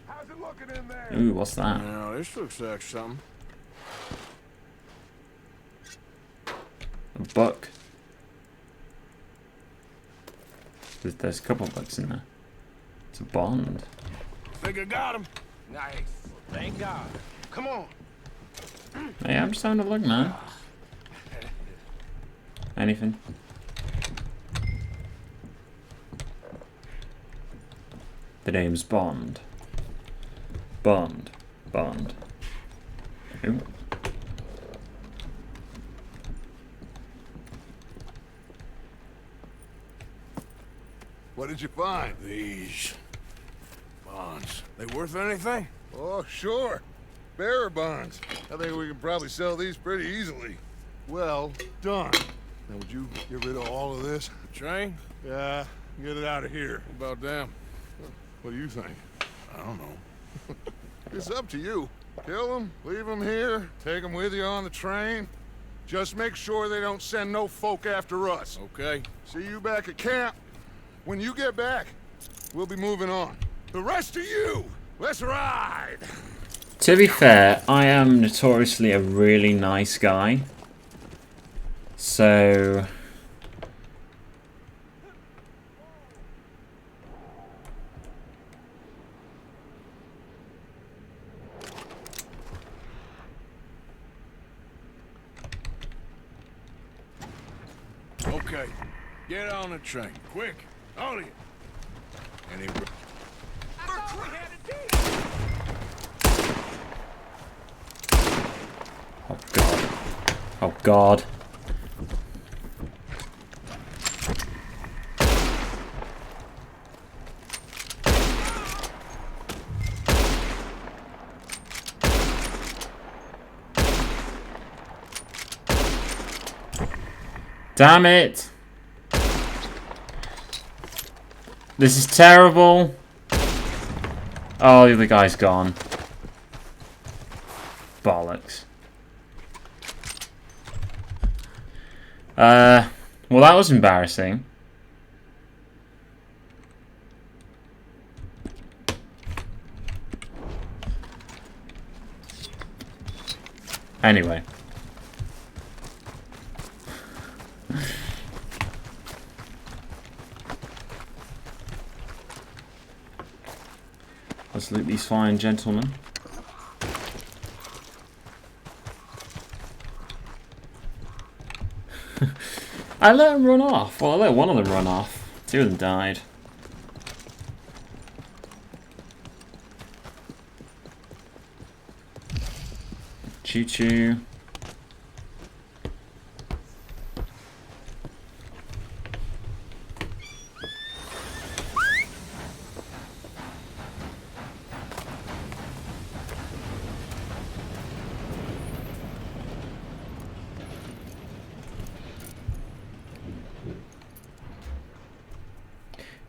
[SPEAKER 2] How's it looking in there?
[SPEAKER 1] Ooh, what's that?
[SPEAKER 12] Now, this looks like something.
[SPEAKER 1] A book. There's a couple of books in there. It's a bond.
[SPEAKER 12] Think I got him.
[SPEAKER 11] Nice.
[SPEAKER 14] Thank God. Come on.
[SPEAKER 1] Hey, I'm just having a look, man. Anything? The name's Bond. Bond. Bond. Ooh.
[SPEAKER 2] What did you find?
[SPEAKER 12] These bonds. They worth anything?
[SPEAKER 2] Oh, sure. Bearer bonds. I think we can probably sell these pretty easily. Well done. Now, would you get rid of all of this?
[SPEAKER 12] The train?
[SPEAKER 2] Yeah, get it out of here.
[SPEAKER 12] What about them?
[SPEAKER 2] What do you think? I don't know. It's up to you. Kill them, leave them here, take them with you on the train. Just make sure they don't send no folk after us.
[SPEAKER 12] Okay.
[SPEAKER 2] See you back at camp. When you get back, we'll be moving on. The rest of you, let's ride!
[SPEAKER 1] To be fair, I am notoriously a really nice guy. So...
[SPEAKER 12] Okay. Get on the train. Quick. All of you. Any...
[SPEAKER 1] Oh god. Oh god. Damn it! This is terrible. Oh, the other guy's gone. Bollocks. Well, that was embarrassing. Anyway. Let's loot these fine gentlemen. I let them run off. Well, I let one of them run off. Two of them died. Choo-choo.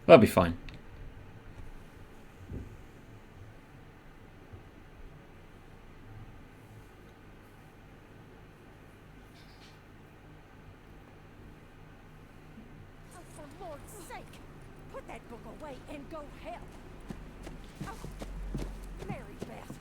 [SPEAKER 1] That'll be fine.
[SPEAKER 6] Oh, for Lord's sake! Put that book away and go help. Oh, Mary Beth.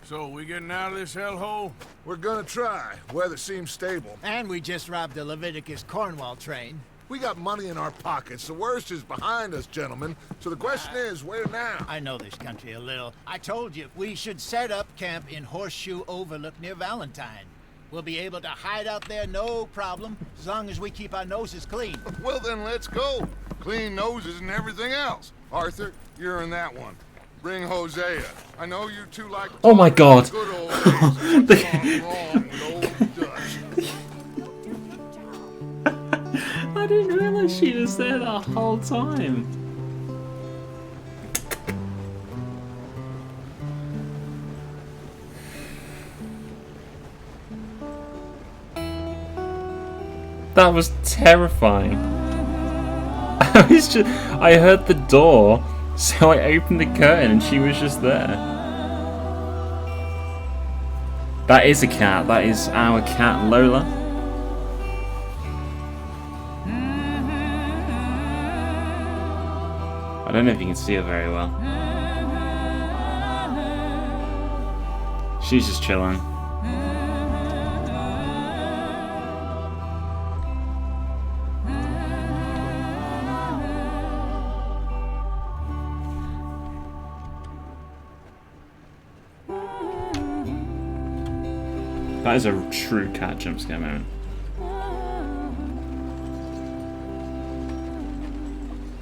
[SPEAKER 12] So, we getting out of this hellhole?
[SPEAKER 2] We're gonna try. Weather seems stable.
[SPEAKER 3] And we just robbed the Leviticus Cornwall train.
[SPEAKER 2] We got money in our pockets. The worst is behind us, gentlemen. So the question is, where now?
[SPEAKER 3] I know this country a little. I told you, we should set up camp in Horseshoe Overlook near Valentine. We'll be able to hide out there no problem, as long as we keep our noses clean.
[SPEAKER 2] Well then, let's go. Clean noses and everything else. Arthur, you're in that one. Bring Hosea. I know you two like...
[SPEAKER 1] Oh my god!
[SPEAKER 2] Good old days. What's wrong with old Dutch?
[SPEAKER 1] I didn't realize she was there the whole time. That was terrifying. I heard the door, so I opened the curtain and she was just there. That is a cat. That is our cat, Lola. I don't know if you can see her very well. She's just chilling. That is a true cat jump scare moment.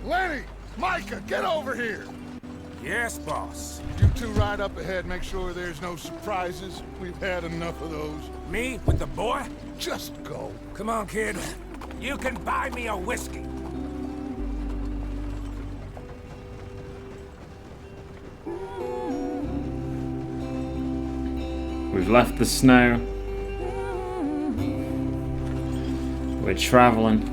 [SPEAKER 2] Lenny! Micah, get over here!
[SPEAKER 12] Yes, boss.
[SPEAKER 2] You two ride up ahead, make sure there's no surprises. We've had enough of those.
[SPEAKER 8] Me with the boy?
[SPEAKER 2] Just go.
[SPEAKER 8] Come on, kid. You can buy me a whiskey.
[SPEAKER 1] We've left the snow. We're traveling.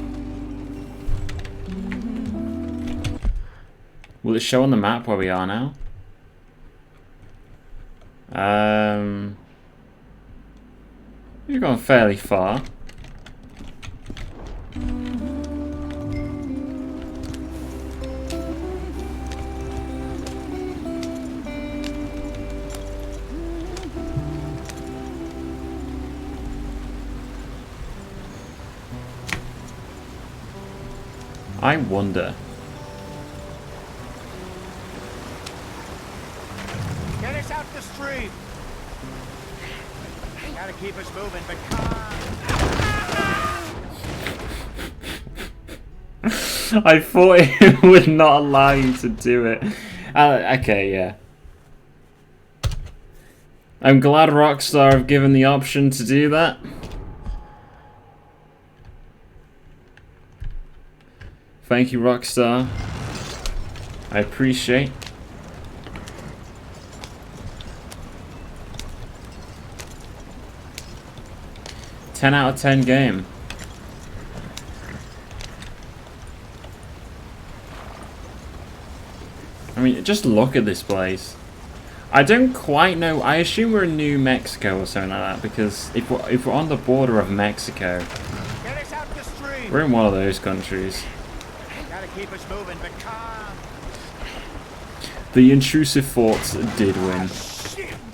[SPEAKER 1] Will it show on the map where we are now? We've gone fairly far. I wonder.
[SPEAKER 3] Get us out the stream. Gotta keep us moving, but come on.
[SPEAKER 1] I thought it would not allow you to do it. Okay, yeah. I'm glad Rockstar have given the option to do that. Thank you, Rockstar. I appreciate. "10 out of 10 game." I mean, just look at this place. I don't quite know. I assume we're in New Mexico or something like that, because if we're on the border of Mexico,
[SPEAKER 3] Get us out the stream.
[SPEAKER 1] we're in one of those countries.
[SPEAKER 3] Gotta keep us moving, but come.
[SPEAKER 1] The intrusive thoughts did win.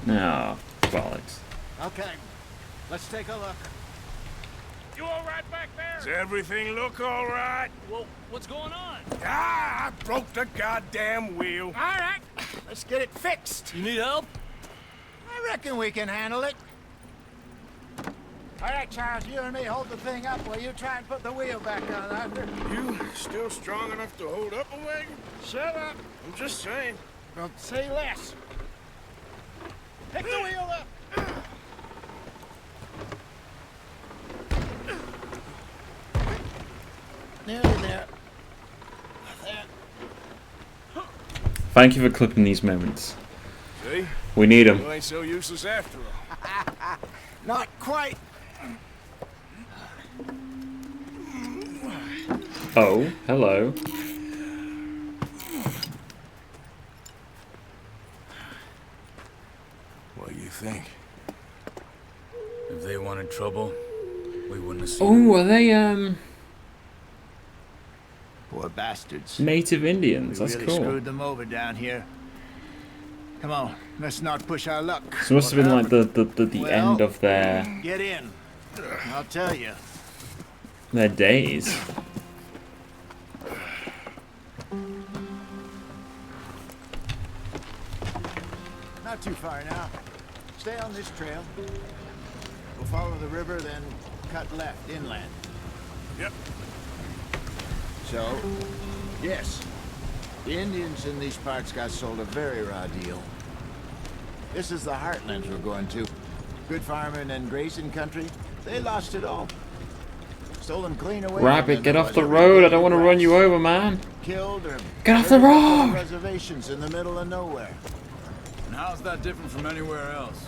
[SPEAKER 1] No, bollocks.
[SPEAKER 3] Okay, let's take a look.
[SPEAKER 12] You all right back there? Does everything look all right?
[SPEAKER 11] Well, what's going on?
[SPEAKER 12] Ah, I broke the goddamn wheel.
[SPEAKER 3] All right, let's get it fixed.
[SPEAKER 11] You need help?
[SPEAKER 3] I reckon we can handle it. All right, Charles, you and me hold the thing up while you try and put the wheel back on under.
[SPEAKER 12] You still strong enough to hold up a wagon?
[SPEAKER 3] Shut up.
[SPEAKER 12] I'm just saying.
[SPEAKER 3] Well, say less. Pick the wheel up. Nearly there.
[SPEAKER 1] Thank you for clipping these moments.
[SPEAKER 12] See?
[SPEAKER 1] We need them.
[SPEAKER 12] You ain't so useless after all.
[SPEAKER 3] Not quite.
[SPEAKER 1] Oh, hello.
[SPEAKER 12] What do you think?
[SPEAKER 13] If they wanted trouble, we wouldn't have seen
[SPEAKER 1] Oh, are they
[SPEAKER 3] Poor bastards.
[SPEAKER 1] native Indians?
[SPEAKER 3] We
[SPEAKER 1] That's
[SPEAKER 3] really
[SPEAKER 1] cool.
[SPEAKER 3] screwed them over down here. Come on, let's not push our luck.
[SPEAKER 1] So it must have been like the
[SPEAKER 3] Well,
[SPEAKER 1] end of their
[SPEAKER 3] Get in. I'll tell you.
[SPEAKER 1] days.
[SPEAKER 3] Not too far now. Stay on this trail. We'll follow the river, then cut left inland.
[SPEAKER 12] Yep.
[SPEAKER 3] So, yes, the Indians in these parts got sold a very raw deal. This is the heartlands we're going to. Good farming and grazing country. They lost it all. Stolen clean away.
[SPEAKER 1] Rabbit, get off the road. I don't want to run you over, man.
[SPEAKER 3] Killed or
[SPEAKER 1] Get off the road!
[SPEAKER 3] Reservations in the middle of nowhere.
[SPEAKER 13] And how's that different from anywhere else?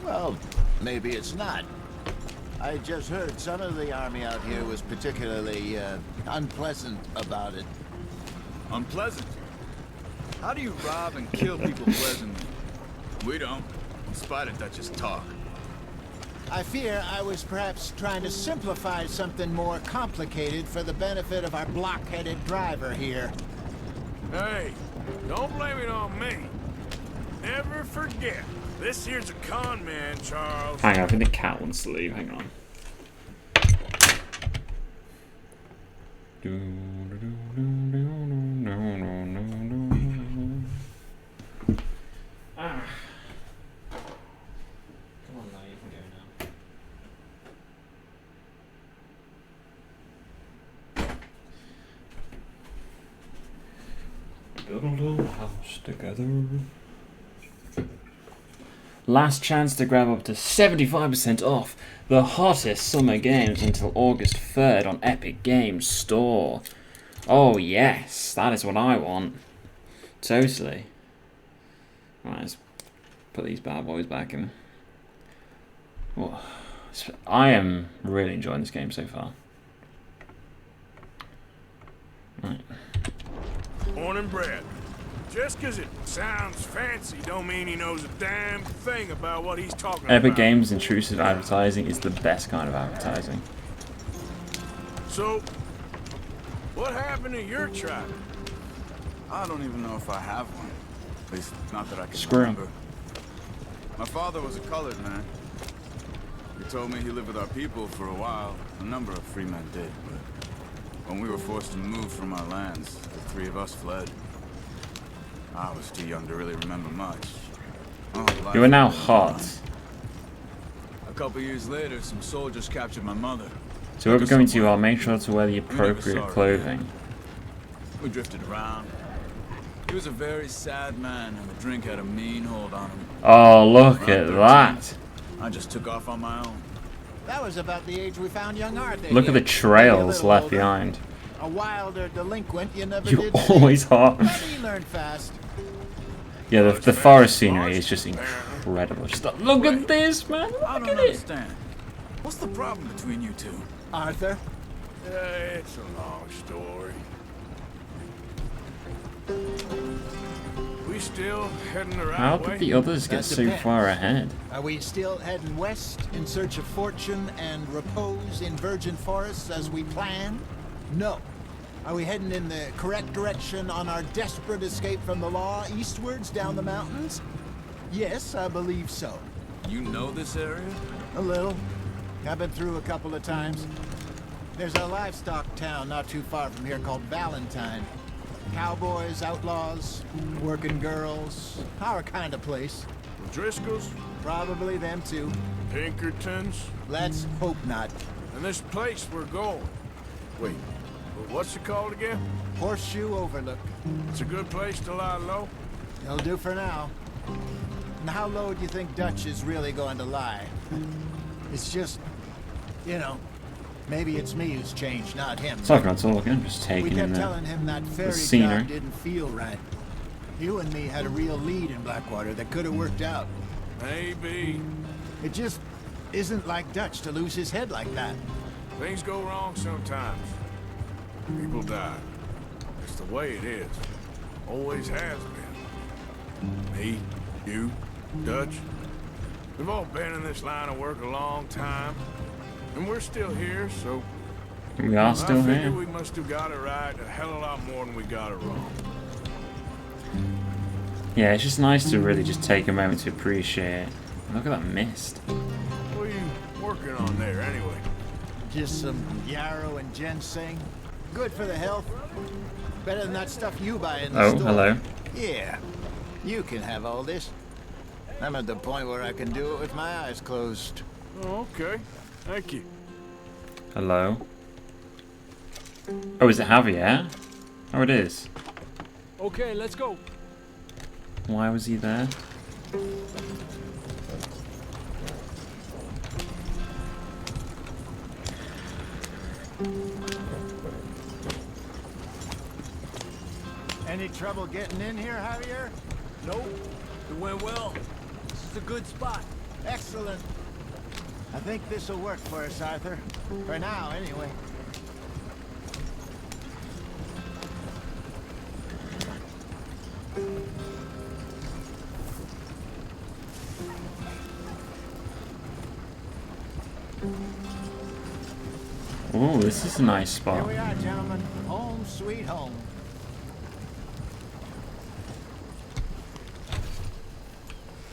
[SPEAKER 3] Well, maybe it's not. I just heard some of the army out here was particularly unpleasant about it.
[SPEAKER 13] Unpleasant? How do you rob and kill people pleasantly? We don't, in spite of Dutch's talk.
[SPEAKER 3] I fear I was perhaps trying to simplify something more complicated for the benefit of our block-headed driver here.
[SPEAKER 12] Hey, don't blame it on me. Never forget, this here's a con man, Charles.
[SPEAKER 1] Hang on, I think the cat wants to leave. Hang on. Ah. Come on now, you can go now. Build a little house together. Last chance to grab up to 75% off the hottest summer games until August 3rd on Epic Games Store. Oh yes, that is what I want. Totally. Right, let's put these bad boys back in. Oh, I am really enjoying this game so far. Right.
[SPEAKER 12] Morning, Brad. Just 'cause it sounds fancy don't mean he knows a damn thing about what he's talking about.
[SPEAKER 1] Epic Games intrusive advertising is the best kind of advertising.
[SPEAKER 12] So, what happened to your tribe?
[SPEAKER 13] I don't even know if I have one. At least, not that I can
[SPEAKER 1] Screw 'em.
[SPEAKER 13] remember. My father was a colored man. He told me he lived with our people for a while. A number of free men did, but when we were forced to move from our lands, the three of us fled. I was too young to really remember much. Oh,
[SPEAKER 1] You are now hot.
[SPEAKER 13] A couple years later, some soldiers captured my mother.
[SPEAKER 1] So wherever we're going to, I'll make sure to wear the appropriate clothing.
[SPEAKER 13] We drifted around. He was a very sad man, and the drink had a mean hold on him.
[SPEAKER 1] Oh, look at that.
[SPEAKER 13] I just took off on my own.
[SPEAKER 10] That was about the age we found young Arthur.
[SPEAKER 1] Look at the trails left behind.
[SPEAKER 10] A wilder delinquent you never
[SPEAKER 1] You're
[SPEAKER 10] did.
[SPEAKER 1] always hot.
[SPEAKER 10] But he learned fast.
[SPEAKER 1] Yeah, the forest scenery is just incredible. Just look at this, man.
[SPEAKER 13] I
[SPEAKER 1] Look
[SPEAKER 13] don't
[SPEAKER 1] at it.
[SPEAKER 13] understand. What's the problem between you two?
[SPEAKER 10] Arthur?
[SPEAKER 12] It's a long story. We still heading the right
[SPEAKER 1] How
[SPEAKER 12] way?
[SPEAKER 1] did the others get so far ahead?
[SPEAKER 10] Are we still heading west in search of fortune and repose in virgin forests as we planned? No. Are we heading in the correct direction on our desperate escape from the law eastwards down the mountains? Yes, I believe so.
[SPEAKER 13] You know this area?
[SPEAKER 10] A little. I've been through a couple of times. There's a livestock town not too far from here called Valentine. Cowboys, outlaws, working girls, our kind of place.
[SPEAKER 12] The Driscolls?
[SPEAKER 10] Probably them too.
[SPEAKER 12] Pinkertons?
[SPEAKER 10] Let's hope not.
[SPEAKER 12] And this place we're going. Wait, what's it called again?
[SPEAKER 10] Horseshoe Overlook.
[SPEAKER 12] It's a good place to lie low?
[SPEAKER 10] It'll do for now. And how low do you think Dutch is really going to lie? It's just, you know, maybe it's me who's changed, not him.
[SPEAKER 1] Sorry for not talking, I'm just
[SPEAKER 10] We
[SPEAKER 1] taking in
[SPEAKER 10] kept telling him that ferry
[SPEAKER 1] scenery.
[SPEAKER 10] job didn't feel right. You and me had a real lead in Blackwater that could have worked out.
[SPEAKER 12] Maybe.
[SPEAKER 10] It just isn't like Dutch to lose his head like that.
[SPEAKER 12] Things go wrong sometimes. People die. It's the way it is. Always has been. Me, you, Dutch. We've all been in this line of work a long time. And we're still here, so...
[SPEAKER 1] We are still
[SPEAKER 12] I figure
[SPEAKER 1] here.
[SPEAKER 12] we must have got it right a hell of a lot more than we got it wrong.
[SPEAKER 1] Yeah, it's just nice to really just take a moment to appreciate. Look at that mist.
[SPEAKER 12] What are you working on there, anyway?
[SPEAKER 10] Just some yarrow and ginseng. Good for the health. Better than that stuff you buy in the
[SPEAKER 1] Oh,
[SPEAKER 10] store.
[SPEAKER 1] hello.
[SPEAKER 10] Yeah, you can have all this. I'm at the point where I can do it with my eyes closed.
[SPEAKER 12] Oh, okay. Thank you.
[SPEAKER 1] Hello. Oh, is it Javier? Oh, it is.
[SPEAKER 9] Okay, let's go.
[SPEAKER 1] Why was he there?
[SPEAKER 10] Any trouble getting in here, Javier?
[SPEAKER 9] Nope. It went well. This is a good spot.
[SPEAKER 10] Excellent. I think this will work for us, Arthur. For now, anyway.
[SPEAKER 1] Oh, this is a nice
[SPEAKER 10] Here
[SPEAKER 1] spot.
[SPEAKER 10] we are, gentlemen. Home sweet home.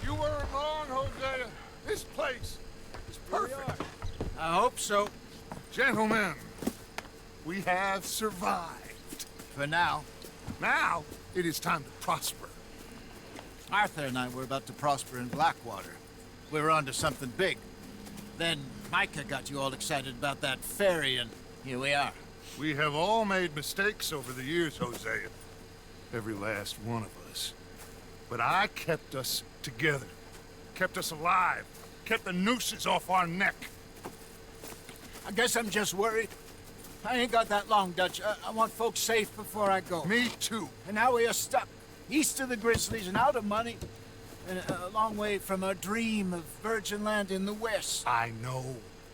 [SPEAKER 2] You weren't wrong, Hosea. This place is perfect.
[SPEAKER 10] I hope so.
[SPEAKER 2] Gentlemen, we have survived.
[SPEAKER 10] For now.
[SPEAKER 2] Now, it is time to prosper.
[SPEAKER 10] Arthur and I were about to prosper in Blackwater. We were onto something big. Then Micah got you all excited about that ferry, and here we are.
[SPEAKER 2] We have all made mistakes over the years, Hosea. Every last one of us. But I kept us together. Kept us alive. Kept the nooses off our neck.
[SPEAKER 10] I guess I'm just worried. I ain't got that long, Dutch. I want folks safe before I go.
[SPEAKER 2] Me too.
[SPEAKER 10] And now we are stuck, east of the Grizzlies and out of money, and a long way from our dream of virgin land in the west.
[SPEAKER 2] I know,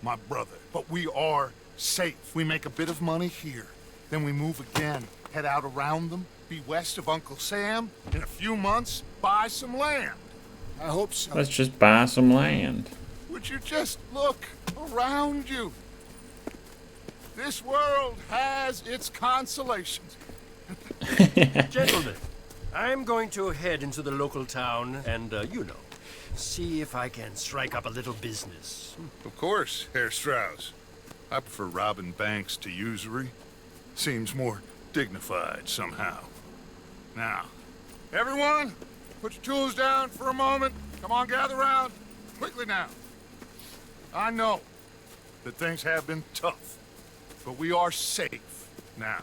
[SPEAKER 2] my brother. But we are safe. We make a bit of money here. Then we move again, head out around them, be west of Uncle Sam, in a few months, buy some land. I hope so.
[SPEAKER 1] Let's just buy some land.
[SPEAKER 2] Would you just look around you? This world has its consolations.
[SPEAKER 15] Gentlemen, I'm going to head into the local town and, you know, see if I can strike up a little business.
[SPEAKER 2] Of course, Herr Strauss. I prefer robbing banks to usury. Seems more dignified somehow. Now, everyone, put your tools down for a moment. Come on, gather round. Quickly now. I know that things have been tough, but we are safe now,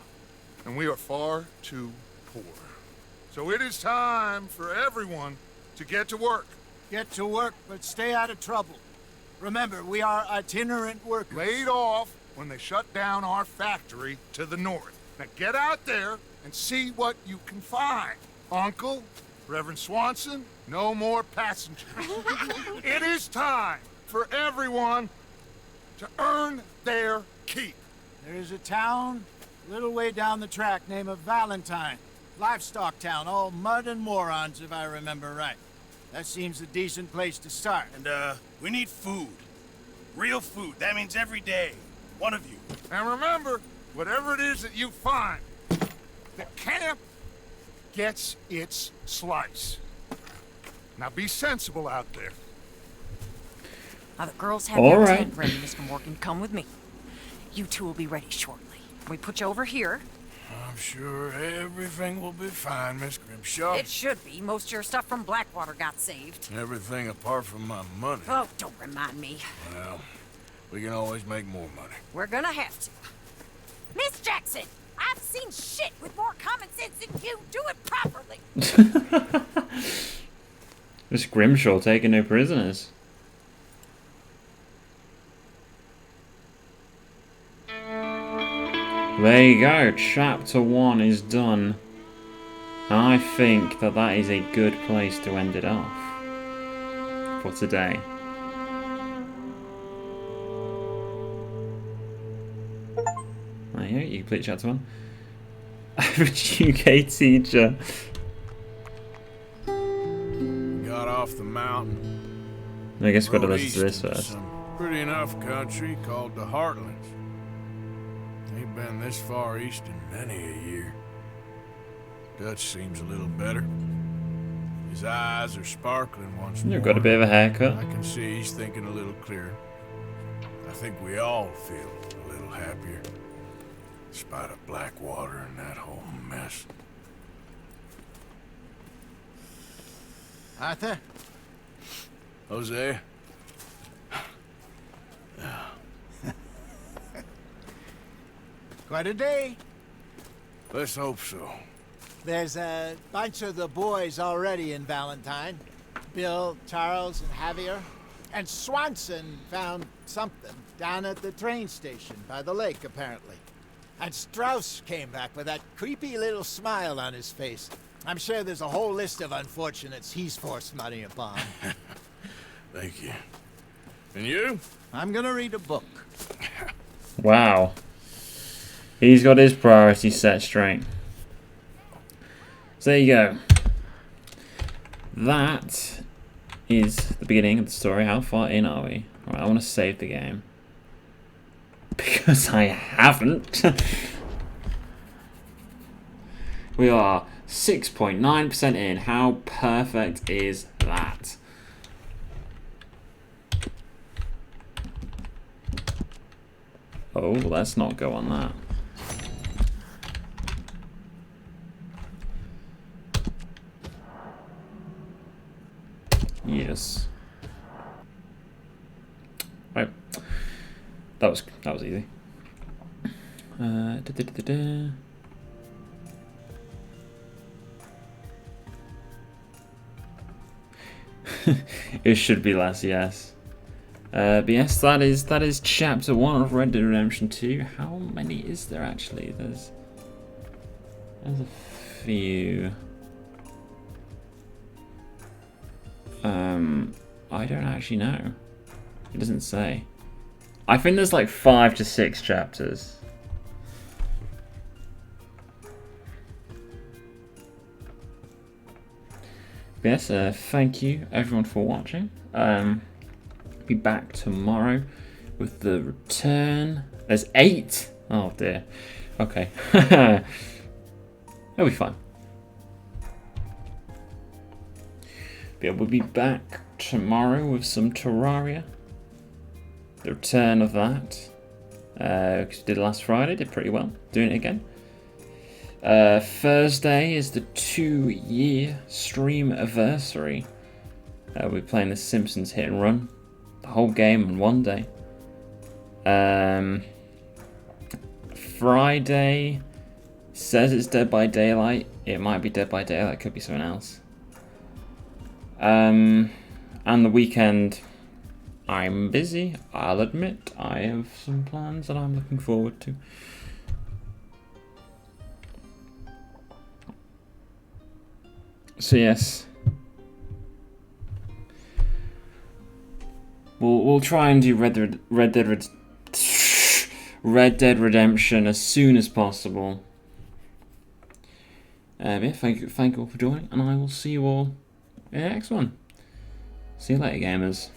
[SPEAKER 2] and we are far too poor. So it is time for everyone to get to work.
[SPEAKER 10] Get to work, but stay out of trouble. Remember, we are itinerant workers.
[SPEAKER 2] Laid off when they shut down our factory to the north. Now get out there and see what you can find. Uncle, Reverend Swanson, no more passengers. It is time for everyone to earn their keep.
[SPEAKER 10] There is a town a little way down the track named Valentine. Livestock town, all mud and morons, if I remember right. That seems a decent place to start.
[SPEAKER 4] And, we need food. Real food. That means every day. One of you.
[SPEAKER 2] And remember, whatever it is that you find, the camp gets its slice. Now be sensible out there.
[SPEAKER 5] Now the girls have
[SPEAKER 1] All
[SPEAKER 5] your
[SPEAKER 1] right.
[SPEAKER 5] tent ready, Mr. Morgan. Come with me. You two will be ready shortly. We put you over here.
[SPEAKER 12] I'm sure everything will be fine, Miss Grimshaw.
[SPEAKER 5] It should be. Most of your stuff from Blackwater got saved.
[SPEAKER 12] Everything apart from my money.
[SPEAKER 5] Oh, don't remind me.
[SPEAKER 12] Well, we can always make more money.
[SPEAKER 5] We're gonna have to. Miss Jackson, I've seen shit with more common sense than you. Do it properly.
[SPEAKER 1] This Grimshaw taking no prisoners. There you go, chapter 1 is done. I think that that is a good place to end it off for today. There you go, you complete chapter 1. Average UK teacher.
[SPEAKER 12] Got off the mountain.
[SPEAKER 1] I guess we've got to
[SPEAKER 12] rode
[SPEAKER 1] listen to this
[SPEAKER 12] east into
[SPEAKER 1] first.
[SPEAKER 12] some pretty enough country called the Heartlands. Ain't been this far east in many a year. Dutch seems a little better. His eyes are sparkling once more.
[SPEAKER 1] You've got a bit of a haircut.
[SPEAKER 12] I can see he's thinking a little clearer. I think we all feel a little happier. In spite of Blackwater and that whole mess.
[SPEAKER 10] Arthur?
[SPEAKER 12] Jose?
[SPEAKER 10] Quite a day.
[SPEAKER 12] Let's hope so.
[SPEAKER 10] There's a bunch of the boys already in Valentine. Bill, Charles, and Javier. And Swanson found something down at the train station by the lake, apparently. And Strauss came back with that creepy little smile on his face. I'm sure there's a whole list of unfortunates he's forced money upon.
[SPEAKER 12] Thank you. And you?
[SPEAKER 10] I'm gonna read a book.
[SPEAKER 1] Wow. He's got his priorities set straight. So there you go. That is the beginning of the story. How far in are we? Alright, I want to save the game. Because I haven't. We are 6.9% in. How perfect is that? Oh, let's not go on that. Yes. Right. That was easy. It should be less, yes. But yes, that is chapter 1 of Red Dead Redemption 2. How many is there actually? There's a few. I don't actually know. It doesn't say. I think there's like 5 to 6 chapters. Yes, thank you everyone for watching. Be back tomorrow with the return. There's 8. Oh dear. Okay. It'll be fine. But we'll be back tomorrow with some Terraria. The return of that. Because we did last Friday, did pretty well. Doing it again. Thursday is the 2-year stream anniversary. We're playing The Simpsons Hit and Run. The whole game in one day. Friday says it's Dead by Daylight. It might be Dead by Daylight, it could be something else. And the weekend, I'm busy, I'll admit. I have some plans that I'm looking forward to. So yes, we'll try and do Red Dead Redemption as soon as possible. Yeah, thank you all for joining, and I will see you all in the next one. See you later, gamers.